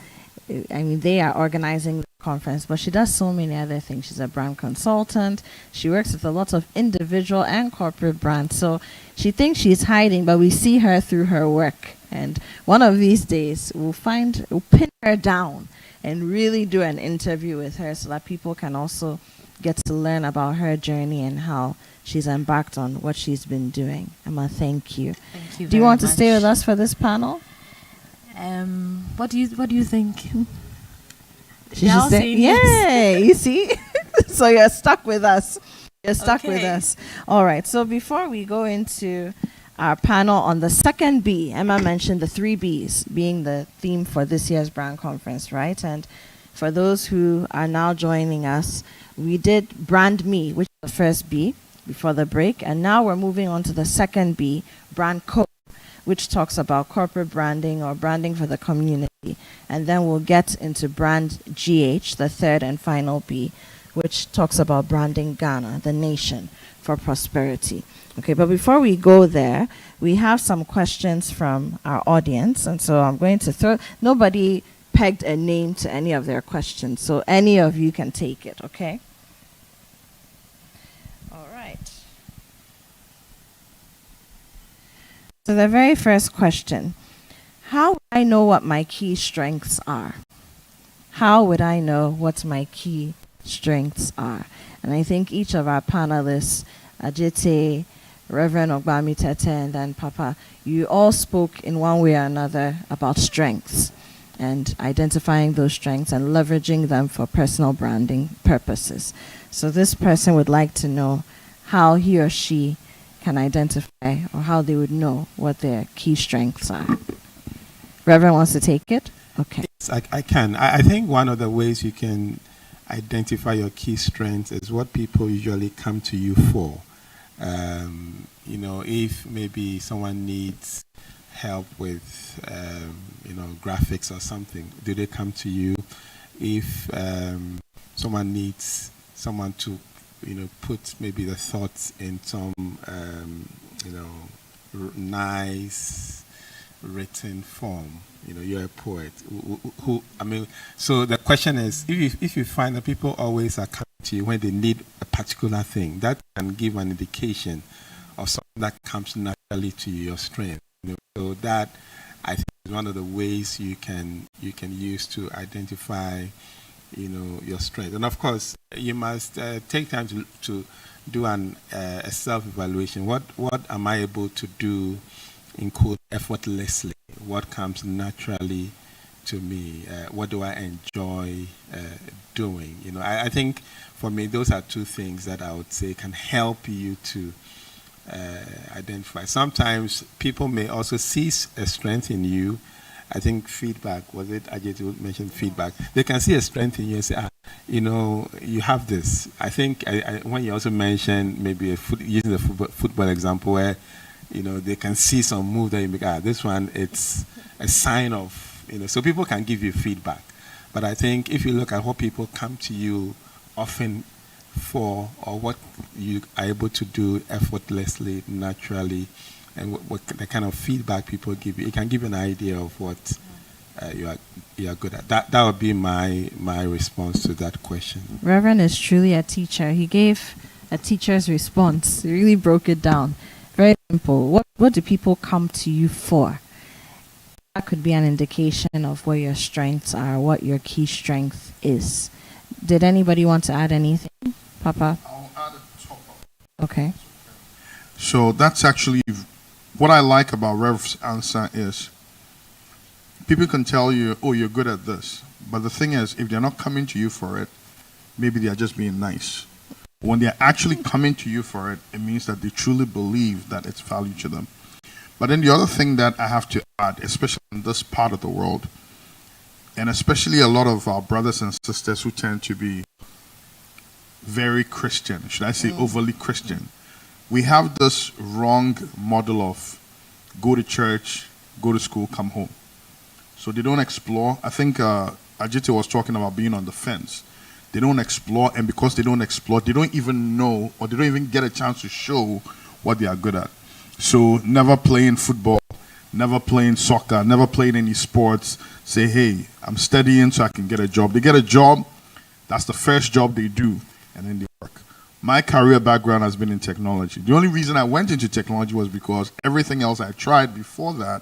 I mean, they are organizing the conference, but she does so many other things. She's a brand consultant. She works with a lot of individual and corporate brands. So she thinks she's hiding, but we see her through her work. And one of these days, we'll pin her down and really do an interview with her so that people can also get to learn about her journey and how she's embarked on what she's been doing. Emma, thank you. Thank you. Do you want to stay with us for this panel? What do you think? She should say, yeah, you see? So you're stuck with us. You're stuck with us. All right. So before we go into our panel on the second B, Emma mentioned the 3 Bs being the theme for this year's brand conference, right? And for those who are now joining us, we did Brand Me, which is the first B before the break. And now we're moving on to the second B, Brand Co, which talks about corporate branding or branding for the community. And then we'll get into Brand GH, the third and final B, which talks about branding Ghana, the nation, for prosperity. Okay, but before we go there, we have some questions from our audience. And so I'm going to nobody pegged a name to any of their questions, so any of you can take it, okay? All right. So the very first question, how would I know what my key strengths are? How would I know what my key strengths are? And I think each of our panelists, Ajite, Reverend Ogbami Tete, and then Papa, you all spoke in one way or another about strengths and identifying those strengths and leveraging them for personal branding purposes. So this person would like to know how he or she can identify or how they would know what their key strengths are. Reverend wants to take it? Okay. Yes, I can. I think one of the ways you can identify your key strengths is what people usually come to you for. If maybe someone needs help with, graphics or something, do they come to you? If someone needs someone to, put maybe the thoughts in some, nice written form, you're a poet. So the question is, if you find that people always are coming to you when they need a particular thing, that can give an indication of something that comes naturally to your strength. So that, I think, is one of the ways you can use to identify, your strength. And of course, you must take time to do a self-evaluation. What am I able to do in code effortlessly? What comes naturally to me? What do I enjoy doing? I think for me, those are two things that I would say can help you to identify. Sometimes people may also see a strength in you. I think feedback, was it Ajay who mentioned feedback? They can see a strength in you and say, you have this. I think when you also mentioned maybe using the football example where, they can see some move that you make, this one, it's a sign of, so people can give you feedback. But I think if you look at what people come to you often for, or what you are able to do effortlessly, naturally, and what the kind of feedback people give you, it can give you an idea of what you are good at. That would be my response to that question. Reverend is truly a teacher. He gave a teacher's response. He really broke it down. Very simple. What do people come to you for? That could be an indication of where your strengths are, what your key strength is. Did anybody want to add anything, Papa? I'll add a top up. Okay. So that's actually what I like about Rev's answer is people can tell you, oh, you're good at this. But the thing is, if they're not coming to you for it, maybe they're just being nice. When they're actually coming to you for it, it means that they truly believe that it's value to them. But then the other thing that I have to add, especially in this part of the world, and especially a lot of our brothers and sisters who tend to be very Christian, should I say overly Christian, we have this wrong model of go to church, go to school, come home. So they don't explore. I think Ajit was talking about being on the fence. They don't explore, and because they don't explore, they don't even know, or they don't even get a chance to show what they are good at. So never playing football, never playing soccer, never playing any sports. Say, hey, I'm studying so I can get a job. They get a job, that's the first job they do, and then they work. My career background has been in technology. The only reason I went into technology was because everything else I tried before that,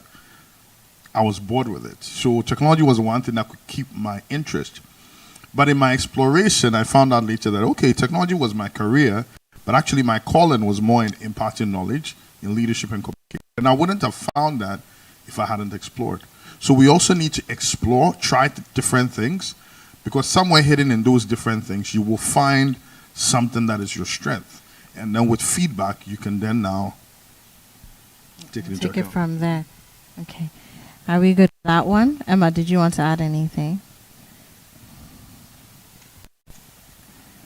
I was bored with it. So technology was one thing that could keep my interest. But in my exploration, I found out later that, okay, technology was my career, but actually my calling was more in imparting knowledge, in leadership and communication. And I wouldn't have found that if I hadn't explored. So we also need to explore, try different things, because somewhere hidden in those different things, you will find something that is your strength. And then with feedback, you can then now take it into account. Take it from there. Okay. Are we good with that one? Emma, did you want to add anything?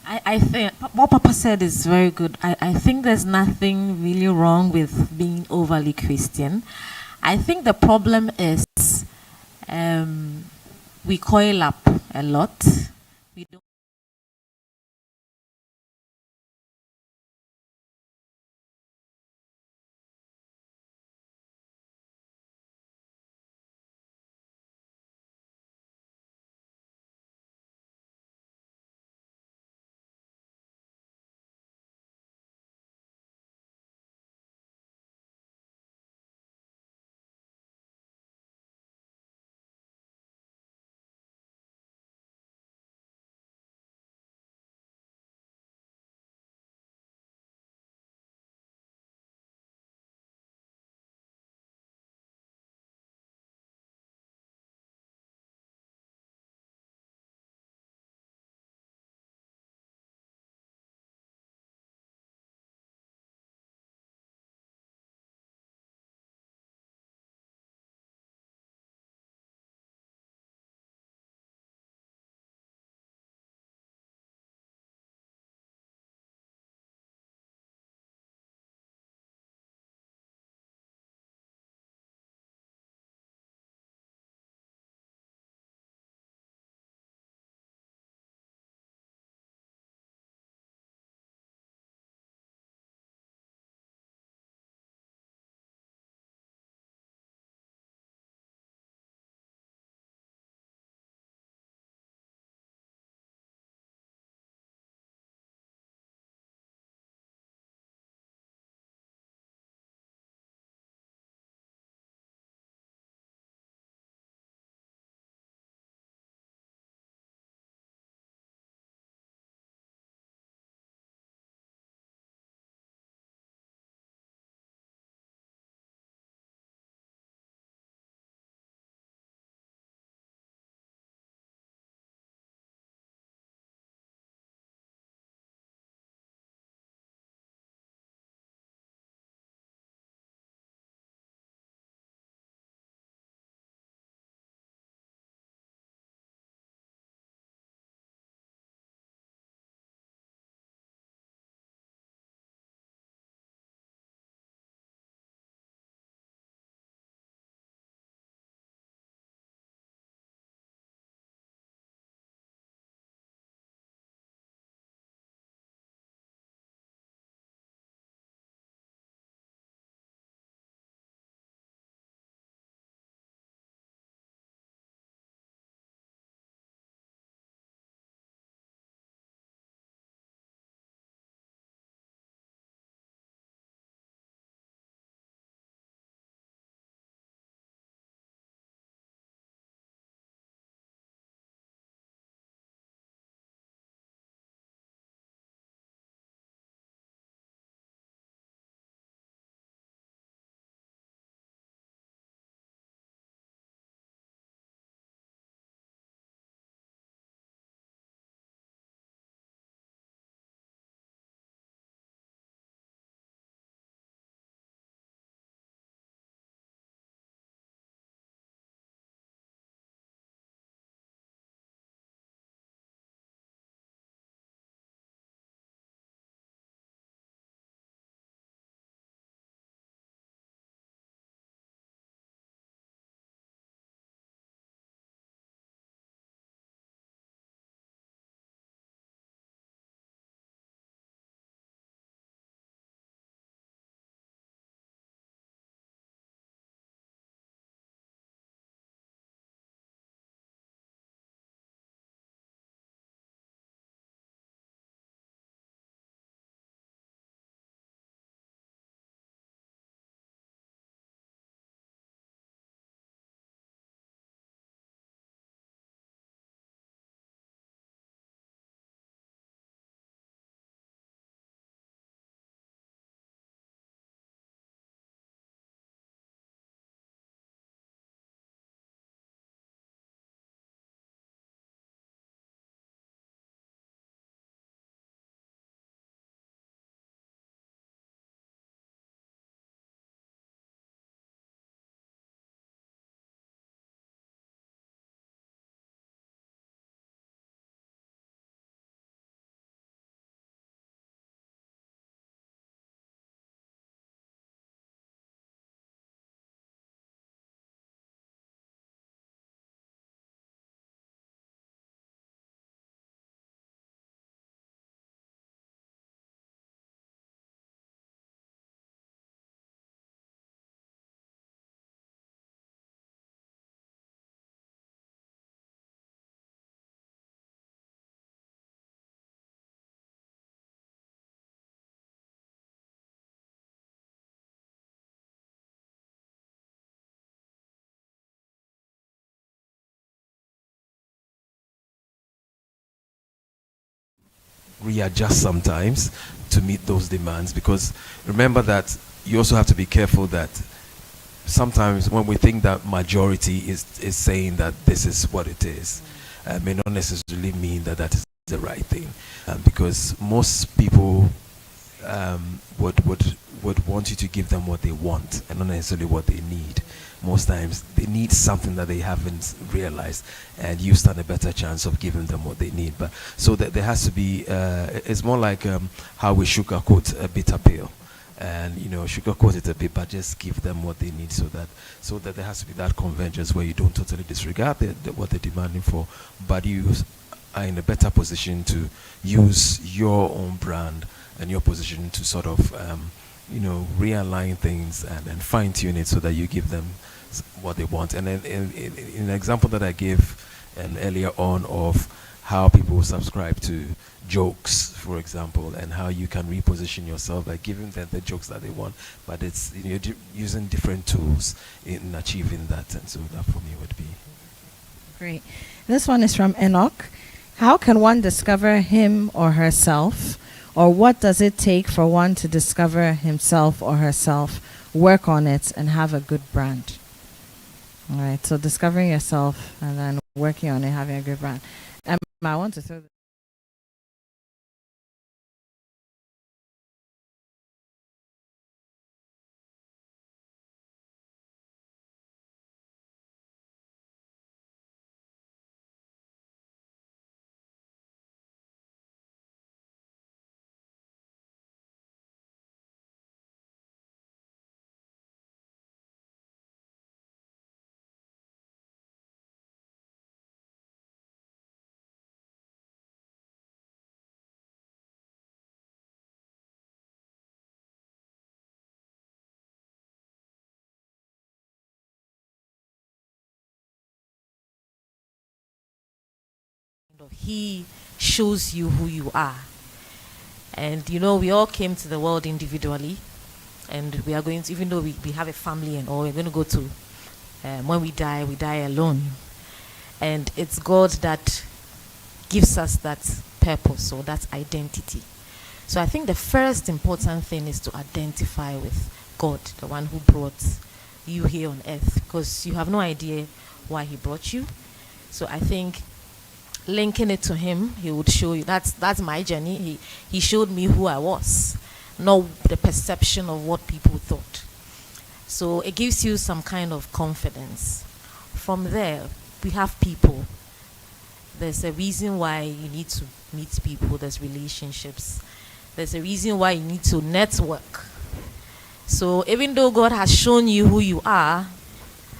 I think what Papa said is very good. I think there's nothing really wrong with being overly Christian. I think the problem is we coil up a lot. We don't readjust sometimes to meet those demands, because remember that you also have to be careful that sometimes when we think that majority is saying that this is what it is, may not necessarily mean that that is the right thing, because most people would want you to give them what they want and not necessarily what they need. Most times they need something that they haven't realized, and you stand a better chance of giving them what they need. But so that there has to be, it's more like how we sugarcoat a bitter pill, and sugarcoat it a bit, but just give them what they need, so that there has to be that convergence where you don't totally disregard what they're demanding for, but you are in a better position to use your own brand and your position to sort of realign things and fine-tune it so that you give them what they want. And then in an example that I gave earlier on of how people subscribe to jokes, for example, and how you can reposition yourself by giving them the jokes that they want, but it's using different tools in achieving that. And so that for me would be Great. This one is from Enoch. How can one discover him or herself, or what does it take for one to discover himself or herself, work on it, and have a good brand? All right, so discovering yourself and then working on it, having a good brand. I want to throw this. He shows you who you are. And we all came to the world individually, and we are going to, even though we have a family and all, we're going to go to, when we die alone. And it's God that gives us that purpose or that identity. So I think the first important thing is to identify with God, the one who brought you here on earth, because you have no idea why he brought you. So I think linking it to him, he would show you. That's my journey. He showed me who I was, not the perception of what people thought. So it gives you some kind of confidence. From there, we have people. There's a reason why you need to meet people. There's relationships. There's a reason why you need to network. So even though God has shown you who you are,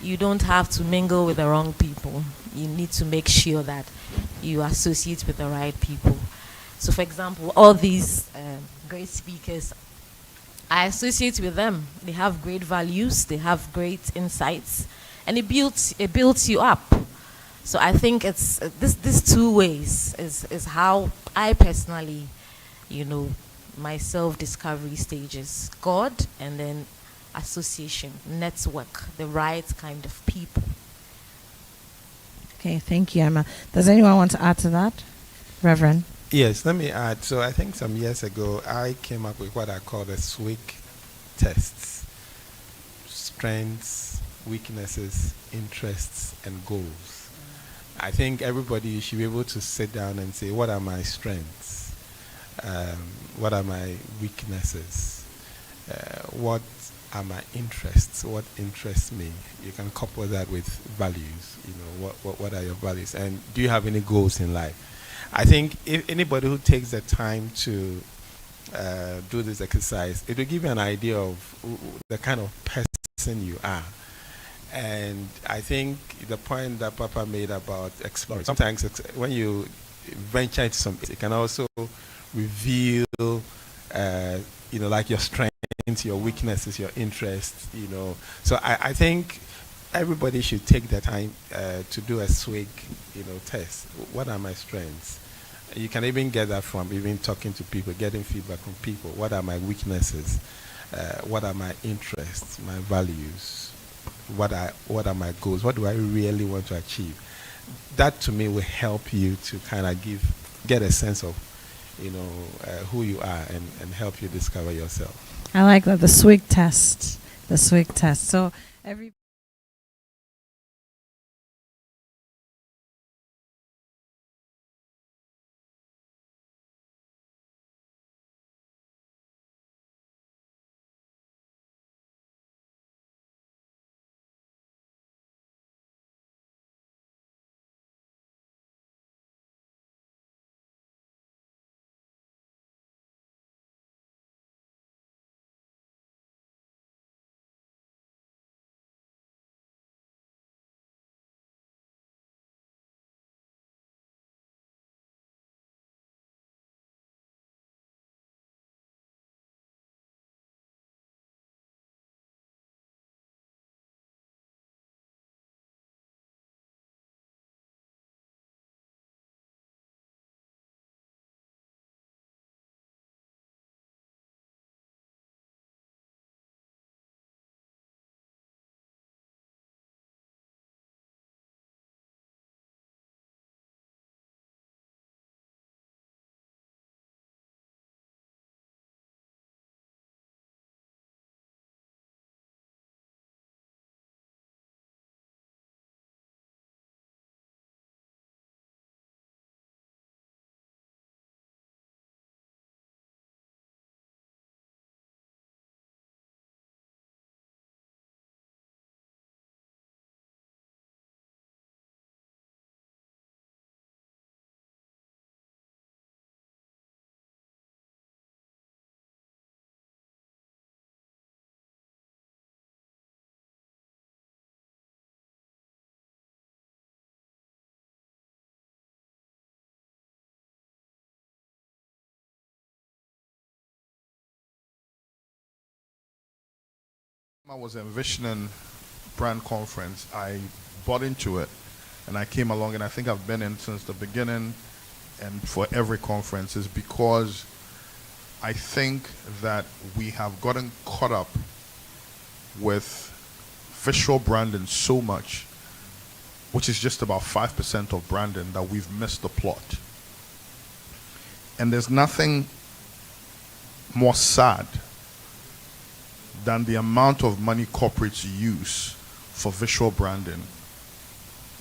you don't have to mingle with the wrong people. You need to make sure that you associate with the right people. So for example, all these great speakers, I associate with them. They have great values, they have great insights, and it builds you up. So I think it's this two ways is how I personally, my self-discovery stages. God, and then association, network, the right kind of people. Okay, thank you, Emma. Does anyone want to add to that? Reverend? Yes, let me add. So I think some years ago, I came up with what I call the SWIG tests: strengths, weaknesses, interests, and goals. I think everybody should be able to sit down and say, what are my strengths? What are my weaknesses? What are my interests? What interests me? You can couple that with values. What are your values? And do you have any goals in life? I think if anybody who takes the time to do this exercise, it will give you an idea of the kind of person you are. And I think the point that Papa made about exploring, sometimes when you venture into something, it can also reveal, like your strengths, your weaknesses, your interests, So I think everybody should take the time to do a SWIG, test. What are my strengths? You can even get that from even talking to people, getting feedback from people. What are my weaknesses? What are my interests, my values? What are my goals? What do I really want to achieve? That to me will help you to kind of get a sense of who you are and help you discover yourself. I like that, the swig test. The swig test. So every I was envisioning brand conference, I bought into it and I came along, and I think I've been in since the beginning and for every conference, is because I think that we have gotten caught up with visual branding so much, which is just about 5% of branding, that we've missed the plot. And there's nothing more sad than the amount of money corporates use for visual branding,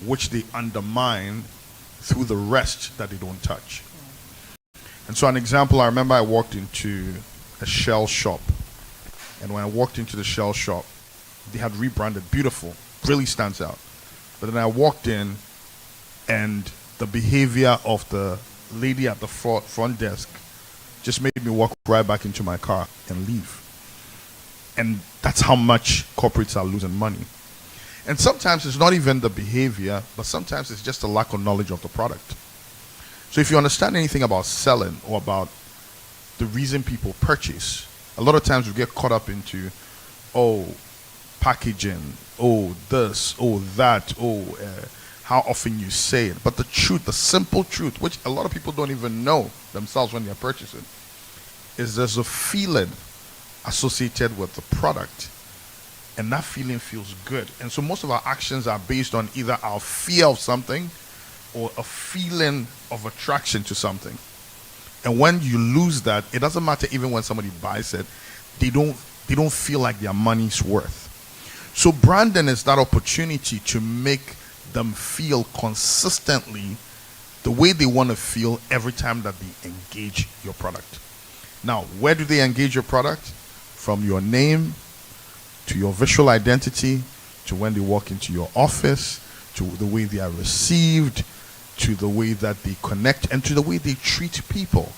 which they undermine through the rest that they don't touch. And so an example, I remember I walked into a Shell shop, and when I walked into the Shell shop, they had rebranded, beautiful, really stands out. But then I walked in, and the behavior of the lady at the front desk just made me walk right back into my car and leave. And that's how much corporates are losing money. And sometimes it's not even the behavior, but sometimes it's just a lack of knowledge of the product. So if you understand anything about selling or about the reason people purchase, a lot of times we get caught up into, packaging, this, that, how often you say it. But the truth, the simple truth, which a lot of people don't even know themselves when they're purchasing, is there's a feeling associated with the product, and that feeling feels good. And so most of our actions are based on either our fear of something or a feeling of attraction to something. And when you lose that, it doesn't matter even when somebody buys it, they don't feel like their money's worth. So branding is that opportunity to make them feel consistently the way they want to feel every time that they engage your product. Now, where do they engage your product? From your name, to your visual identity, to when they walk into your office, to the way they are received, to the way that they connect, and to the way they treat people.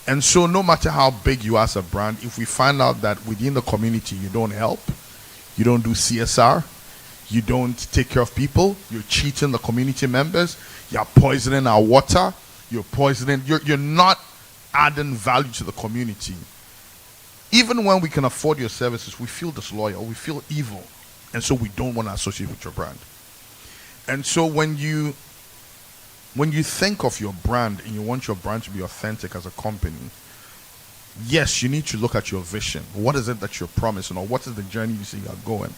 And so no matter how big you are as a brand, if we find out that within the community you don't help, you don't do CSR, you don't take care of people, you're cheating the community members, you're poisoning our water, you're not adding value to the community. Even when we can afford your services, we feel disloyal, we feel evil, and so we don't want to associate with your brand. And so when you think of your brand and you want your brand to be authentic as a company, yes, you need to look at your vision. What is it that you're promising, or what is the journey you say you're going?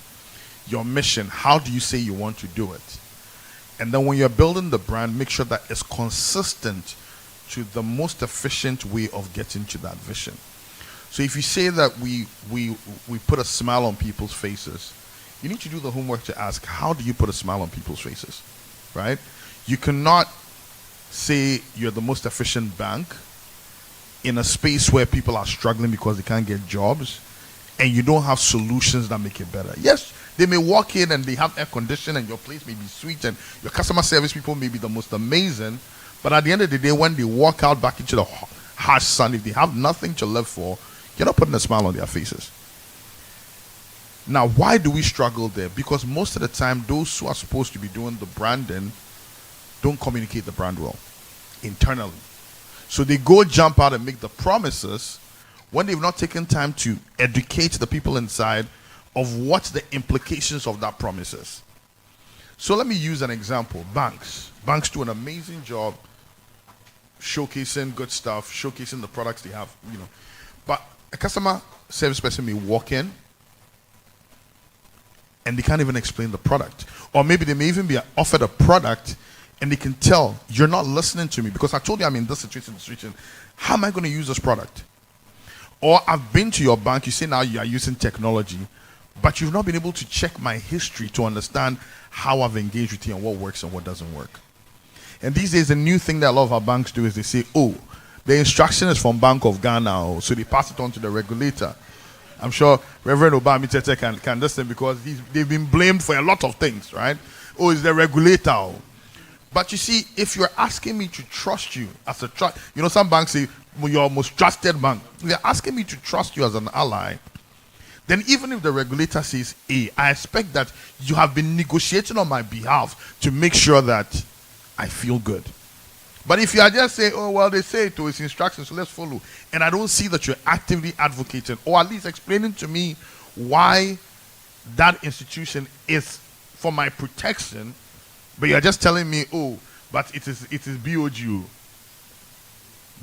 Your mission, how do you say you want to do it? And then when you're building the brand, make sure that it's consistent to the most efficient way of getting to that vision. So if you say that we put a smile on people's faces, you need to do the homework to ask, how do you put a smile on people's faces, right? You cannot say you're the most efficient bank in a space where people are struggling because they can't get jobs, and you don't have solutions that make it better. Yes, they may walk in and they have air conditioning and your place may be sweet and your customer service people may be the most amazing, but at the end of the day, when they walk out back into the harsh sun, if they have nothing to live for, you're not putting a smile on their faces. Now, why do we struggle there? Because most of the time, those who are supposed to be doing the branding don't communicate the brand well internally. So they go jump out and make the promises when they've not taken time to educate the people inside of what the implications of that promise is. So let me use an example. Banks do an amazing job showcasing good stuff, showcasing the products they have, But a customer service person may walk in and they can't even explain the product. Or maybe they may even be offered a product and they can tell, you're not listening to me because I told you I'm in this situation. How am I going to use this product? Or I've been to your bank, you say now you are using technology, but you've not been able to check my history to understand how I've engaged with you and what works and what doesn't work. And these days, the new thing that a lot of our banks do is they say, oh, the instruction is from Bank of Ghana, so they pass it on to the regulator. I'm sure Reverend Obami Tete can listen because they've been blamed for a lot of things, right? Oh, it's the regulator. But you see, if you're asking me to trust you as a trust, some banks say, well, you're most trusted bank. They're asking me to trust you as an ally. Then even if the regulator says A, I expect that you have been negotiating on my behalf to make sure that I feel good. But if you are just saying, oh, well, they say it to its instructions, so let's follow, and I don't see that you're actively advocating or at least explaining to me why that institution is for my protection, but you're just telling me, oh, but it is BOGO,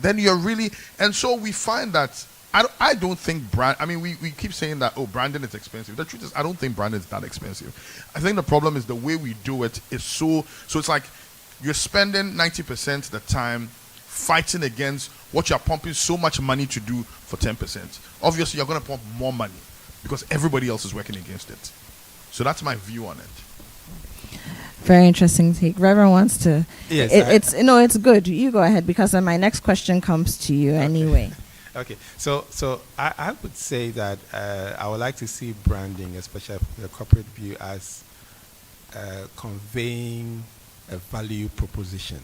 then you're really, and so we find that I don't think we keep saying that, oh, branding is expensive. The truth is, I don't think branding is that expensive. I think the problem is the way we do it is so it's like you're spending 90% of the time fighting against what you're pumping so much money to do for 10%. Obviously, you're going to pump more money because everybody else is working against it. So that's my view on it. Very interesting take. Reverend wants to. Yes, it's good. You go ahead because then my next question comes to you anyway. Okay, so I would say that I would like to see branding, especially the corporate view, as conveying a value proposition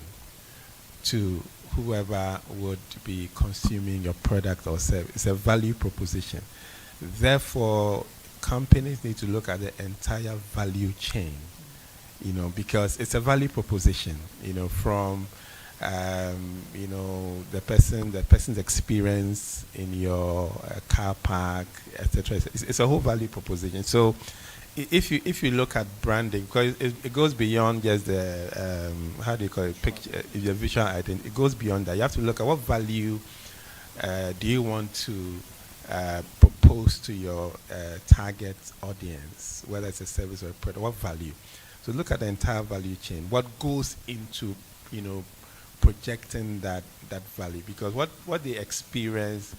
to whoever would be consuming your product or service. It's a value proposition. Therefore, companies need to look at the entire value chain, because it's a value proposition, from the person's experience in your car park, etc. It's a whole value proposition. So if you look at branding, because it goes beyond just the how do you call it, picture, your visual identity. It goes beyond that. You have to look at what value do you want to propose to your target audience, whether it's a service or a product. What value? So look at the entire value chain. What goes into projecting that value, because what they experience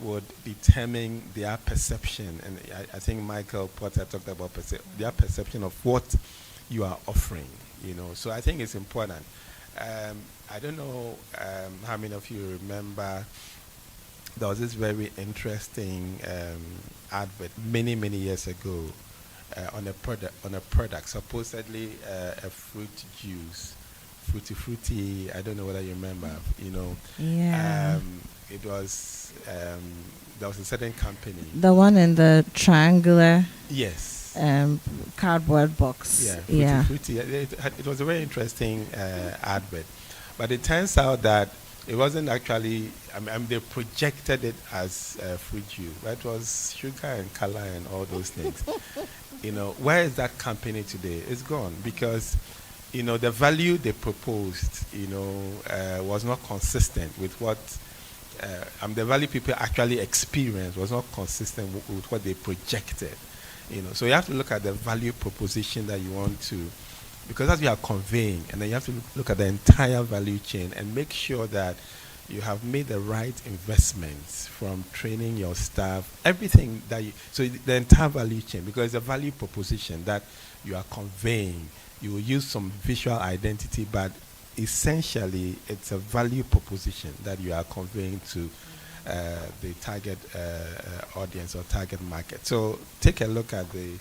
would determine their perception, and I think Michael Potter talked about their perception of what you are offering. So I think it's important. I don't know how many of you remember there was this very interesting advert many years ago on a product, supposedly a fruit juice. Fruity, I don't know whether you remember, Yeah. It was, there was a certain company. The one in the triangular. Yes. Cardboard box. Yeah. Fruity. It was a very interesting advert. But it turns out that it wasn't actually, they projected it as fruit juice. That was sugar and color and all those things. Where is that company today? It's gone because the value they proposed, was not consistent with what the value people actually experienced was not consistent with what they projected. So you have to look at the value proposition that you want to because as you are conveying, and then you have to look at the entire value chain and make sure that you have made the right investments from training your staff, everything that you, so the entire value chain, because it's a value proposition that you are conveying. You will use some visual identity, but essentially it's a value proposition that you are conveying to the target audience or target market. So take a look at the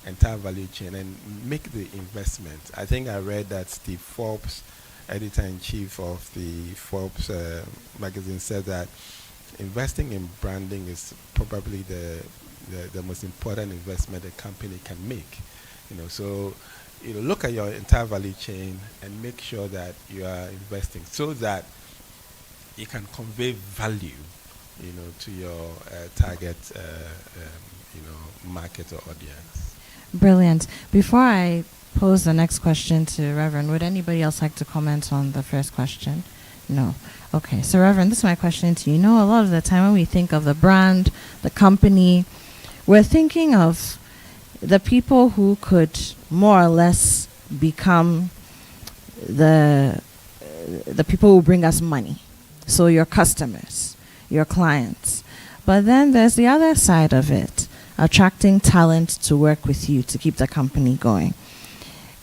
entire value chain and make the investment. I think I read that Steve Forbes, editor-in-chief of the Forbes magazine, said that investing in branding is probably the most important investment a company can make. So look at your entire value chain and make sure that you are investing so that you can convey value, to your target, market or audience. Brilliant. Before I pose the next question to Reverend, would anybody else like to comment on the first question? No. Okay. So Reverend, this is my question to you. A lot of the time when we think of the brand, the company, we're thinking of the people who could more or less become the people who bring us money. So your customers, your clients. But then there's the other side of it, attracting talent to work with you to keep the company going.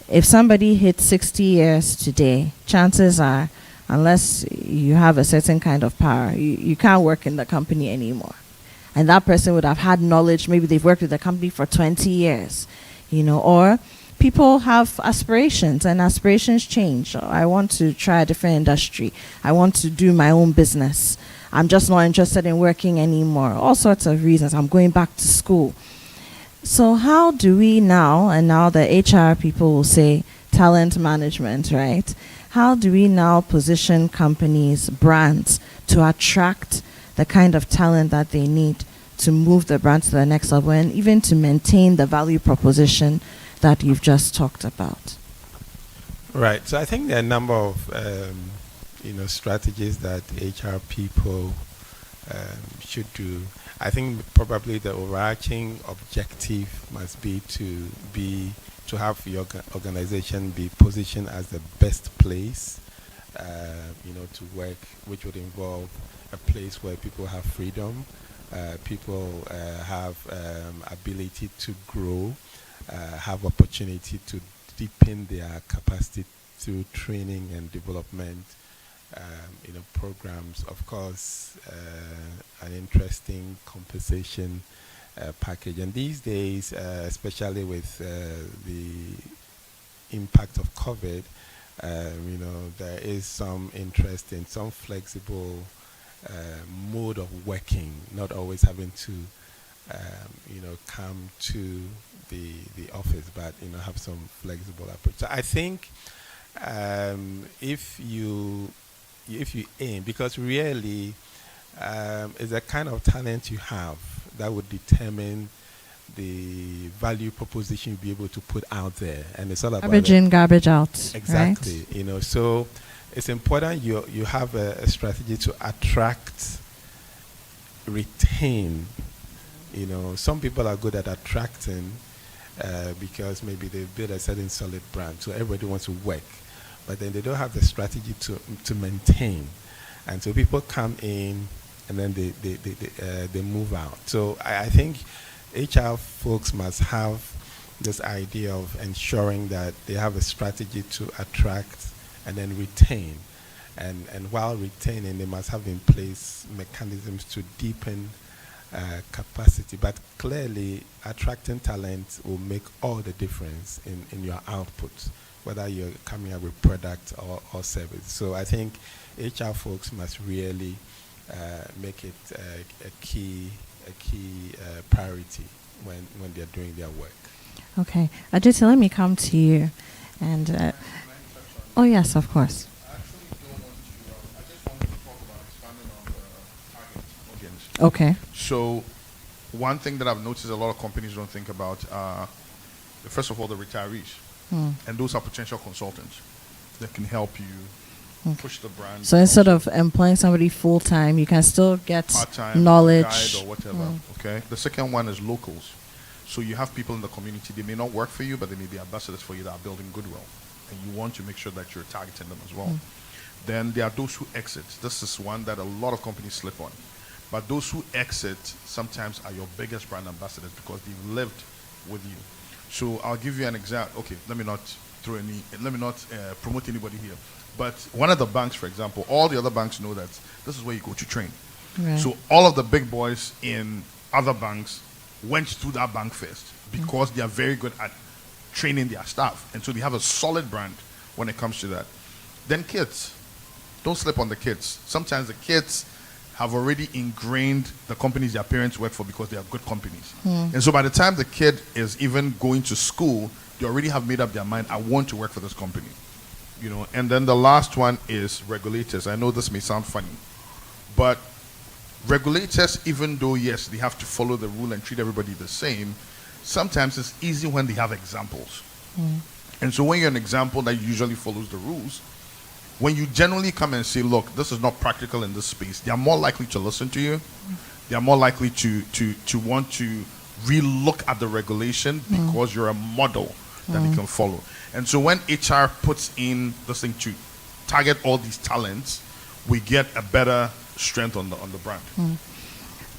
If somebody hits 60 years today, chances are, unless you have a certain kind of power, you can't work in the company anymore. And that person would have had knowledge, maybe they've worked with the company for 20 years, or people have aspirations and aspirations change. I want to try a different industry. I want to do my own business. I'm just not interested in working anymore. All sorts of reasons. I'm going back to school. So how do we now, and now the HR people will say talent management, right? How do we now position companies, brands, to attract the kind of talent that they need to move the brand to the next level and even to maintain the value proposition that you've just talked about? Right. So I think there are a number of strategies that HR people should do. I think probably the overarching objective must be to have your organization be positioned as the best place, to work, which would involve a place where people have freedom, people have ability to grow, have opportunity to deepen their capacity through training and development, programs. Of course, an interesting compensation package. And these days, especially with the impact of COVID, there is some interest in some flexible mode of working, not always having to, come to the office, but, have some flexible approach. So I think if you aim, because really it's a kind of talent you have that would determine the value proposition you'll be able to put out there, and it's all about garbage in, garbage out. Exactly. Right? So it's important you have a strategy to attract, retain. Some people are good at attracting because maybe they've built a certain solid brand, so everybody wants to work, but then they don't have the strategy to maintain, and so people come in and then they move out. So I think HR folks must have this idea of ensuring that they have a strategy to attract and then retain, and while retaining, they must have in place mechanisms to deepen capacity. But clearly, attracting talent will make all the difference in your output, whether you're coming up with product or service. So I think HR folks must really make it a key priority when they're doing their work. Okay. Aditya, let me come to you. And oh, yes, of course. I just want to talk about expanding on the target audience. Okay. So one thing that I've noticed a lot of companies don't think about are, first of all, the retirees. And those are potential consultants that can help you push the brand. So instead of employing somebody full-time, you can still get part-time, knowledge. guide or whatever. Okay. The second one is locals. So you have people in the community, they may not work for you, but they may be ambassadors for you that are building goodwill. and you want to make sure that you're targeting them as well. Then there are those who exit. This is one that a lot of companies slip on. But those who exit sometimes are your biggest brand ambassadors because they've lived with you. So I'll give you an example. Okay, let me not promote anybody here. But one of the banks, for example, all the other banks know that this is where you go to train. Right. So all of the big boys in other banks went to that bank first because they are very good at training their staff. And so they have a solid brand when it comes to that. Then kids. Don't slip on the kids. Sometimes the kids have already ingrained the companies their parents work for because they are good companies. And so by the time the kid is even going to school, they already have made up their mind, I want to work for this company. You know, and then the last one is regulators. I know this may sound funny, but regulators, even though, yes, they have to follow the rule and treat everybody the same, sometimes it's easy when they have examples. And so when you're an example that usually follows the rules, when you generally come and say, look, this is not practical in this space, they are more likely to listen to you. They are more likely to want to re-look at the regulation because you're a model that they can follow. And so when HR puts in this thing to target all these talents, we get a better strength on the brand.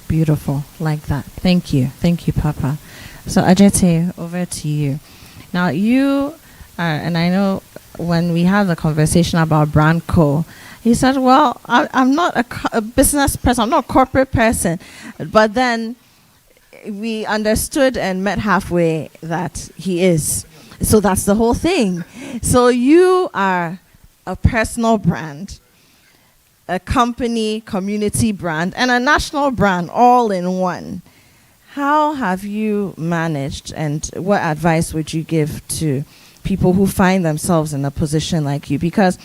Beautiful, like that. Thank you, Papa. So Ajete, over to you. Now you are, and I know when we had the conversation about Brand Co, he said, well, I'm not a business person, I'm not a corporate person. But then we understood and met halfway that he is. So that's the whole thing. So you are a personal brand, a company, community brand, and a national brand all in one. How have you managed, and what advice would you give to people who find themselves in a position like you? Because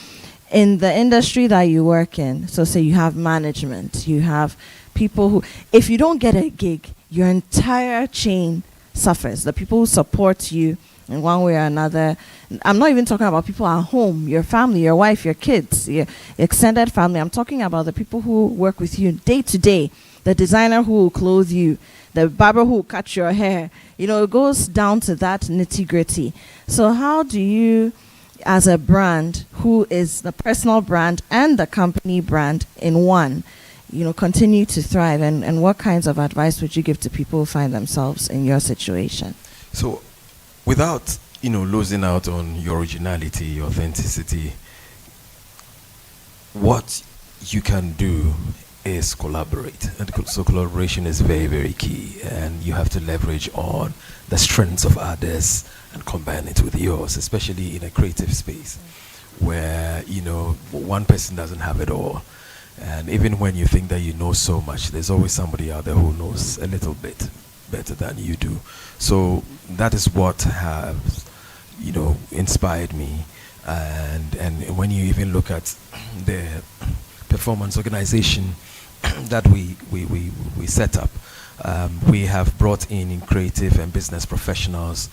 in the industry that you work in, so say you have management, you have people who, if you don't get a gig, your entire chain suffers. The people who support you in one way or another. I'm not even talking about people at home, your family, your wife, your kids, your extended family. I'm talking about the people who work with you day to day, the designer who will clothe you, the barber who will cut your hair. You know, it goes down to that nitty-gritty. So how do you, as a brand who is the personal brand and the company brand in one, you know, continue to thrive? And what kinds of advice would you give to people who find themselves in your situation? So, without, losing out on your originality, your authenticity, what you can do is collaborate. And so collaboration is very, very key. And you have to leverage on the strengths of others and combine it with yours, especially in a creative space where, one person doesn't have it all. And even when you think that you know so much, there's always somebody out there who knows a little bit better than you do. So that is what has, inspired me. And when you even look at the performance organization that we set up, we have brought in creative and business professionals,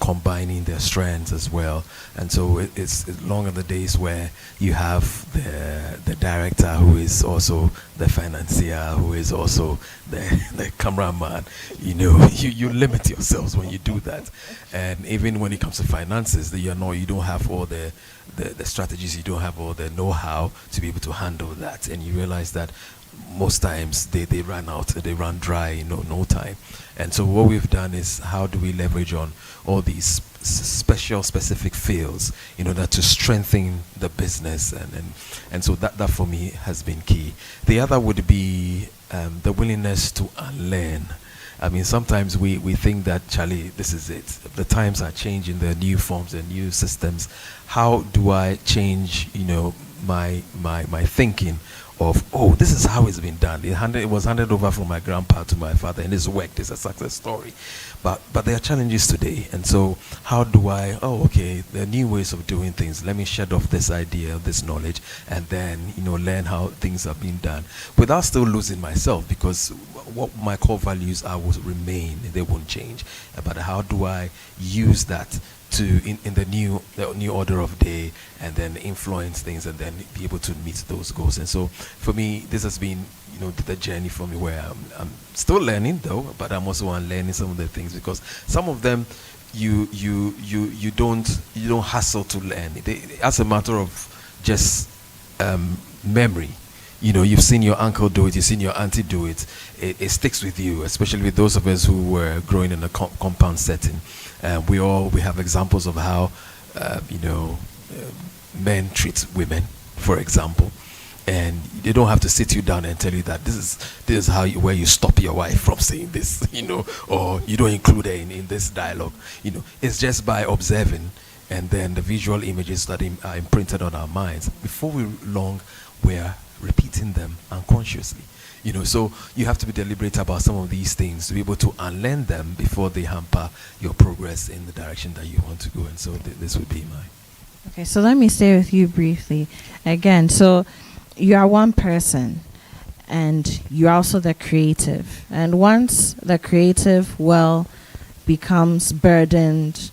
combining their strengths as well. And so it's longer the days where you have the director who is also the financier, who is also the cameraman. You limit yourselves when you do that. And even when it comes to finances, you don't have all the strategies, you don't have all the know-how to be able to handle that. And you realize that most times they run out, they run dry in no time. And so what we've done is, how do we leverage on all these specific fields in order to strengthen the business? And so that for me has been key. The other would be the willingness to unlearn. I mean, sometimes we think that, Charlie, this is it. The times are changing, there are new forms and new systems. How do I change, my thinking of, this is how it's been done. It was handed over from my grandpa to my father, and it's worked. It's a success story. But there are challenges today. And so how do I, there are new ways of doing things. Let me shed off this idea, this knowledge, and then, learn how things are being done without still losing myself, because what my core values are will remain. They won't change. But how do I use that to in the new order of day, and then influence things, and then be able to meet those goals? And so for me, this has been the journey for me, where I'm still learning though, but I'm also unlearning some of the things, because some of them you don't hustle to learn. As a matter of just memory. You've seen your uncle do it, you've seen your auntie do it. It sticks with you, especially with those of us who were growing in a compound setting. We have examples of how men treat women, for example, and they don't have to sit you down and tell you that this is where you stop your wife from saying this, or you don't include her in this dialogue. It's just by observing, and then the visual images that are imprinted on our minds. Before long, we're repeating them unconsciously. So you have to be deliberate about some of these things to be able to unlearn them before they hamper your progress in the direction that you want to go. And so this would be mine. Okay, so let me stay with you briefly. Again, so you are one person and you're also the creative. And once the creative becomes burdened,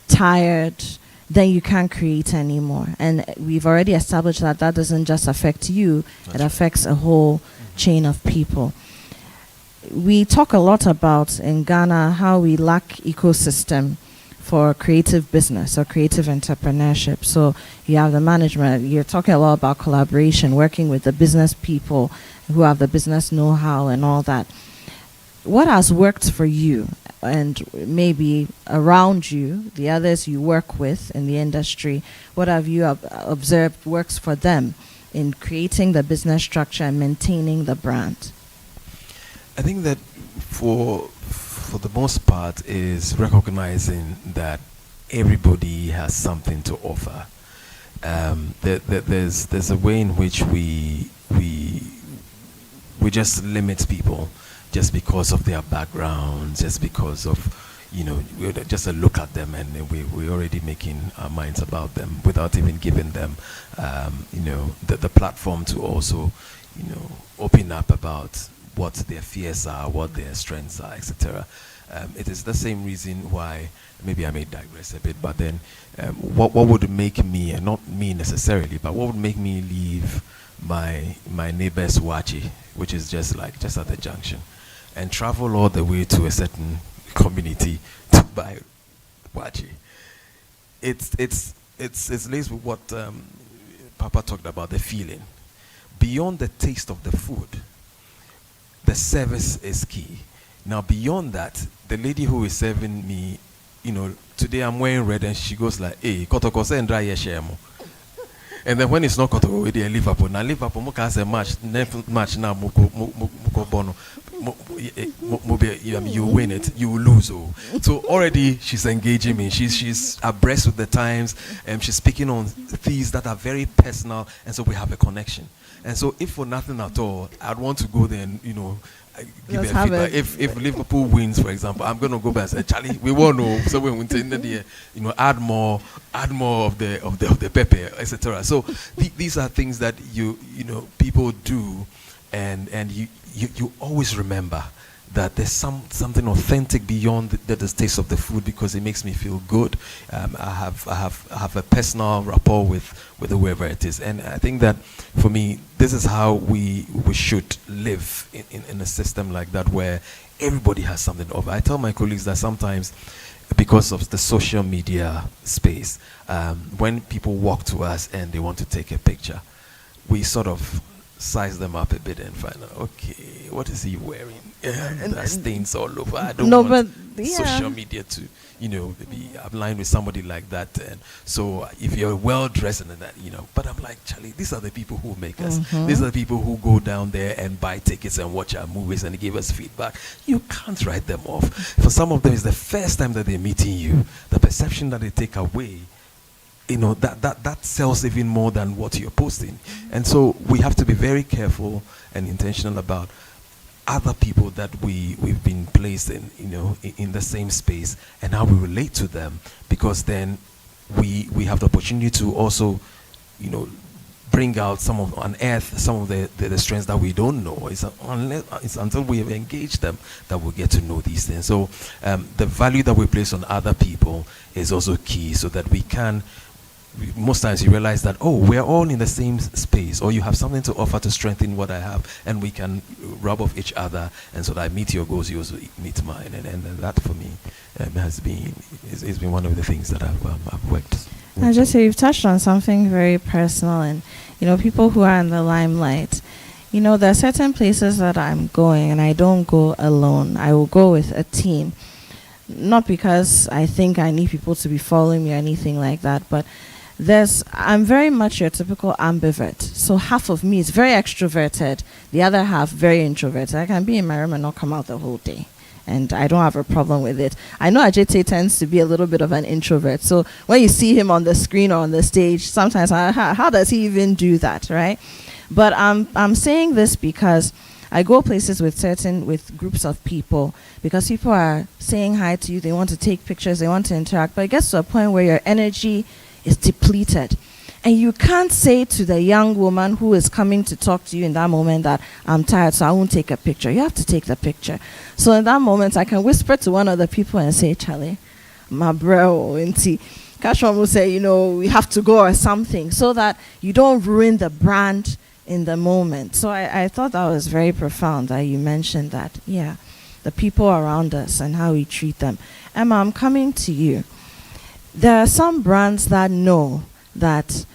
tired, then you can't create anymore. And we've already established that doesn't just affect you, it affects a whole chain of people. We talk a lot about in Ghana how we lack ecosystem for creative business or creative entrepreneurship. So you have the management, you're talking a lot about collaboration, working with the business people who have the business know-how and all that. What has worked for you and maybe around you, the others you work with in the industry, what have you observed works for them in creating the business structure and maintaining the brand? I think that for the most part is recognizing that everybody has something to offer. There's a way in which we just limit people just because of their background, just because of just a look at them and we're already making our minds about them without even giving them the platform to also open up about what their fears are, what their strengths are, etc. It is the same reason why, maybe I may digress a bit, but then what would make me, and not me necessarily, but what would make me leave my neighbor's Wachi, which is just at the junction, and travel all the way to a certain community to buy Wachi? It's laced with what Papa talked about, the feeling. Beyond the taste of the food, the service is key. Now, beyond that, the lady who is serving me, today I'm wearing red, and she goes like, "Hey, kotoko se ndra ye shemo." And then when it's not kotoko, we dey Liverpool. Now Liverpool muka has a match now muko bono. You win it, you lose. So already she's engaging me. She's abreast with the times, and she's speaking on things that are very personal, and so we have a connection. And so, if for nothing at all, I'd want to go there and give her feedback. If Liverpool wins, for example, I'm going to go back and say, Charlie, we won't know. So we went in there, add more of the pepper, etc. So these are things that people do, and you always remember that there's something authentic beyond the taste of the food, because it makes me feel good. I have a personal rapport with whoever it is, and I think that for me, this is how we should live in a system like that, where everybody has something to offer. I tell my colleagues that sometimes, because of the social media space, when people walk to us and they want to take a picture, we sort of size them up a bit and find out, okay, what is he wearing? And stains all over. I don't want social media to, be aligned with somebody like that. And so if you're well dressed and that, but I'm like, Charlie, these are the people who make us. These are the people who go down there and buy tickets and watch our movies and give us feedback. You can't write them off. For some of them, it's the first time that they're meeting you. The perception that they take away, that sells even more than what you're posting. And so we have to be very careful and intentional about other people that we've been placed in the same space, and how we relate to them, because then we have the opportunity to also bring out unearth some of the strengths that we don't know. It's until we have engaged them that we get to know these things. So the value that we place on other people is also key, so that we can most times you realize that, oh, we're all in the same space, or you have something to offer to strengthen what I have, and we can rub off each other, and so that I meet your goals, you also meet mine, and that for me has been one of the things that I've worked. I just say you've touched on something very personal, and people who are in the limelight. There are certain places that I'm going, and I don't go alone. I will go with a team. Not because I think I need people to be following me or anything like that, but I'm very much your typical ambivert. So half of me is very extroverted, the other half very introverted. I can be in my room and not come out the whole day, and I don't have a problem with it. I know Ajete tends to be a little bit of an introvert, so when you see him on the screen or on the stage, sometimes how does he even do that, right? But I'm saying this because I go places with groups of people, because people are saying hi to you, they want to take pictures, they want to interact, but it gets to a point where your energy is depleted. And you can't say to the young woman who is coming to talk to you in that moment that I'm tired, so I won't take a picture. You have to take the picture. So in that moment, I can whisper to one of the people and say, Charlie, my bro, auntie, Kashwan will say, we have to go or something, so that you don't ruin the brand in the moment. So I thought that was very profound that you mentioned that. Yeah, the people around us and how we treat them. Emma, I'm coming to you. There are some brands that know that,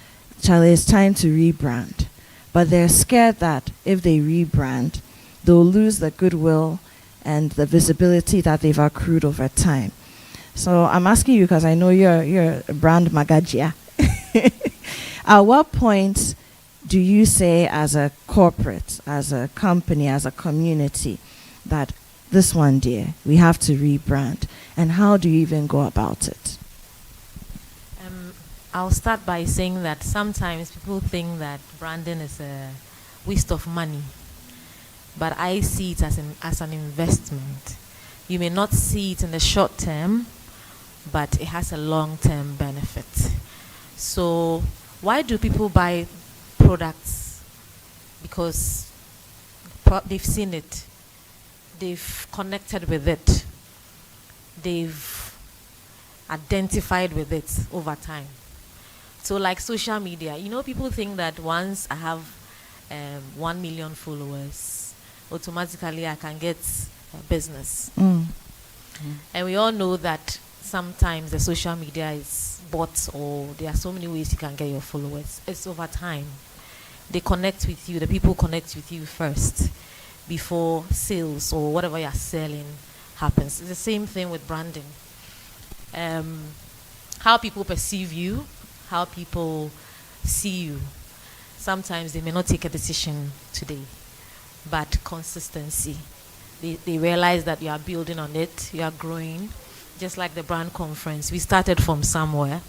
Charlie, it's time to rebrand, but they're scared that if they rebrand, they'll lose the goodwill and the visibility that they've accrued over time. So I'm asking you because I know you're a brand magajia. At what point do you say, as a corporate, as a company, as a community, that this one, dear, we have to rebrand? And how do you even go about it? I'll start by saying that sometimes people think that branding is a waste of money, but I see it as an investment. You may not see it in the short term, but it has a long-term benefit. So why do people buy products? Because they've seen it, they've connected with it, they've identified with it over time. So like social media, people think that once I have 1 million followers, automatically I can get a business. And we all know that sometimes the social media is bought, or there are so many ways you can get your followers. It's over time. They connect with you, the people connect with you first before sales or whatever you're selling happens. It's the same thing with branding. How people perceive you, how people see you. Sometimes they may not take a decision today, but consistency. They realize that you are building on it, you are growing. Just like the brand conference, we started from somewhere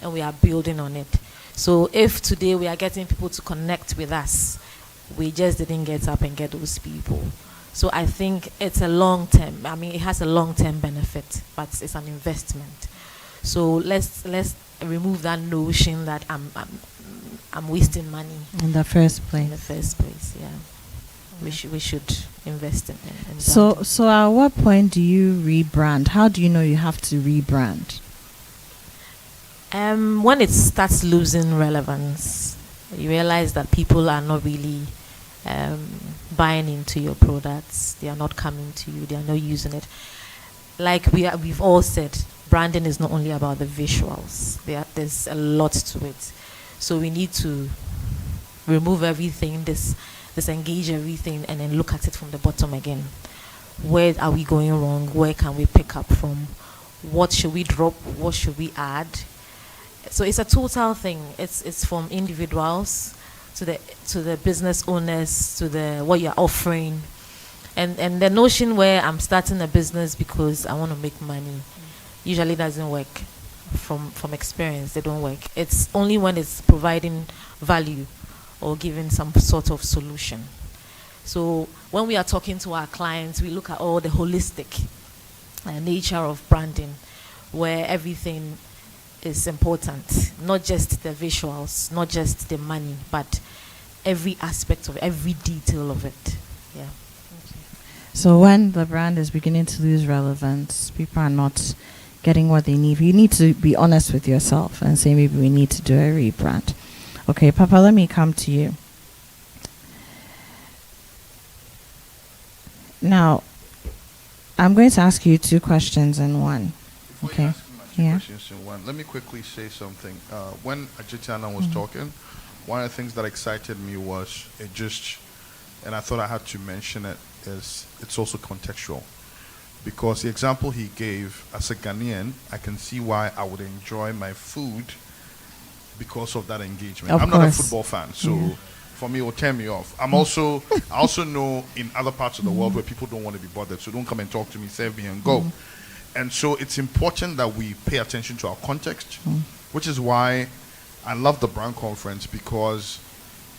and we are building on it. So if today we are getting people to connect with us, we just didn't get up and get those people. So I think it's a long term. It has a long term benefit, but it's an investment. So let's remove that notion that I'm wasting money in the first place. Yeah. We should invest in So at what point do you rebrand? How do you know you have to rebrand? When it starts losing relevance, you realize that people are not really buying into your products. They are not coming to you. They are not using it. Like we've all said, branding is not only about the visuals. There's a lot to it. So we need to remove everything, disengage everything, and then look at it from the bottom again. Where are we going wrong? Where can we pick up from? What should we drop? What should we add? So it's a total thing. It's from individuals to the business owners, to the what you're offering, and the notion where I'm starting a business because I want to make money usually doesn't work. From experience, they don't work. It's only when it's providing value or giving some sort of solution. So when we are talking to our clients, we look at all the holistic nature of branding, where everything is important, not just the visuals, not just the money, but every aspect of it, every detail of it. Yeah. So when the brand is beginning to lose relevance, people are not getting what they need. You need to be honest with yourself and say, maybe we need to do a rebrand. Okay, Papa, let me come to you. Now, I'm going to ask you 2 questions in one. Before Okay. you ask me my two Yeah. questions in one, let me quickly say something. When Ajitiana was talking, one of the things that excited me was it just, and I thought I had to mention it, is it's also contextual. Because the example he gave, as a Ghanaian, I can see why I would enjoy my food because of that engagement. Of I'm not a course. football fan, so for me, it will turn me off. I also know in other parts of the world where people don't want to be bothered, so don't come and talk to me, serve me and go. And so it's important that we pay attention to our context, which is why I love the brand conference, because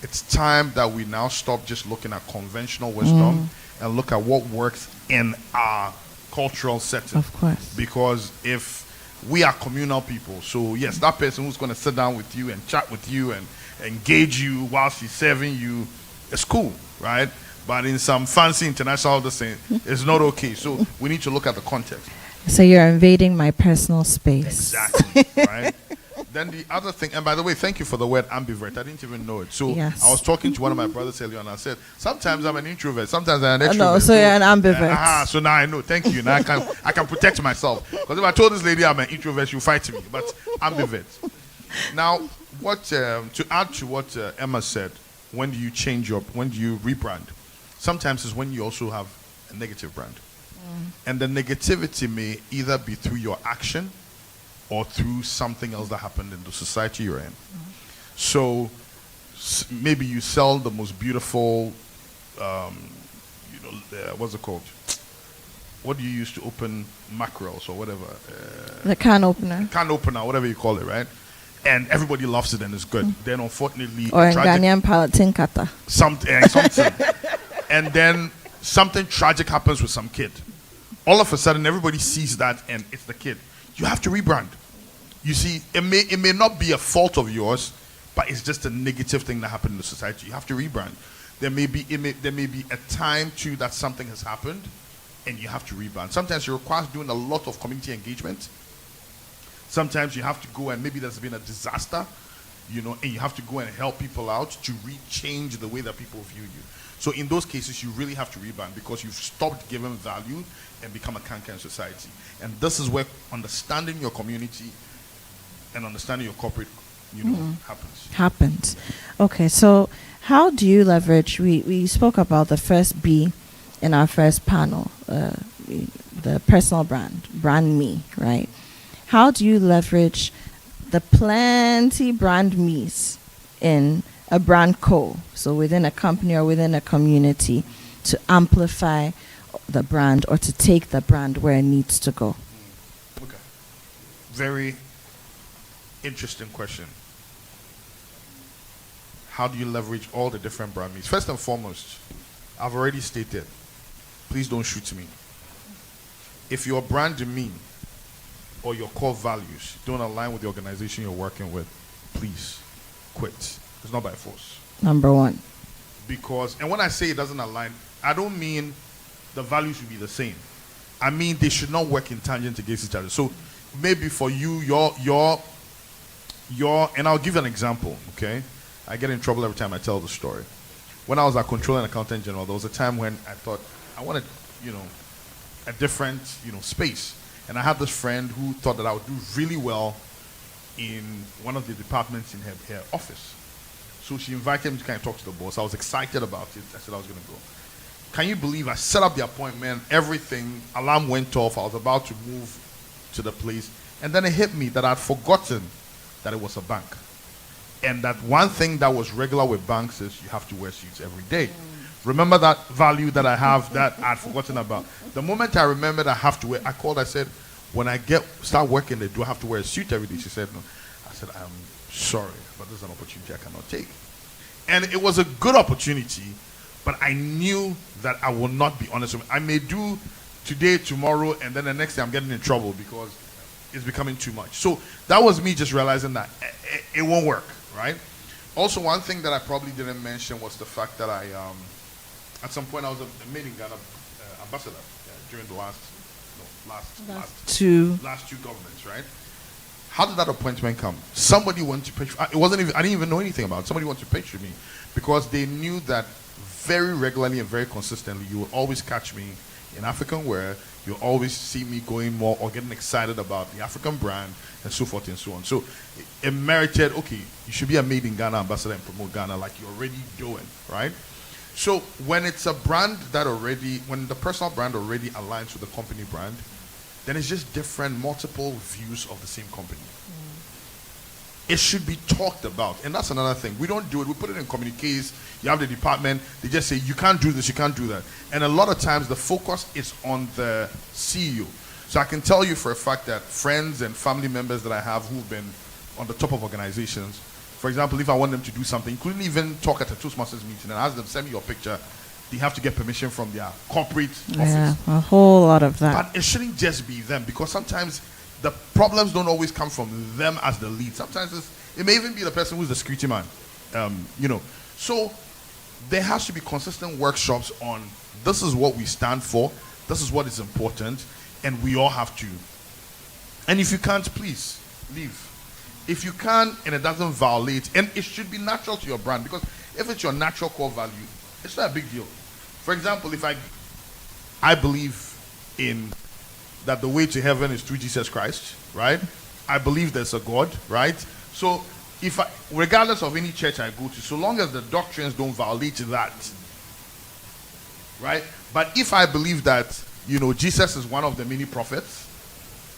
it's time that we now stop just looking at conventional wisdom and look at what works in our cultural setting. Of course. Because if we are communal people, so yes, that person who's going to sit down with you and chat with you and engage you while she's serving you, it's cool, right? But in some fancy international thing, it's not okay. So we need to look at the context. So you're invading my personal space. Exactly, right? Then the other thing, and by the way, thank you for the word ambivert. I didn't even know it. So Yes. I was talking to one of my brothers earlier, and I said, sometimes I'm an introvert, sometimes I'm an extrovert. No, so you're an ambivert. So now I know. Thank you. Now I can protect myself. Because if I told this lady I'm an introvert, she'll fight me. But ambivert. Now, what to add to what Emma said, when do you rebrand? Sometimes is when you also have a negative brand. And the negativity may either be through your action or through something else that happened in the society you're in. So maybe you sell the most beautiful, what's it called? What do you use to open mackerels or whatever? The can opener. Can opener, whatever you call it, right? And everybody loves it and it's good. Then unfortunately, Or in Ghanaian palatin kata. something. And then something tragic happens with some kid. All of a sudden, everybody sees that and it's the kid. You have to rebrand. You see, it may not be a fault of yours, but it's just a negative thing that happened in the society. You have to rebrand. There may be a time too that something has happened, and you have to rebrand. Sometimes it requires doing a lot of community engagement. Sometimes you have to go and maybe there's been a disaster, and you have to go and help people out to change the way that people view you. So in those cases, you really have to rebrand because you've stopped giving value and become a canker in society. And this is where understanding your community and understanding your corporate, happens. Okay, so how do you leverage? We spoke about the first B in our first panel, the personal brand me, right? How do you leverage the plenty brand me's in a brand co, so within a company or within a community, to amplify the brand or to take the brand where it needs to go? Okay. Very interesting question. How do you leverage all the different brand me's? First and foremost, I've already stated, please don't shoot me. If your brand me or your core values don't align with the organization you're working with, please quit. It's not by force. Number one. Because, and when I say it doesn't align, I don't mean the values should be the same. I mean they should not work in tangent against each other. So maybe for you, your, and I'll give you an example, okay? I get in trouble every time I tell the story. When I was at Controller and Accountant General, there was a time when I thought I wanted, a different, space. And I had this friend who thought that I would do really well in one of the departments in her office. So she invited me to kind of talk to the boss. I was excited about it. I said I was going to go. Can you believe I set up the appointment, everything, alarm went off. I was about to move to the place. And then it hit me that I'd forgotten that it was a bank. And that one thing that was regular with banks is you have to wear suits every day. Remember that value that I have that I'd forgotten about. The moment I remembered I have to wear, I called, I said, when I start working there, do I have to wear a suit every day? She said, no. I said, I'm sorry, but this is an opportunity I cannot take. And it was a good opportunity, but I knew that I will not be honest with me. I may do today, tomorrow, and then the next day I'm getting in trouble because it's becoming too much. So that was me just realizing that it won't work, right? Also, one thing that I probably didn't mention was the fact that at some point I was a Made in Ghana ambassador during the last last two governments, right? How did that appointment come? Somebody went to pitch. I didn't even know anything about it. Somebody went to pitch to me because they knew that very regularly and very consistently, you will always catch me in African wear. You'll always see me going more or getting excited about the African brand and so forth and so on. So it merited, okay, you should be a Made in Ghana ambassador and promote Ghana like you're already doing, right? So when it's a brand when the personal brand already aligns with the company brand, then it's just different, multiple views of the same company. It should be talked about. And that's another thing. We don't do it. We put it in communiques. You have the department. They just say, you can't do this, you can't do that. And a lot of times the focus is on the CEO. So I can tell you for a fact that friends and family members that I have who've been on the top of organizations, for example, if I want them to do something, including even talk at a Toastmasters meeting and ask them, send me your picture, they have to get permission from their corporate office. Yeah, a whole lot of that. But it shouldn't just be them, because sometimes the problems don't always come from them as the lead. Sometimes it may even be the person who's the security man. So there has to be consistent workshops on this is what we stand for, this is what is important, and we all have to. And if you can't, please leave. If you can and it doesn't violate, and it should be natural to your brand, because if it's your natural core value, it's not a big deal. For example, if I believe in that the way to heaven is through Jesus Christ, right? I believe there's a God, right? So regardless of any church I go to, so long as the doctrines don't violate that, right? But if I believe that, Jesus is one of the many prophets,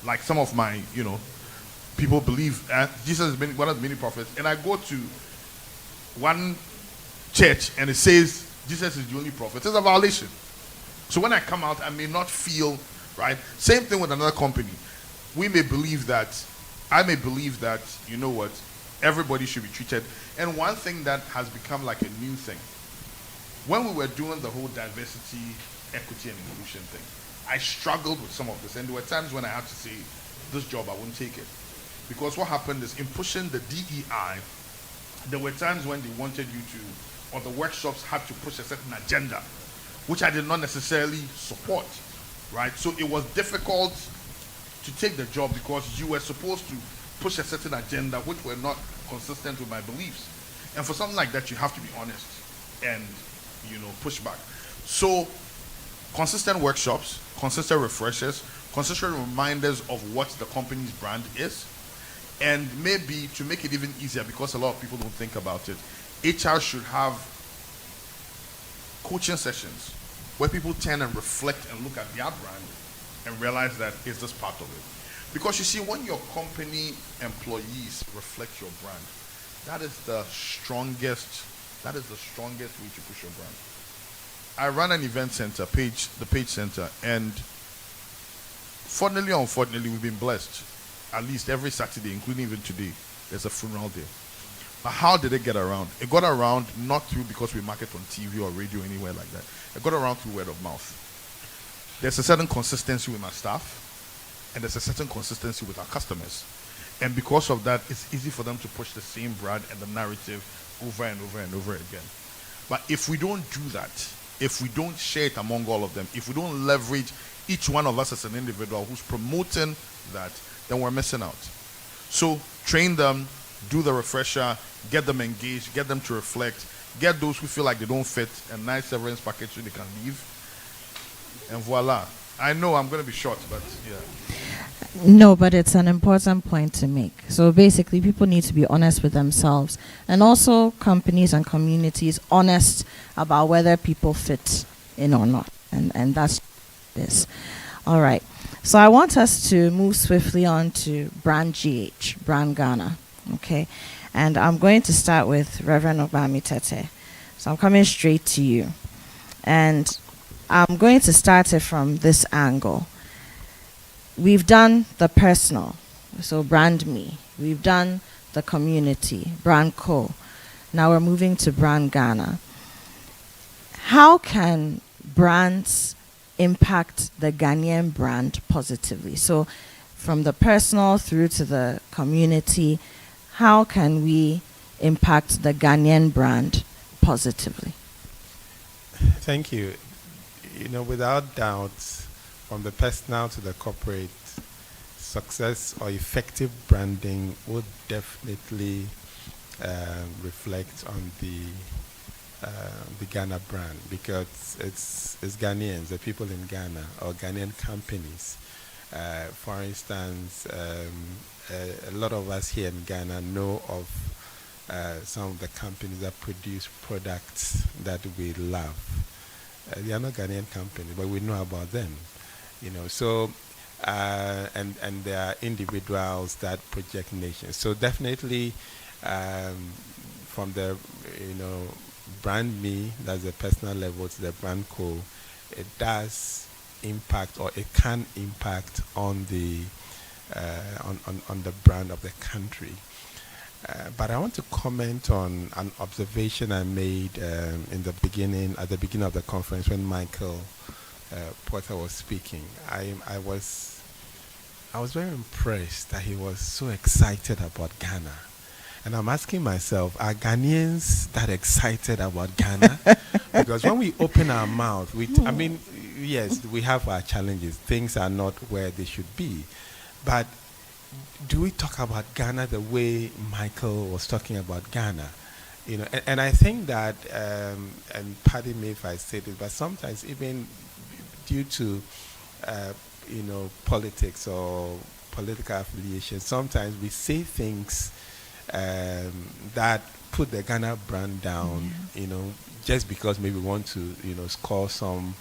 like some of my, people believe Jesus is one of the many prophets, and I go to one church and it says Jesus is the only prophet, it's a violation. So when I come out, I may not feel right. Same thing with another company. I may believe that, everybody should be treated. And one thing that has become like a new thing, when we were doing the whole diversity, equity, and inclusion thing, I struggled with some of this. And there were times when I had to say, this job, I wouldn't take it. Because what happened is, in pushing the DEI, there were times when they wanted you to, or the workshops had to push a certain agenda, which I did not necessarily support, right? So it was difficult to take the job because you were supposed to push a certain agenda which were not consistent with my beliefs. And for something like that, you have to be honest and, push back. So consistent workshops, consistent refreshers, consistent reminders of what the company's brand is, and maybe to make it even easier, because a lot of people don't think about it, HR should have coaching sessions where people turn and reflect and look at their brand and realize that it's just part of it. Because you see, when your company employees reflect your brand, that is the strongest way to push your brand. I run an event center, the Page Center, and fortunately or unfortunately, we've been blessed. At least every Saturday, including even today, there's a funeral day. But how did it get around? It got around not through because we market on TV or radio, anywhere like that. It got around through word of mouth. There's a certain consistency with my staff, and there's a certain consistency with our customers. And because of that, it's easy for them to push the same brand and the narrative over and over and over again. But if we don't do that, if we don't share it among all of them, if we don't leverage each one of us as an individual who's promoting that, then we're missing out. So train them, do the refresher, get them engaged, get them to reflect, get those who feel like they don't fit a nice severance package so they can leave, and voila. I know I'm going to be short, but yeah. No, but it's an important point to make. So basically, people need to be honest with themselves, and also companies and communities honest about whether people fit in or not. And that's this. All right. So I want us to move swiftly on to Brand GH, Brand Ghana. Okay. And I'm going to start with Reverend Obami Tete. So I'm coming straight to you. And I'm going to start it from this angle. We've done the personal, so Brand Me. We've done the community, Brand Co. Now we're moving to Brand Ghana. How can brands impact the Ghanaian brand positively? So from the personal through to the community, how can we impact the Ghanaian brand positively? Thank you. Without doubt, from the personal to the corporate, success or effective branding would definitely reflect on the Ghana brand, because it's Ghanaians, the people in Ghana, or Ghanaian companies. For instance, a lot of us here in Ghana know of some of the companies that produce products that we love. They are not Ghanaian companies, but we know about them. So and there are individuals that project nations. So definitely, from the brand me, that's the personal level, to the brand co, it does impact, or it can impact on the on the brand of the country. But I want to comment on an observation I made at the beginning of the conference, when Michael Porter was speaking. I was very impressed that he was so excited about Ghana. And I'm asking myself, are Ghanaians that excited about Ghana? Because when we open our mouth, I mean, yes, we have our challenges. Things are not where they should be. But do we talk about Ghana the way Michael was talking about Ghana? And I think that, and pardon me if I say this, but sometimes even due to, politics or political affiliation, sometimes we say things that put the Ghana brand down, just because maybe we want to, score some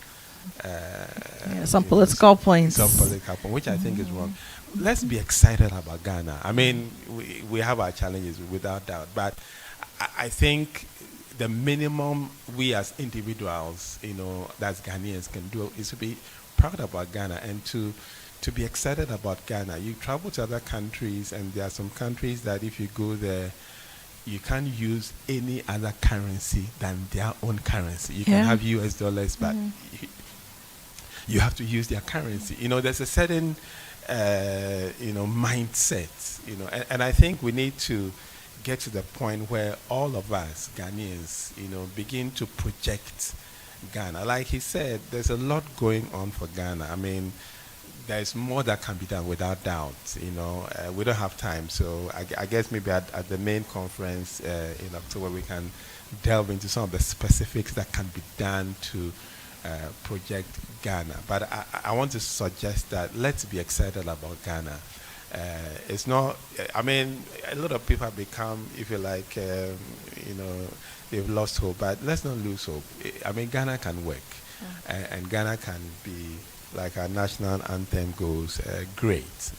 political points. Some political point, which I think is wrong. Let's be excited about Ghana. I mean, we have our challenges, without doubt, but I think the minimum we as individuals, that Ghanaians can do, is to be proud about Ghana and to be excited about Ghana. You travel to other countries, and there are some countries that if you go there, you can't use any other currency than their own currency. You can have US dollars, but you have to use their currency. There's a certain mindset, and I think we need to get to the point where all of us Ghanaians, begin to project Ghana. Like he said, there's a lot going on for Ghana. I mean, there's more that can be done, without doubt. We don't have time, so I guess maybe at the main conference in October we can delve into some of the specifics that can be done to project Ghana. But I want to suggest that let's be excited about Ghana. It's not, I mean, a lot of people have become, if you like, they've lost hope, but let's not lose hope. I mean, Ghana can work, and Ghana can be, like our national anthem goes, great,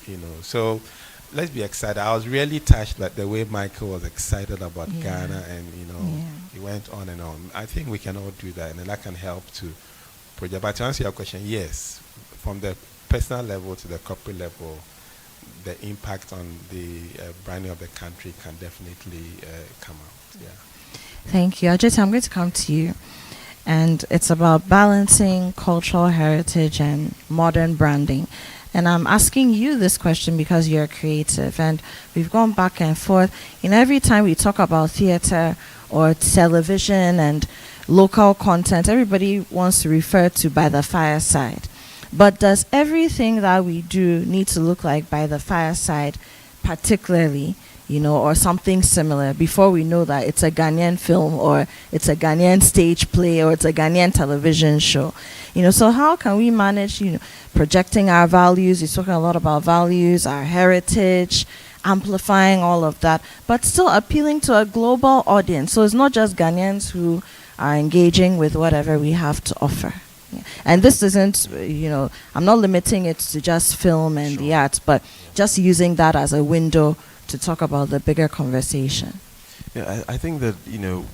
So let's be excited. I was really touched by the way Michael was excited about Ghana, and, he went on and on. I think we can all do that, and that can help to project. But to answer your question, yes, from the personal level to the corporate level, the impact on the branding of the country can definitely come out. Yeah. Thank you. Ajit, I'm going to come to you. And it's about balancing cultural heritage and modern branding. And I'm asking you this question because you're creative. And we've gone back and forth. Every time we talk about theater or television and local content, everybody wants to refer to By the Fireside. But does everything that we do need to look like By the Fireside, particularly, or something similar, before we know that it's a Ghanaian film, or it's a Ghanaian stage play, or it's a Ghanaian television show? So how can we manage, projecting our values? You're talking a lot about values, our heritage, amplifying all of that, but still appealing to a global audience. So it's not just Ghanaians who are engaging with whatever we have to offer. And this isn't, I'm not limiting it to just film and the arts, but just using that as a window to talk about the bigger conversation. Yeah, I think that,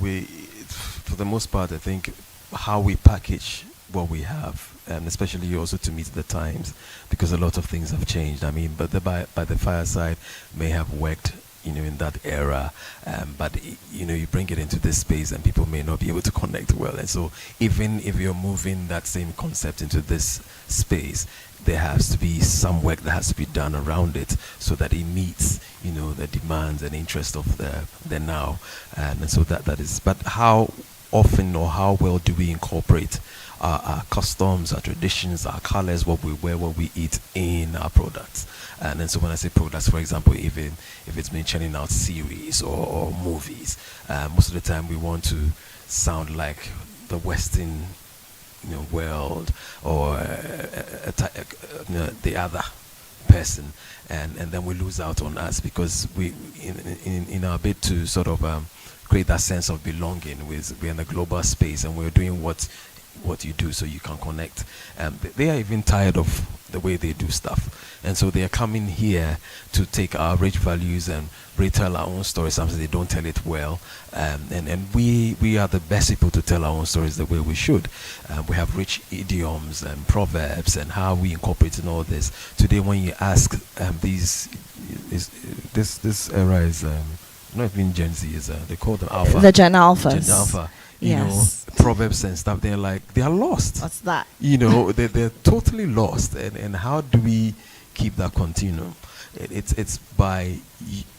we, for the most part, I think how we package what we have, and especially also to meet the times, because a lot of things have changed. I mean, but the by the Fireside may have worked, in that era, but you bring it into this space and people may not be able to connect well. And so even if you're moving that same concept into this space, there has to be some work that has to be done around it so that it meets, the demands and interest of the now. And so that is, but how often or how well do we incorporate our customs, our traditions, our colors, what we wear, what we eat in our products. And then so when I say products, for example, even if it's been churning out series or movies, most of the time we want to sound like the Western world or the other person, and then we lose out on us because we in our bid to sort of create that sense of belonging. We're in a global space and we're doing what you do so you can connect. They are even tired of the way they do stuff, and so they are coming here to take our rich values and retell our own stories. Sometimes they don't tell it well, and we are the best people to tell our own stories the way we should. We have rich idioms and proverbs and how we incorporate in all this. Today when you ask this era is not even Gen Z, is they call them Alpha. The Gen Alphas. Gen Alpha. Yes. Proverbs and stuff, they're like, they are lost. What's that? They're totally lost. And how do we keep that continuum? It's by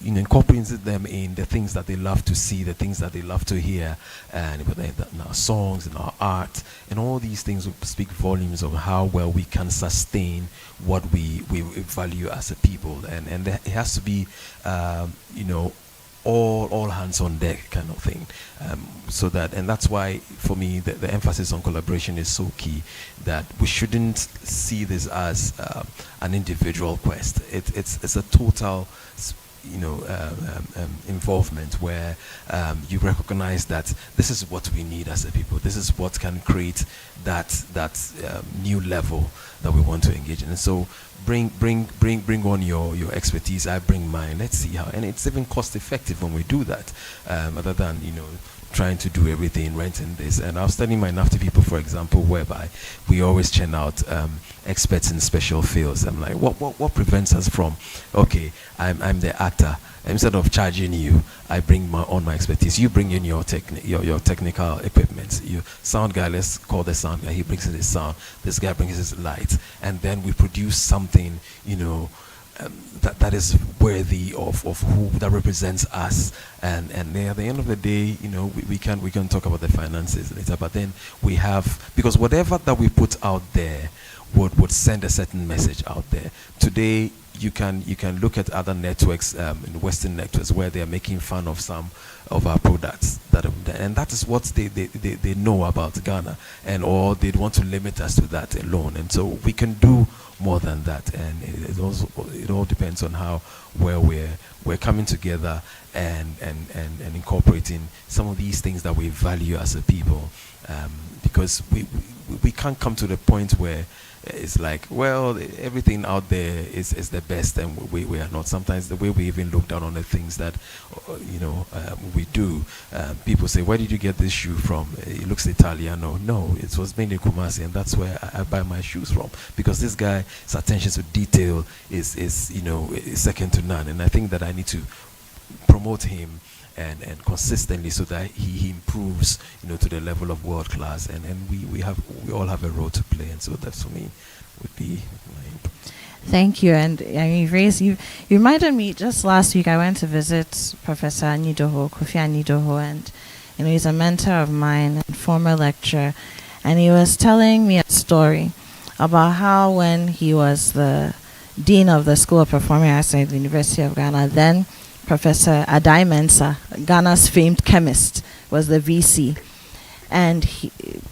incorporating them in the things that they love to see, the things that they love to hear, and in our songs, in our art, and all these things will speak volumes of how well we can sustain what we value as a people. And it has to be, all hands on deck kind of thing, so that, and that's why for me the emphasis on collaboration is so key, that we shouldn't see this as an individual quest. It's a total involvement where you recognize that this is what we need as a people. This is what can create that new level that we want to engage in. And so bring on your expertise. I bring mine. Let's see how. And it's even cost effective when we do that, other than trying to do everything, renting this. And I was telling my NAFTA people, for example, whereby we always churn out experts in special fields. I'm like, what prevents us from, okay, I'm the actor. Instead of charging you, I bring on my expertise. You bring in your technical equipment. You sound guy, let's call the sound guy. He brings in his sound. This guy brings his light, and then we produce something, that is worthy of who that represents us. And then at the end of the day, we can talk about the finances later. But then we have, because whatever that we put out there would send a certain message out there. Today, you can look at other networks, in Western networks, where they are making fun of some of our products and that is what they know about Ghana, and or they want to limit us to that alone. And so we can do more than that, and it all depends on how well we're coming together and incorporating some of these things that we value as a people, because we can't come to the point where it's like, well, everything out there is the best, and we are not. Sometimes the way we even look down on the things that we do, people say, where did you get this shoe from? It looks Italiano. No, it was made in Kumasi, and that's where I buy my shoes from, because this guy's attention to detail is second to none. And I think that I need to promote him and consistently, so that he improves to the level of world class, and we all have a role to play. And so that for me would be my input. Thank you. And you reminded me, just last week I went to visit Professor Kofi Anidoho, and he's a mentor of mine and former lecturer, and he was telling me a story about how when he was the dean of the School of Performing Arts at the University of Ghana, then Professor Adai Mensah, Ghana's famed chemist, was the VC. And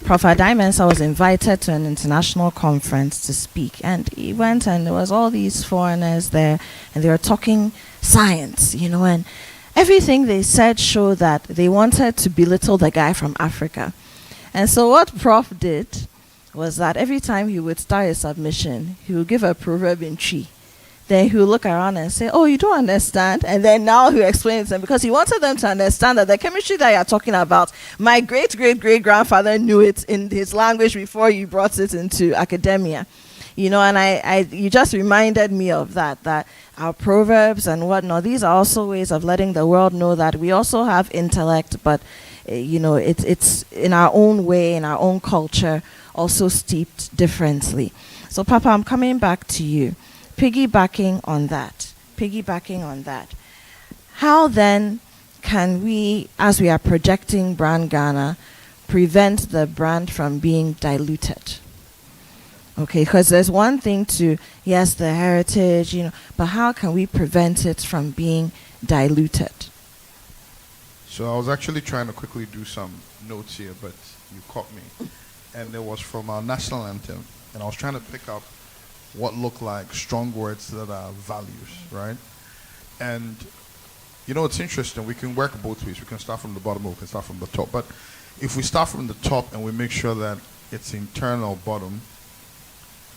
Prof. Adai Mensah was invited to an international conference to speak. And he went, and there was all these foreigners there, and they were talking science, and everything they said showed that they wanted to belittle the guy from Africa. And so what Prof did was that every time he would start a submission, he would give a proverb in Twi. Then he would look around and say, oh, you don't understand? And then now he explains them, because he wanted them to understand that the chemistry that you're talking about, my great-great-great-grandfather knew it in his language before you brought it into academia. And you just reminded me of that our proverbs and whatnot, these are also ways of letting the world know that we also have intellect, but it's in our own way, in our own culture, also steeped differently. So Papa, I'm coming back to you. Piggybacking on that, how then can we, as we are projecting Brand Ghana, prevent the brand from being diluted? Okay, because there's one thing to, yes, the heritage, but how can we prevent it from being diluted? So I was actually trying to quickly do some notes here, but you caught me. And it was from our national anthem. And I was trying to pick up what look like strong words that are values, right? And, it's interesting. We can work both ways. We can start from the bottom or we can start from the top. But if we start from the top and we make sure that it's internal bottom,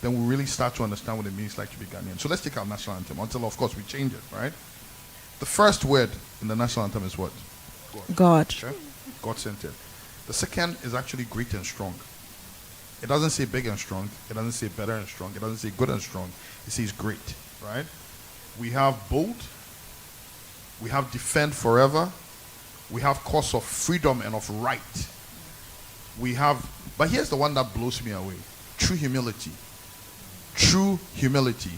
then we really start to understand what it means like to be Ghanaian. So let's take our national anthem until, of course, we change it, right? The first word in the national anthem is what? God. Okay? God-centered. The second is actually great and strong. It doesn't say big and strong. It doesn't say better and strong. It doesn't say good and strong. It says great, right? We have bold. We have defend forever. We have cause of freedom and of right. We have, but here's the one that blows me away. True humility. True humility.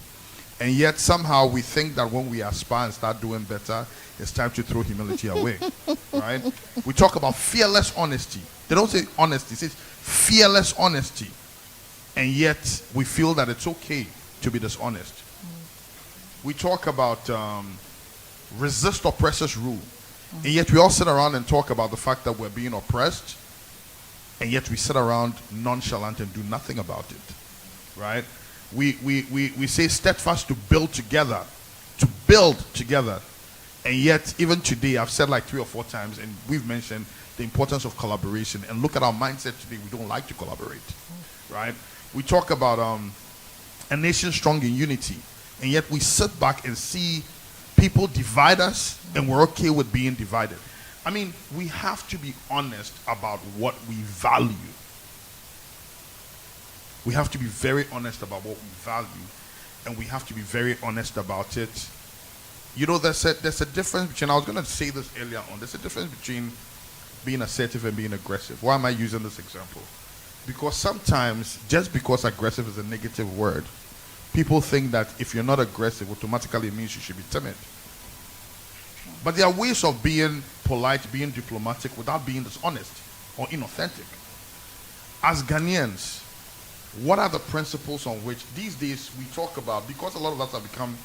And yet somehow we think that when we aspire and start doing better, it's time to throw humility away, right? We talk about fearless honesty. They don't say honesty, it says fearless honesty. And yet we feel that it's okay to be dishonest. We talk about resist oppressors' rule. And yet we all sit around and talk about the fact that we're being oppressed. And yet we sit around nonchalant and do nothing about it, right? We say steadfast to build together. To build together. And yet, even today, I've said like 3 or 4 times, and we've mentioned the importance of collaboration. And look at our mindset today. We don't like to collaborate, right? We talk about a nation strong in unity. And yet we sit back and see people divide us, and we're okay with being divided. I mean, we have to be honest about what we value. We have to be very honest about what we value, and we have to be very honest about it. There's a difference between, I was going to say this earlier on, there's a difference between being assertive and being aggressive. Why am I using this example? Because sometimes, just because aggressive is a negative word, people think that if you're not aggressive, automatically it means you should be timid. But there are ways of being polite, being diplomatic, without being dishonest or inauthentic. As Ghanaians, what are the principles on which these days we talk about, because a lot of us have become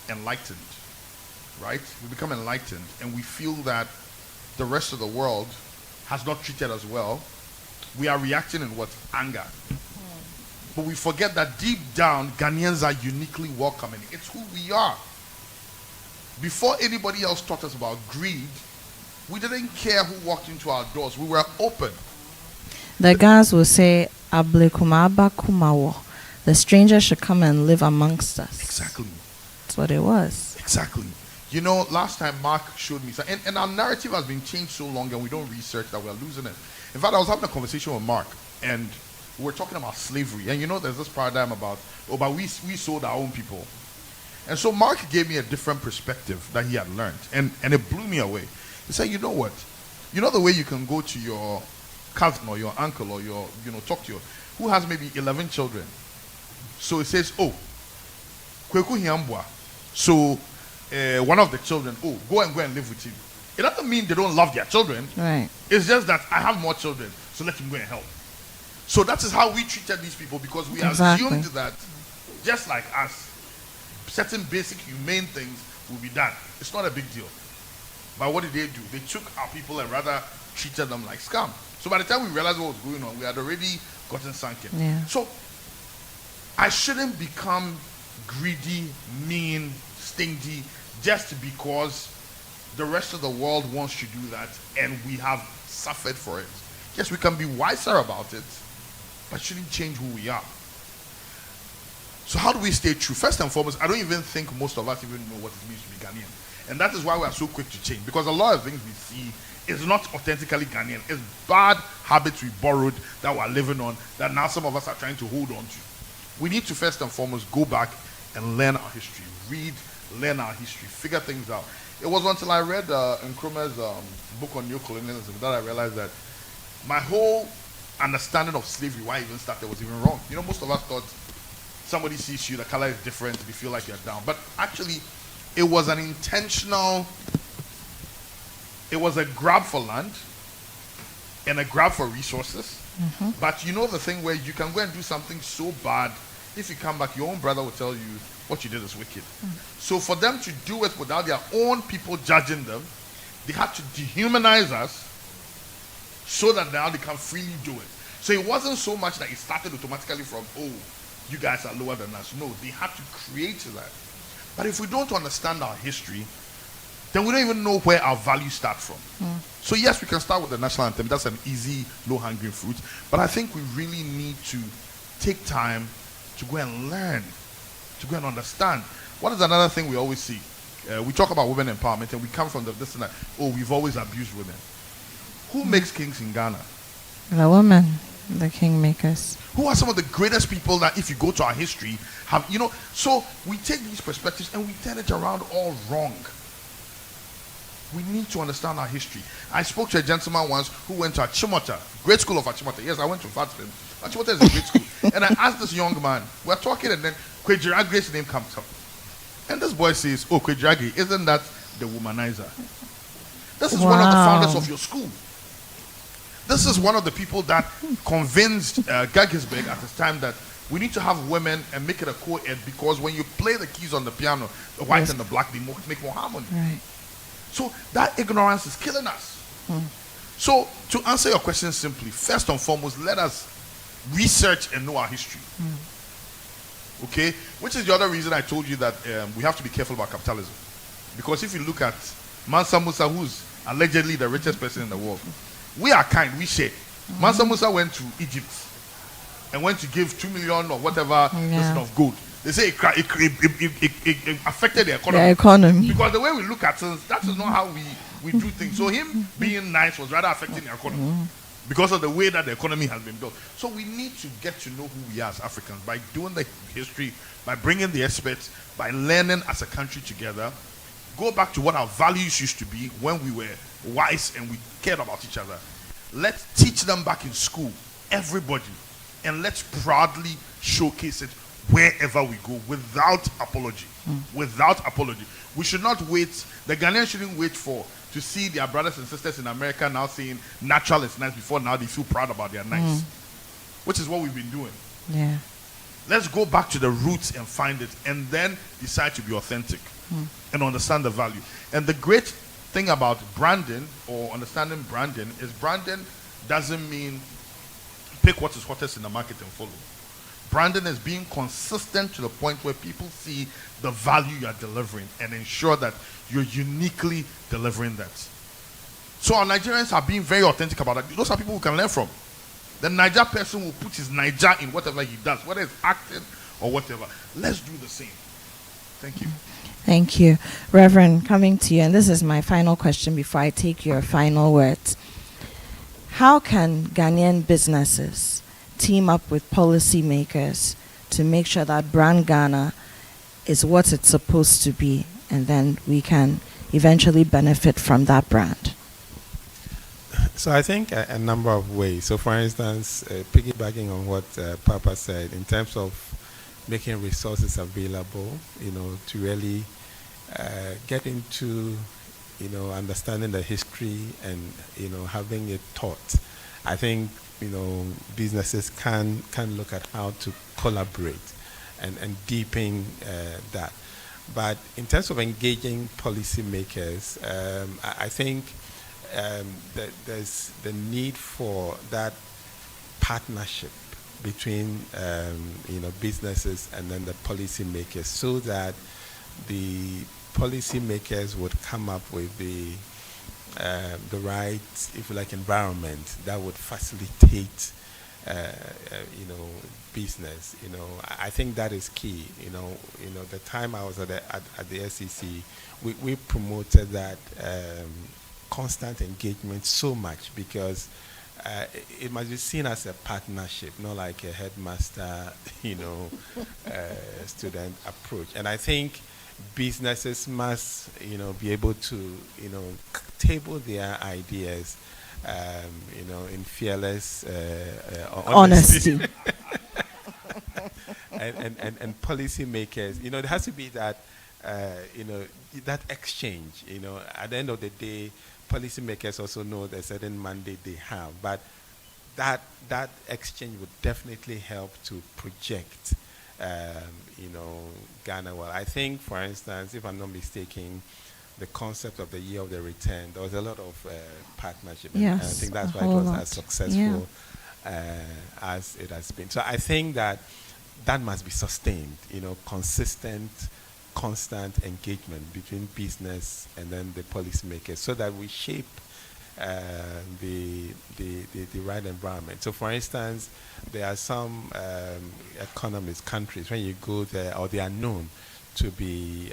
enlightened, right? We become enlightened and we feel that the rest of the world has not treated us well. We are reacting in what? Anger. But we forget that deep down, Ghanaians are uniquely welcoming. It's who we are. Before anybody else taught us about greed, we didn't care who walked into our doors. We were open. The guys will say, "Ablekuma kumawo." The stranger should come and live amongst us. Exactly. That's what it was. Exactly. Last time Mark showed me, and our narrative has been changed so long and we don't research that we're losing it. In fact, I was having a conversation with Mark and we were talking about slavery. And there's this paradigm about, but we sold our own people. And so Mark gave me a different perspective that he had learned. And it blew me away. He said, you know what? The way you can go to your cousin or your uncle or talk to who has maybe 11 children. So it says, kweku hiambwa. So one of the children, go and live with him. It doesn't mean they don't love their children. Right. It's just that I have more children, so let him go and help. So that is how we treated these people, because we assumed that just like us, certain basic humane things will be done. It's not a big deal. But what did they do? They took our people and rather treated them like scum. So by the time we realized what was going on, we had already gotten sunken. Yeah. So I shouldn't become greedy, mean, stingy, just because the rest of the world wants to do that and we have suffered for it. Yes, we can be wiser about it, but it shouldn't change who we are. So how do we stay true? First and foremost, I don't even think most of us even know what it means to be Ghanaian. And that is why we are so quick to change, because a lot of things we see is not authentically Ghanaian. It's bad habits we borrowed that we're living on that now some of us are trying to hold on to. We need to first and foremost go back and learn our history. Read, learn our history, figure things out. It was until I read Nkrumah's book on neocolonialism that I realized that my whole understanding of slavery, why I even started, was even wrong. Most of us thought somebody sees you, the color is different, you feel like you're down. But actually, it was an intentional, it was a grab for land. and a grab for resources. But you know the thing where you can go and do something so bad, if you come back, your own brother will tell you what you did is wicked. So for them to do it without their own people judging them, they had to dehumanize us so that now they can freely do it. So it wasn't so much that it started automatically from, oh, you guys are lower than us. No, they had to create that. But if we don't understand our history, then we don't even know where our values start from. So yes, we can start with the national anthem. That's an easy, low-hanging fruit. But I think we really need to take time to go and learn, to go and understand. What is another thing we always see? We talk about women empowerment, and we come from this and that. Oh, we've always abused women. Who makes kings in Ghana? The women, the kingmakers. Who are some of the greatest people that, if you go to our history, have, so we take these perspectives and we turn it around all wrong. We need to understand our history. I spoke to a gentleman once who went to Achimota, great school of Achimota. Yes, I went to Fatima. Achimota is a great school. And I asked this young man, we're talking, and then Kwejirage's name comes up. And this boy says, oh, Kwejirage, isn't that the womanizer? This is one of the founders of your school. This is one of the people that convinced Gagisberg at his time that we need to have women and make it a co-ed, because when you play the keys on the piano, the white and the black, they make more harmony. Right. So that ignorance is killing us. So to answer your question simply, first and foremost, let us research and know our history. Okay? Which is the other reason I told you that we have to be careful about capitalism. Because if you look at Mansa Musa, who's allegedly the richest person in the world, we are kind, we share. Mansa Musa went to Egypt and went to give 2 million or whatever percent of gold. They say it affected the economy. Because the way we look at things, that is not how we do things. So him being nice was rather affecting the economy because of the way that the economy has been built. So we need to get to know who we are as Africans by doing the history, by bringing the experts, by learning as a country together. Go back to what our values used to be when we were wise and we cared about each other. Let's teach them back in school, everybody, and let's proudly showcase it wherever we go without apology. Without apology. We should not wait. The Ghanaians shouldn't wait to see their brothers and sisters in America now saying natural is nice before now they feel proud about their nice. Which is what we've been doing. Yeah. Let's go back to the roots and find it, and then decide to be authentic and understand the value. And the great thing about branding or understanding branding is branding doesn't mean pick what is hottest in the market and follow. Branding is being consistent to the point where people see the value you are delivering and ensure that you're uniquely delivering that. So our Nigerians are being very authentic about that. Those are people we can learn from. The Niger person will put his Niger in whatever he does, whether it's acting or whatever. Let's do the same. Thank you. Thank you. Reverend, coming to you, and this is my final question before I take your final words. How can Ghanaian businesses team up with policymakers to make sure that brand Ghana is what it's supposed to be, and then we can eventually benefit from that brand? So I think a number of ways. So for instance, piggybacking on what Papa said, in terms of making resources available, to really get into, understanding the history and, having it taught. I think, businesses can look at how to collaborate and deepen that. But in terms of engaging policymakers, I think that there's the need for that partnership between businesses and then the policymakers, so that the policymakers would come up with the right, if you like, environment that would facilitate business. I think that is key. The time I was at the SEC, we promoted that constant engagement so much, because it must be seen as a partnership, not like a headmaster, student approach. And I think businesses must, be able to, table their ideas, in fearless honesty. and policymakers, there has to be that, that exchange. At the end of the day, policymakers also know the certain mandate they have, but that exchange would definitely help to project, Ghana well. I think, for instance, if I'm not mistaken, the concept of the year of the return, there was a lot of partnership. Yes, and I think that's a why it whole was lot. as successful as it has been. So I think that must be sustained, consistent, constant engagement between business and then the policymakers, so that we shape the right environment. So, for instance, there are some economist countries, when you go there, or they are known to be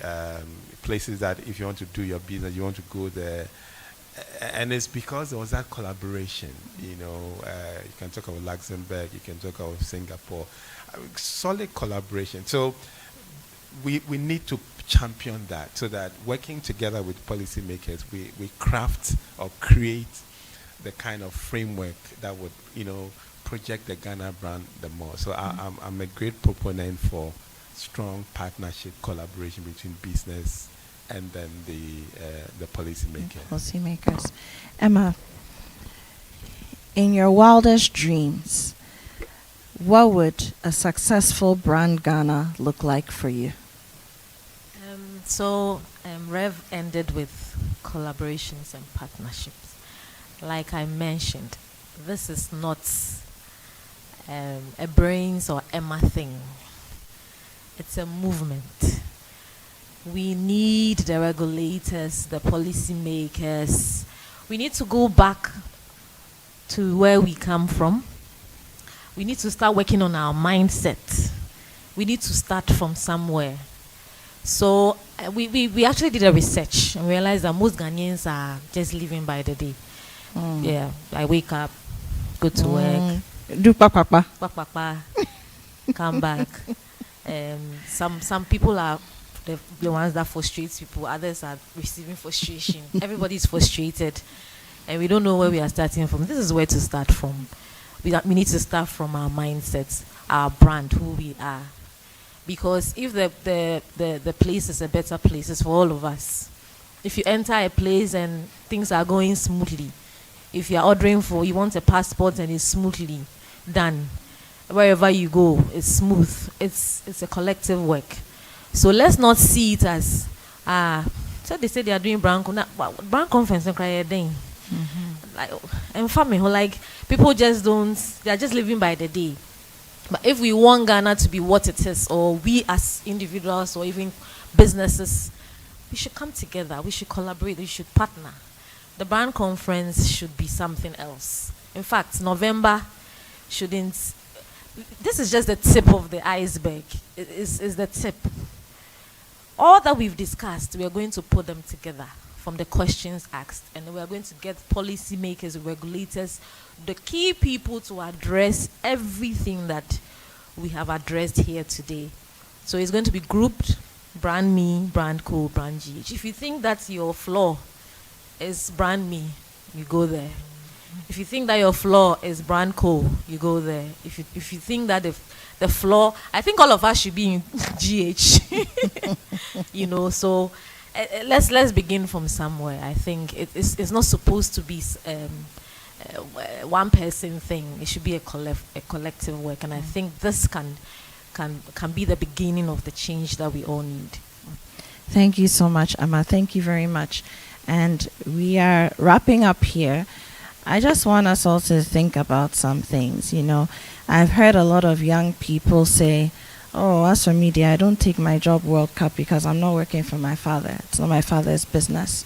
places that if you want to do your business, you want to go there. And it's because there was that collaboration. You can talk about Luxembourg, you can talk about Singapore. Solid collaboration. So we need to champion that, so that working together with policymakers, we craft or create the kind of framework that would, project the Ghana brand the more. So I'm a great proponent for strong partnership, collaboration between business and then the policymakers. Policymakers. Emma, in your wildest dreams, what would a successful brand Ghana look like for you? So Rev ended with collaborations and partnerships. Like I mentioned, this is not a brains or Emma thing. It's a movement. We need the regulators, the policymakers. We need to go back to where we come from. We need to start working on our mindset. We need to start from somewhere. So we actually did a research and realized that most Ghanaians are just living by the day. Yeah, I wake up, go to work, Do pa. come back. Some people are the ones that frustrate people. Others are receiving frustration. Everybody's frustrated, and we don't know where we are starting from. This is where to start from. We need to start from our mindsets, our brand, who we are. Because if the place is a better place, it's for all of us. If you enter a place and things are going smoothly, if you're ordering you want a passport and it's smoothly done, wherever you go, it's smooth. It's a collective work. So let's not see it as, so they say they are doing brand conference and cry thing. And family, like people just don't, they are just living by the day. But if we want Ghana to be what it is, or we as individuals or even businesses, we should come together, we should collaborate, we should partner. The brand conference should be something else. In fact, November shouldn't, this is just the tip of the iceberg. It is the tip. All that we've discussed, we are going to put them together from the questions asked, and we are going to get policymakers, regulators, the key people to address everything that we have addressed here today. So it's going to be grouped: brand me, brand co, brand GH. If you think that your flaw is brand me, you go there. If you think that your flaw is brand co, you go there. If you think that the flaw, I think all of us should be in GH. So let's begin from somewhere. I think it's not supposed to be one person thing. It should be a collective work, and I think this can be the beginning of the change that we all need. Thank you so much, Emma. Thank you very much. And we are wrapping up here. I just want us all to think about some things. I've heard a lot of young people say, "Oh, as for media, I don't take my job World Cup because I'm not working for my father. It's not my father's business."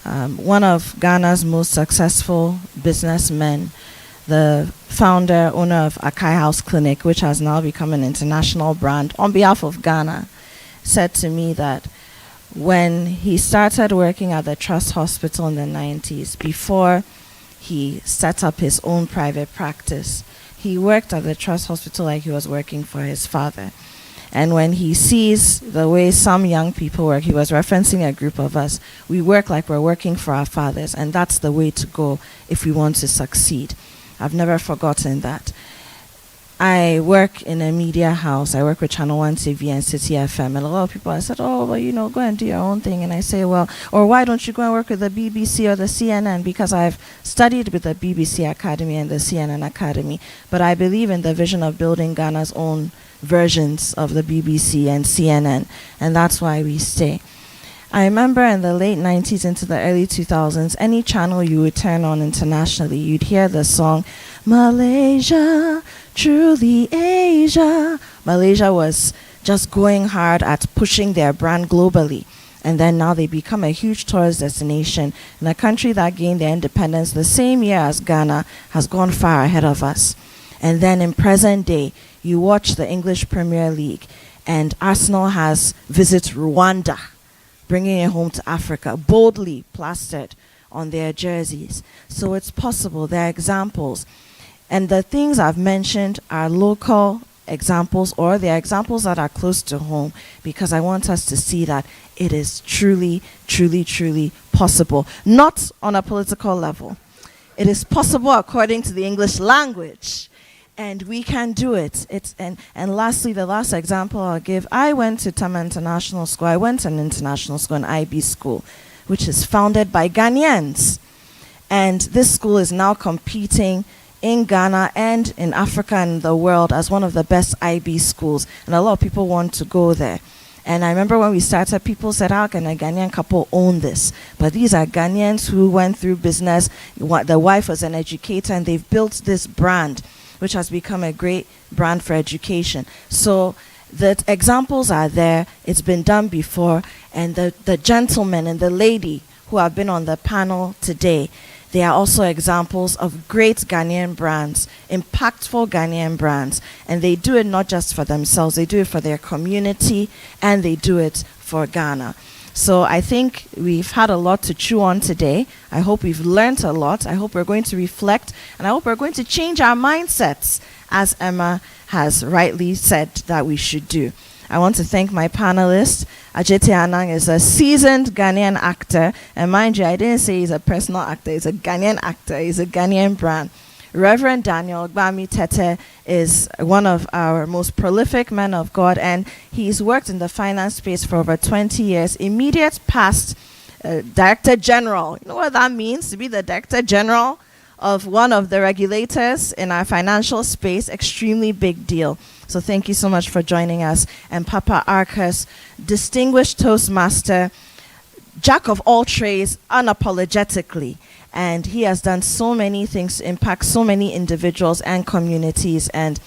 One of Ghana's most successful businessmen, the founder, owner of Akai House Clinic, which has now become an international brand on behalf of Ghana, said to me that when he started working at the Trust Hospital in the 90s, before he set up his own private practice, he worked at the Trust Hospital like he was working for his father. And when he sees the way some young people work, he was referencing a group of us, we work like we're working for our fathers, and that's the way to go if we want to succeed. I've never forgotten that. I work in a media house. I work with Channel 1 TV and City FM. And a lot of people, I said, oh, well, go and do your own thing. And I say, well, or why don't you go and work with the BBC or the CNN? Because I've studied with the BBC Academy and the CNN Academy. But I believe in the vision of building Ghana's own versions of the BBC and CNN. And that's why we stay. I remember in the late 90s into the early 2000s, any channel you would turn on internationally, you'd hear the song, Malaysia, truly Asia. Malaysia was just going hard at pushing their brand globally. And then now they become a huge tourist destination. And a country that gained their independence the same year as Ghana has gone far ahead of us. And then in present day, you watch the English Premier League and Arsenal has visit Rwanda, bringing it home to Africa, boldly plastered on their jerseys. So it's possible. There are examples. And the things I've mentioned are local examples, or they are examples that are close to home, because I want us to see that it is truly, truly, truly possible. Not on a political level. It is possible according to the English language. And we can do it. And lastly, the last example I'll give, I went to Tama International School. I went to an international school, an IB school, which is founded by Ghanaians. And this school is now competing in Ghana and in Africa and the world as one of the best IB schools. And a lot of people want to go there. And I remember when we started, people said, how can a Ghanaian couple own this? But these are Ghanaians who went through business. The wife was an educator, and they've built this brand, which has become a great brand for education. So the examples are there. It's been done before. And the gentleman and the lady who have been on the panel today, they are also examples of great Ghanaian brands, impactful Ghanaian brands. And they do it not just for themselves, they do it for their community, and they do it for Ghana. So I think we've had a lot to chew on today. I hope we've learned a lot. I hope we're going to reflect, and I hope we're going to change our mindsets, as Emma has rightly said that we should do. I want to thank my panelist. Ajete Anang is a seasoned Ghanaian actor. And mind you, I didn't say he's a personal actor. He's a Ghanaian actor. He's a Ghanaian brand. Reverend Daniel Ogbami Tete is one of our most prolific men of God, and he's worked in the finance space for over 20 years. Immediate past Director General. You know what that means, to be the Director General of one of the regulators in our financial space? Extremely big deal. So thank you so much for joining us. And Papa Arcus, distinguished Toastmaster, jack of all trades, unapologetically. And he has done so many things to impact so many individuals and communities. And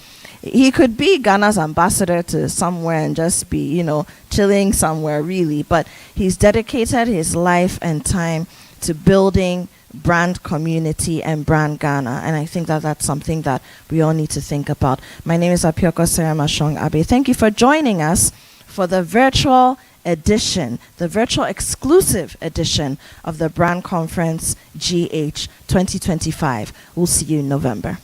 he could be Ghana's ambassador to somewhere and just be, chilling somewhere, really. But he's dedicated his life and time to building brand community and brand Ghana. And I think that that's something that we all need to think about. My name is Apioko Seramashong Abe. Thank you for joining us for the virtual edition, the virtual exclusive edition of the Brand Conference GH 2025. We'll see you in November.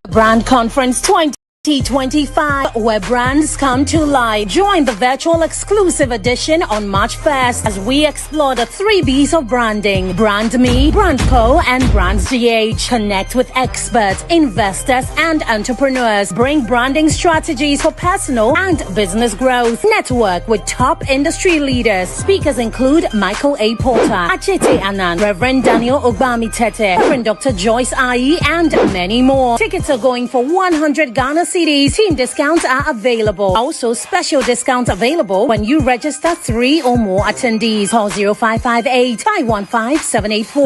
Brand Conference 2025, where brands come to life. Join the virtual exclusive edition on March 1st as we explore the 3 B's of branding: Brand Me, Brand Co, and Brands GH. Connect with experts, investors, and entrepreneurs. Bring branding strategies for personal and business growth. Network with top industry leaders. Speakers include Michael A. Porter, Ajete Anand, Reverend Daniel Ogbami Tete, Reverend Dr. Joyce Ayi, and many more. Tickets are going for 100 Ghana CDs. Team discounts are available. Also, special discounts available when you register 3 or more attendees. Call 0558 515 784